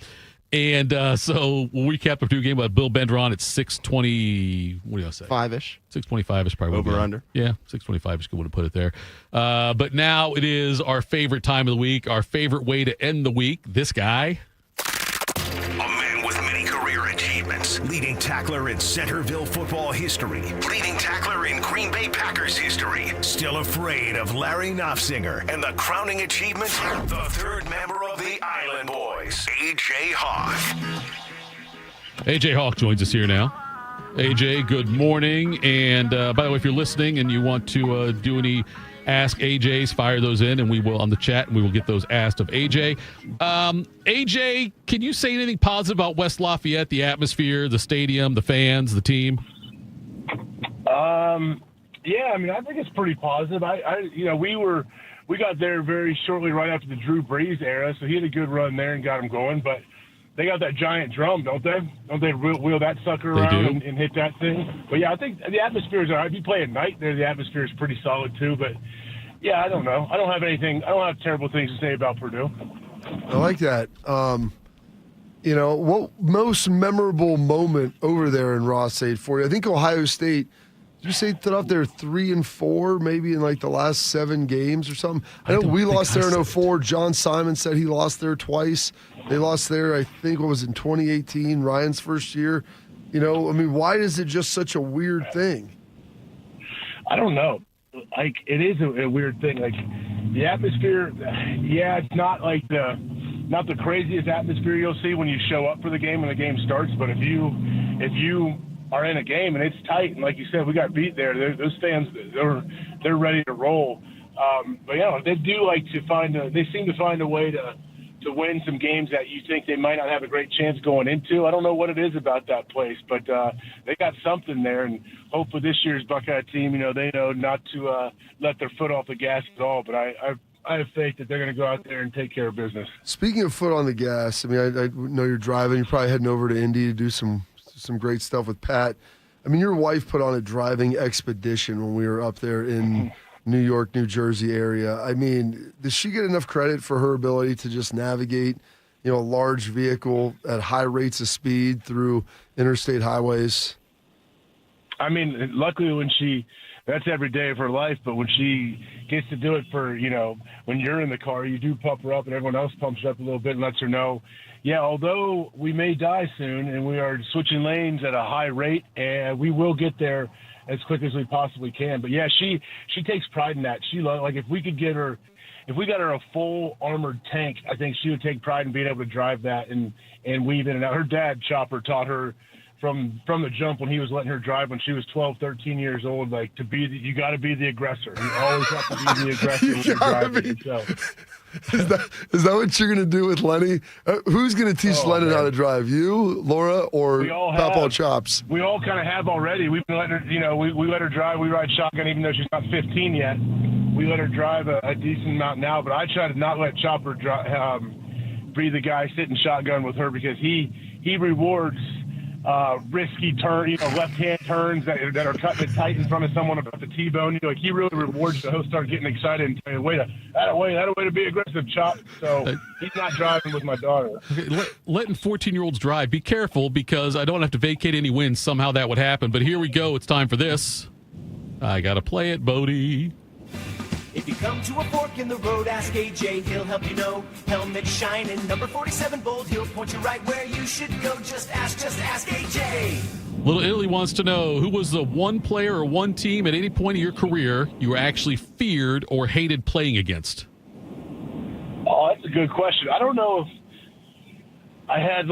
Speaker 2: we'll recap the Purdue game with Bill Bender at 6:20. What do you say?
Speaker 3: 5-ish.
Speaker 2: 6:25 probably.
Speaker 3: Over under.
Speaker 2: Yeah, 6:25 would have put it there. But now it is our favorite time of the week, our favorite way to end the week. This guy.
Speaker 30: A man with many career achievements. Leading tackler in Centerville football history. Leading tackler in Green Bay Packers history. Still afraid of Larry Knopfsinger. And the crowning achievement, the 3rd member of the Island Boys, A.J. Hawk.
Speaker 2: A.J. Hawk joins us here now. A.J., good morning. And by the way, if you're listening and you want to do any Ask AJs, fire those in, and we will on the chat, and we will get those asked of AJ. AJ, can you say anything positive about West Lafayette, the atmosphere, the stadium, the fans, the team?
Speaker 13: Yeah, I mean, I think it's pretty positive. We got there very shortly right after the Drew Brees era, so he had a good run there and got him going. But they got that giant drum, don't they? Don't they wheel that sucker around and hit that thing? But yeah, I think the atmosphere is all right. If you play at night there, the atmosphere is pretty solid too. But yeah, I don't know. I don't have terrible things to say about Purdue.
Speaker 4: I like that. What most memorable moment over there in Ross-Ade for you? I think Ohio State. Did you say Thitoff they're 3-4 maybe in like the last 7 games or something? I know we lost there in 2004. John Simon said he lost there twice. They lost there, I think, in 2018, Ryan's first year. Why is it just such a weird thing?
Speaker 13: I don't know. Like, it is a weird thing. Like, the atmosphere, yeah, it's not like not the craziest atmosphere you'll see when you show up for the game when the game starts. But if you are in a game and it's tight, and like you said, we got beat there. Those fans, they're ready to roll. But yeah, they do like to they seem to find a way to win some games that you think they might not have a great chance going into. I don't know what it is about that place, but they got something there, and hopefully this year's Buckeye team, they know not to let their foot off the gas at all. But I have faith that they're going to go out there and take care of business. Speaking of foot on the gas, I know you're driving. You're probably heading over to Indy to do some great stuff with Pat. Your wife put on a driving expedition when we were up there in New York, New Jersey area. Does she get enough credit for her ability to just navigate, a large vehicle at high rates of speed through interstate highways? Luckily that's every day of her life, but when she gets to do it for, when you're in the car, you do pump her up and everyone else pumps her up a little bit and lets her know, yeah, although we may die soon and we are switching lanes at a high rate, and we will get there as quick as we possibly can. But yeah, she takes pride in that. If we got her a full armored tank, I think she would take pride in being able to drive that and weave in and out. Her dad, Chopper, taught her from the jump when he was letting her drive when she was 12, 13 years old, you got to be the aggressor. You always have to be the aggressor when you're driving. Is that what you're going to do with Lenny? Who's going to teach Lennon how to drive? You, Laura, or Papa Chops? We all kind of have already. We've been letting her, we let her drive. We ride shotgun even though she's not 15 yet. We let her drive a decent amount now, but I try to not let Chopper be the guy sitting shotgun with her because he rewards risky left-hand turns that are cutting it tight in front of someone about the T-bone. He really rewards the host, start getting excited and saying, that a way to be aggressive, Chop. So he's not driving with my daughter.
Speaker 2: Okay, letting 14-year-olds drive. Be careful because I don't have to vacate any wins. Somehow that would happen. But here we go. It's time for this. I got to play it, Bodie.
Speaker 14: If you come to a fork in the road, ask AJ, he'll help you know. Helmet shining, number 47 bold, he'll point you right where you should go. Just ask AJ.
Speaker 2: Little Italy wants to know, who was the one player or one team at any point in your career you were actually feared or hated playing against?
Speaker 13: Oh, that's a good question. I don't know I had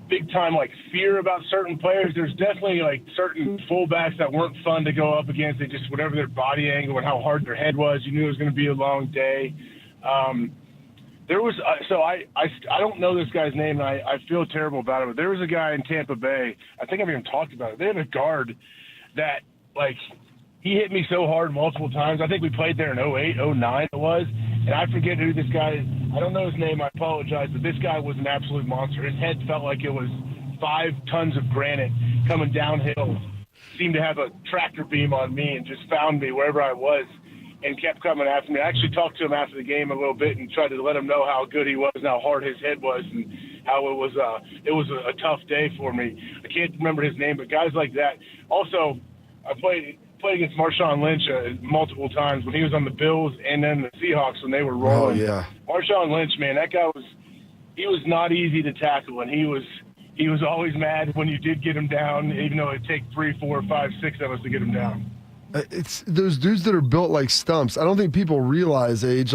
Speaker 13: big time fear about certain players. There's definitely certain fullbacks that weren't fun to go up against. They just, whatever their body angle and how hard their head was, you knew it was going to be a long day. There was I don't know this guy's name, and I feel terrible about it, but there was a guy in Tampa Bay, I think I've even talked about it. They had a guard that he hit me so hard multiple times. I think we played there in 08, 09 it was, and I forget who this guy is. I don't know his name, I apologize, but this guy was an absolute monster. His head felt like it was 5 tons of granite coming downhill. Seemed to have a tractor beam on me and just found me wherever I was and kept coming after me. I actually talked to him after the game a little bit and tried to let him know how good he was and how hard his head was and how it was a tough day for me. I can't remember his name, but guys like that. Also, I played against Marshawn Lynch multiple times when he was on the Bills and then the Seahawks when they were rolling.
Speaker 4: Oh, yeah.
Speaker 13: Marshawn Lynch, man, that guy was not easy to tackle, and he was always mad when you did get him down, even though it'd take 3, 4, 5, 6 of us to get him down.
Speaker 4: It's those dudes that are built like stumps. I don't think people realize age.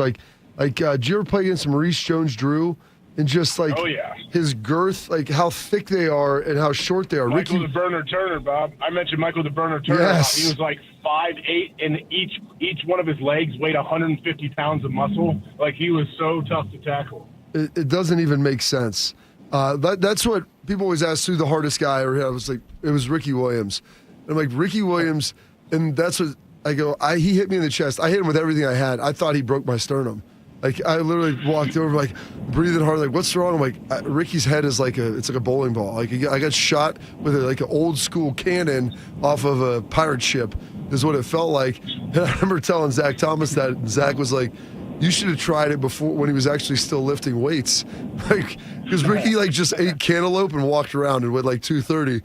Speaker 4: Did you ever play against Maurice Jones-Drew? And just
Speaker 13: oh, yeah.
Speaker 4: his girth, how thick they are and how short they are.
Speaker 13: Michael the Burner Turner, Bob. I mentioned Michael the Burner Turner.
Speaker 4: Yes.
Speaker 13: He was 5'8", and each one of his legs weighed 150 pounds of muscle. He was so tough to tackle.
Speaker 4: It doesn't even make sense. That's what people always ask who the hardest guy ever had. I was it was Ricky Williams. And I'm like, Ricky Williams, and that's what I go, he hit me in the chest. I hit him with everything I had. I thought he broke my sternum. I literally walked over, breathing hard, what's wrong? I'm like, Ricky's head is it's like a bowling ball. I got shot with an old school cannon off of a pirate ship, is what it felt like. And I remember telling Zach Thomas that, and Zach was like, you should have tried it before when he was actually still lifting weights. Because Ricky just ate cantaloupe and walked around and went 230.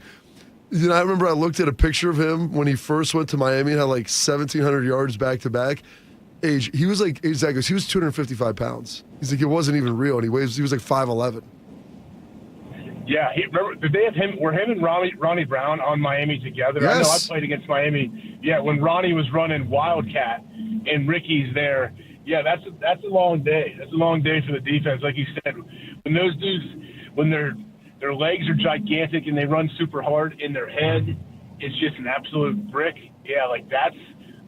Speaker 4: I remember I looked at a picture of him when he first went to Miami and had 1,700 yards back to back. He was Zach goes, he was 255 pounds. He's it wasn't even real, and he was 5'11".
Speaker 13: Yeah, did they have him? Were him and Ronnie Brown on Miami together?
Speaker 4: Yes.
Speaker 13: I know I played against Miami. Yeah, when Ronnie was running Wildcat and Ricky's there. Yeah, that's a long day. That's a long day for the defense, like you said. When those dudes, when their legs are gigantic and they run super hard, in their head, it's just an absolute brick. Yeah,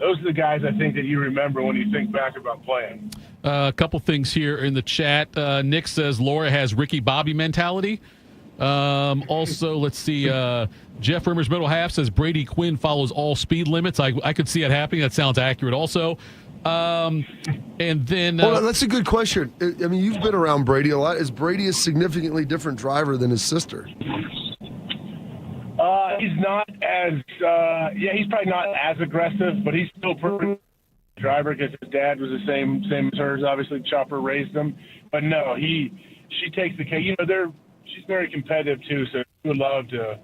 Speaker 13: those are the guys I think that you remember when you think back about playing.
Speaker 2: A couple things here in the chat. Nick says Laura has Ricky Bobby mentality. Also, let's see. Jeff Rimmers Middle Half says Brady Quinn follows all speed limits. I could see it happening. That sounds accurate also. And then
Speaker 4: hold on, that's a good question. I mean, you've been around Brady a lot. Is Brady a significantly different driver than his sister?
Speaker 13: He's not as he's probably not as aggressive, but he's still pretty driver because his dad was the same as hers. Obviously, Chopper raised him, but no, she takes the cake. She's very competitive too, so she would love to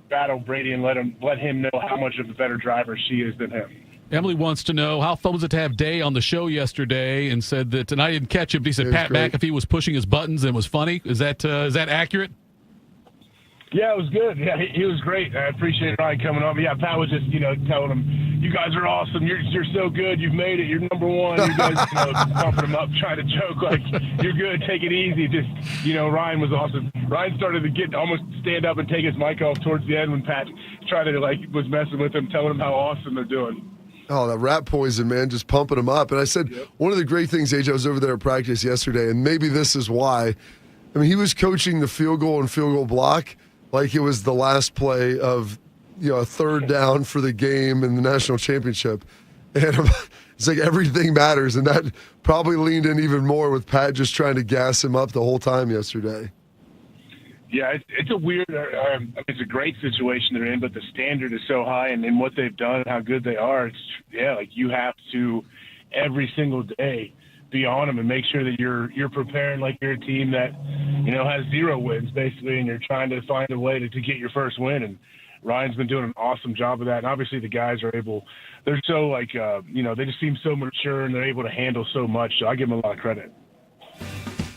Speaker 13: battle Brady and let him know how much of a better driver she is than him.
Speaker 2: Emily wants to know how fun was it to have Day on the show yesterday, and said that, and I didn't catch him, but he said Pat McAfee was pushing his buttons and was funny. Is that accurate?
Speaker 13: Yeah, it was good. Yeah, he was great. I appreciate Ryan coming on. But yeah, Pat was just, telling him, you guys are awesome. You're so good. You've made it. You're number one. You guys, pumping him up, trying to joke you're good. Take it easy. Just, Ryan was awesome. Ryan started to almost stand up and take his mic off towards the end when Pat tried to, was messing with him, telling him how awesome they're doing.
Speaker 4: Oh, that rat poison, man, just pumping him up. And I said, one of the great things, AJ, I was over there at practice yesterday, and maybe this is why. I mean, he was coaching the field goal and field goal block like it was the last play of, a third down for the game in the national championship. And it's everything matters. And that probably leaned in even more with Pat just trying to gas him up the whole time yesterday.
Speaker 13: Yeah, it's a weird, it's a great situation they're in, but the standard is so high and what they've done and how good they are. You have to every single day be on them and make sure that you're preparing like you're a team that, has 0 wins basically, and you're trying to find a way to get your first win. And Ryan's been doing an awesome job of that. And obviously the guys are able, they're so they just seem so mature and they're able to handle so much. So I give them a lot of credit.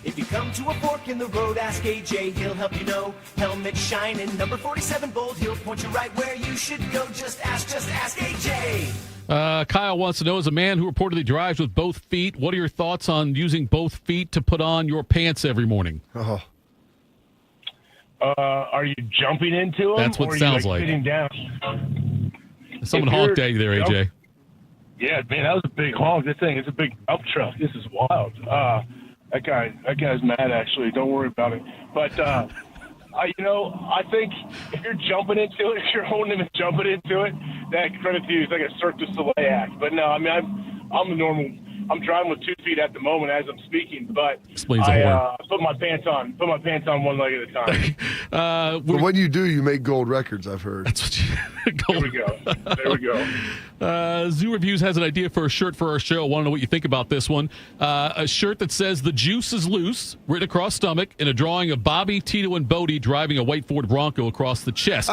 Speaker 14: If you come to a fork in the road, ask AJ, he'll help you know. Helmet shining, number 47 bold, he'll point you right where you should go. Just ask AJ.
Speaker 2: Kyle wants to know, as a man who reportedly drives with both feet, what are your thoughts on using both feet to put on your pants every morning?
Speaker 4: Oh,
Speaker 13: Are you jumping into them?
Speaker 2: That's what
Speaker 13: or
Speaker 2: it sounds
Speaker 13: are you,
Speaker 2: like.
Speaker 13: Sitting down?
Speaker 2: Someone honked at you there, AJ.
Speaker 13: Yeah, man, that was a big honk. This thing, it's a big dump truck. This is wild. That guy's mad, actually. Don't worry about it. But, I think if you're jumping into it, if you're holding him and jumping into it, that credit to you is like a Cirque du Soleil act. But no, I mean, I'm the normal. I'm driving with 2 feet at the moment as I'm speaking, but I put my pants on one leg at a time.
Speaker 4: But when you do, you make gold records, I've heard.
Speaker 2: That's what
Speaker 13: There we go.
Speaker 2: Zoo Reviews has an idea for a shirt for our show. Want to know what you think about this one? A shirt that says "The Juice is Loose," written across stomach, and a drawing of Bobby, Tito, and Bodie driving a white Ford Bronco across the chest.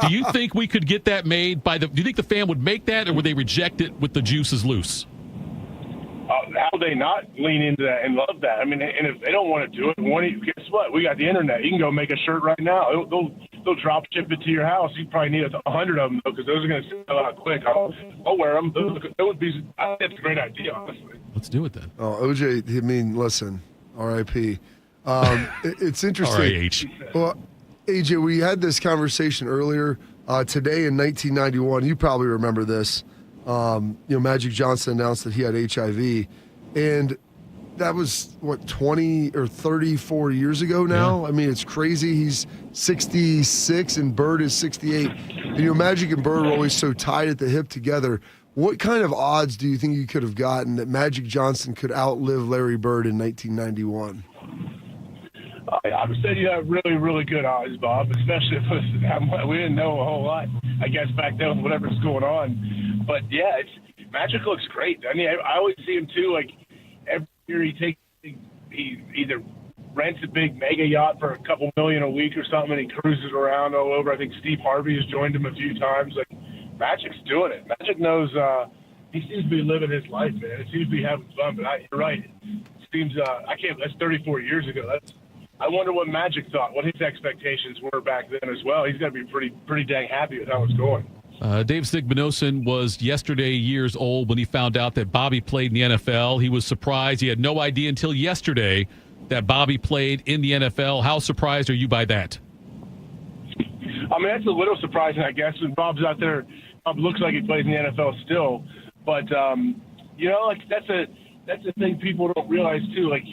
Speaker 2: Do you think we could get that made do you think the fan would make that, or would they reject it with "The Juice is Loose"?
Speaker 13: How would they not lean into that and love that? I mean, and if they don't want to do it, guess what? We got the internet. You can go make a shirt right now. They'll drop ship it to your house. You probably need 100 of them, though, because those are going to sell out quick. I'll wear them. I think that's a great idea, honestly.
Speaker 2: Let's do it then.
Speaker 4: Oh, OJ, I mean, listen, R.I.P. It's interesting.
Speaker 2: R.I.H.
Speaker 4: Well, AJ, we had this conversation earlier today in 1991. You probably remember this. Magic Johnson announced that he had HIV, and that was 20 or 34 years ago now. Yeah. I mean, it's crazy. He's 66 and Bird is 68. And Magic and Bird were always so tied at the hip together. What kind of odds do you think you could have gotten that Magic Johnson could outlive Larry Bird in 1991?
Speaker 13: I would say you have really, really good odds, Bob, especially if we didn't know a whole lot, I guess, back then with whatever's going on. But, yeah, Magic looks great. I mean, I always see him, too, like, every year he either rents a big mega yacht for a couple million a week or something, and he cruises around all over. I think Steve Harvey has joined him a few times. Like, Magic's doing it. Magic knows he seems to be living his life, man. He seems to be having fun. But you're right. It seems that's 34 years ago. I wonder what Magic thought, what his expectations were back then as well. He's got to be pretty dang happy with how it's going.
Speaker 2: Dave Sigmanosin was yesterday years old when he found out that Bobby played in the NFL. He was surprised. He had no idea until yesterday that Bobby played in the NFL. How surprised are you by that?
Speaker 13: I mean, that's a little surprising, I guess, when Bob's out there. Bob looks like he plays in the NFL still. But, that's the thing people don't realize, too. Like,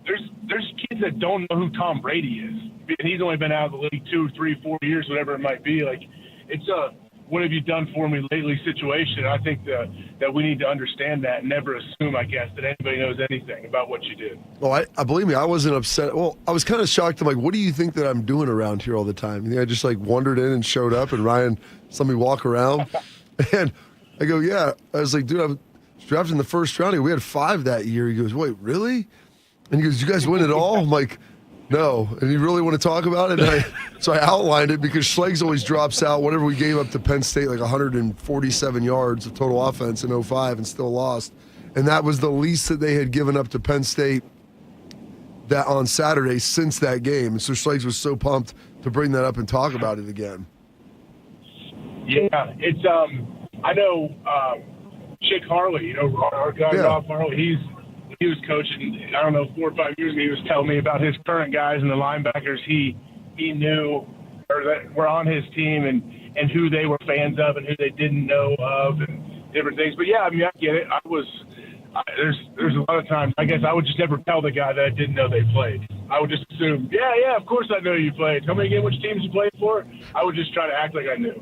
Speaker 13: there's kids that don't know who Tom Brady is. And he's only been out of the league 2, 3, 4 years, whatever it might be. Like, it's a what have you done for me lately situation. I think that we need to understand that and never assume, I guess, that anybody knows anything about what you did.
Speaker 4: Well, I believe me, I wasn't upset. Well, I was kind of shocked. I'm like, what do you think that I'm doing around here all the time? You think I just wandered in and showed up and Ryan let me walk around? And I go, yeah. I was like, dude, I was drafted in the first round. We had 5 that year. He goes, wait, really? And he goes, you guys win it all? I'm like, no. And you really want to talk about it? And so I outlined it because Schlegels always drops out whatever we gave up to Penn State, like 147 yards of total offense in 05 and still lost. And that was the least that they had given up to Penn State that on Saturday since that game. And so Schlegels was so pumped to bring that up and talk about it again.
Speaker 13: Yeah, it's I know Chick Harley, our guy Rob Harley, he was coaching, I don't know, 4 or 5 years ago. He was telling me about his current guys and the linebackers he knew or that were on his team and who they were fans of and who they didn't know of and different things. But, yeah, I mean, I get it. There's a lot of times, I guess I would just never tell the guy that I didn't know they played. I would just assume, yeah, of course I know you played. Tell me again which teams you played for. I would just try to act like I knew.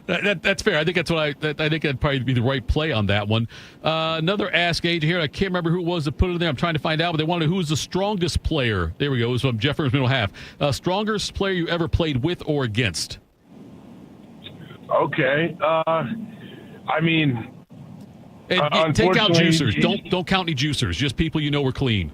Speaker 2: That's fair. I think that's what I think that'd probably be the right play on that one. Another Ask Age here. I can't remember who it was that put it in there. I'm trying to find out, but they wanted who was the strongest player. There we go. It was from Jeffers Middle Half. Strongest player you ever played with or against?
Speaker 13: Okay. I mean,
Speaker 2: and take out juicers. Don't count any juicers. Just people you know were clean.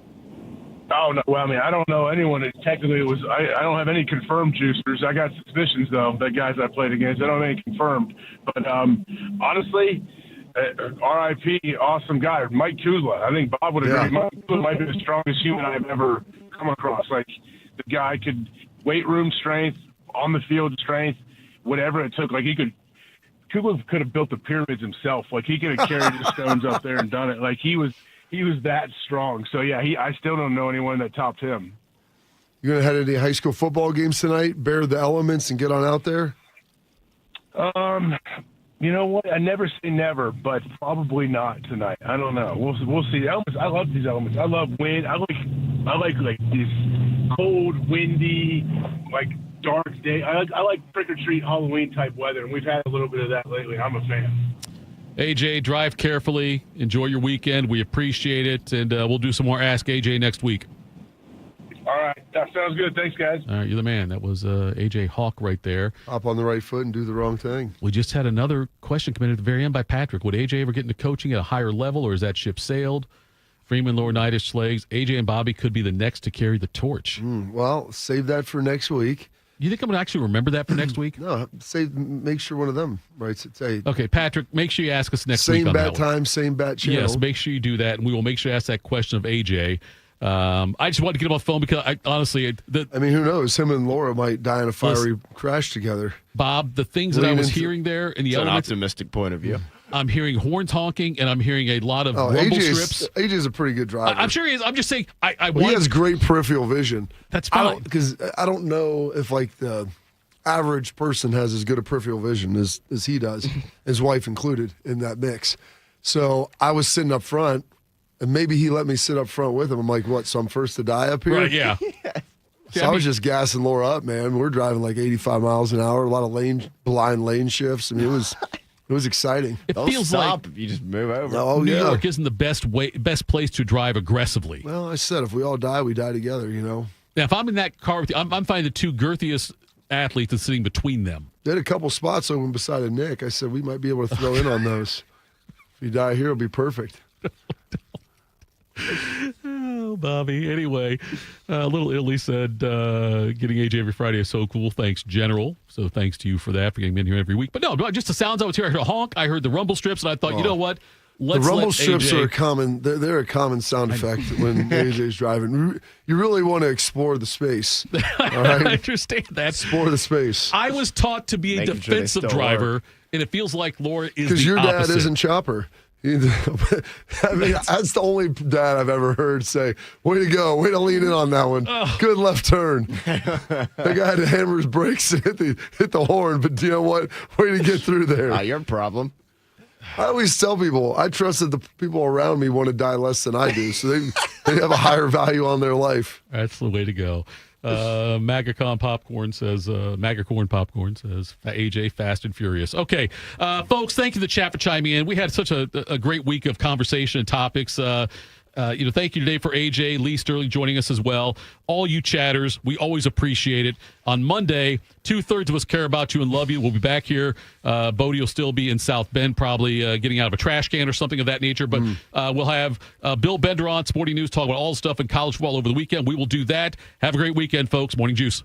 Speaker 13: Oh, no. Well, I mean, I don't know anyone that technically was – I don't have any confirmed juicers. I got suspicions, though, that guys I played against. I don't have any confirmed. But honestly, RIP, awesome guy. Mike Kuzla. I think Bob would agree. Yeah. Mike Kuzla might be the strongest human I've ever come across. Like, the guy could – weight room strength, on the field strength, whatever it took. Like, Kuzla could have built the pyramids himself. Like, he could have carried the stones up there and done it. Like, he was that strong. So, yeah, I still don't know anyone that topped him.
Speaker 4: You going to head any high school football games tonight? Bear the elements and get on out there?
Speaker 13: You know what? I never say never, but probably not tonight. I don't know. We'll see. Elements. I love these elements. I love wind. I like this cold, windy, like dark day. I like trick or treat Halloween type weather, and we've had a little bit of that lately. I'm a fan.
Speaker 2: AJ, drive carefully. Enjoy your weekend. We appreciate it, and we'll do some more Ask AJ next week.
Speaker 13: All right. That sounds good. Thanks, guys.
Speaker 2: All right, you're the man. That was AJ Hawk right there.
Speaker 4: Hop on the right foot and do the wrong thing.
Speaker 2: We just had another question come in at the very end by Patrick. Would AJ ever get into coaching at a higher level, or is that ship sailed? Freeman, Laurinaitis, Schlags, AJ and Bobby could be the next to carry the torch.
Speaker 4: Well, save that for next week.
Speaker 2: You think I'm going to actually remember that for next week?
Speaker 4: No, make sure one of them writes it. Say,
Speaker 2: okay, Patrick, make sure you ask us next week
Speaker 4: on
Speaker 2: that
Speaker 4: bat time, same bat channel.
Speaker 2: Yes, make sure you do that, and we will make sure to ask that question of AJ. I just wanted to get him on the phone because,
Speaker 4: who knows? Him and Laura might die in a fiery crash together.
Speaker 2: Bob, the things that I was hearing there in the elements,
Speaker 3: an optimistic point of view.
Speaker 2: I'm hearing horns honking, and I'm hearing a lot of rumble strips.
Speaker 4: AJ's a pretty good driver.
Speaker 2: I'm sure he is. I'm just saying,
Speaker 4: he has great peripheral vision.
Speaker 2: That's fine.
Speaker 4: Because I don't know if, the average person has as good a peripheral vision as he does, his wife included in that mix. So I was sitting up front, and maybe he let me sit up front with him. I'm like, what, so I'm first to die up here?
Speaker 2: Right, yeah.
Speaker 4: So I was just gassing Laura up, man. We're driving like 85 miles an hour, a lot of blind lane shifts. I mean, it was exciting.
Speaker 2: It feels like
Speaker 3: if you just move over.
Speaker 2: New York isn't the best place to drive aggressively.
Speaker 4: Well, I said if we all die, we die together, Now,
Speaker 2: if I'm in that car with you, I'm finding the two girthiest athletes and sitting between them.
Speaker 4: They had a couple spots open beside of Nick. I said we might be able to throw in on those. If you die here, it'll be perfect.
Speaker 2: Oh, Bobby. Anyway, Little Italy said getting AJ every Friday is so cool. Thanks, General. So thanks to you for that, for getting me in here every week. But no, just the sounds I was hearing. I heard a honk. I heard the rumble strips, and I thought, you know what?
Speaker 4: The rumble strips are a common. They're a common sound effect when AJ's driving. You really want to explore the space. All right?
Speaker 2: I understand that.
Speaker 4: Explore the space.
Speaker 2: I was taught to be a defensive driver, and it feels like Laura is
Speaker 4: because your dad
Speaker 2: opposite.
Speaker 4: isn't Chopper. I mean, that's the only dad I've ever heard say, way to go, way to lean in on that one. Good left turn. The guy had to hammer his brakes and hit the horn, but you know what? Way to get through there.
Speaker 3: Your problem.
Speaker 4: I always tell people, I trust that the people around me want to die less than I do, so they have a higher value on their life.
Speaker 2: That's the way to go. MAGA Popcorn says, AJ Fast and Furious. Okay, folks, thank you to the chat for chiming in. We had such a great week of conversation and topics. Thank you today for AJ, Lee Sterling joining us as well. All you chatters, we always appreciate it. On Monday, 2/3 of us care about you and love you. We'll be back here. Bodie will still be in South Bend, probably getting out of a trash can or something of that nature. But we'll have Bill Bender on Sporting News, talk about all the stuff in college football over the weekend. We will do that. Have a great weekend, folks. Morning Juice.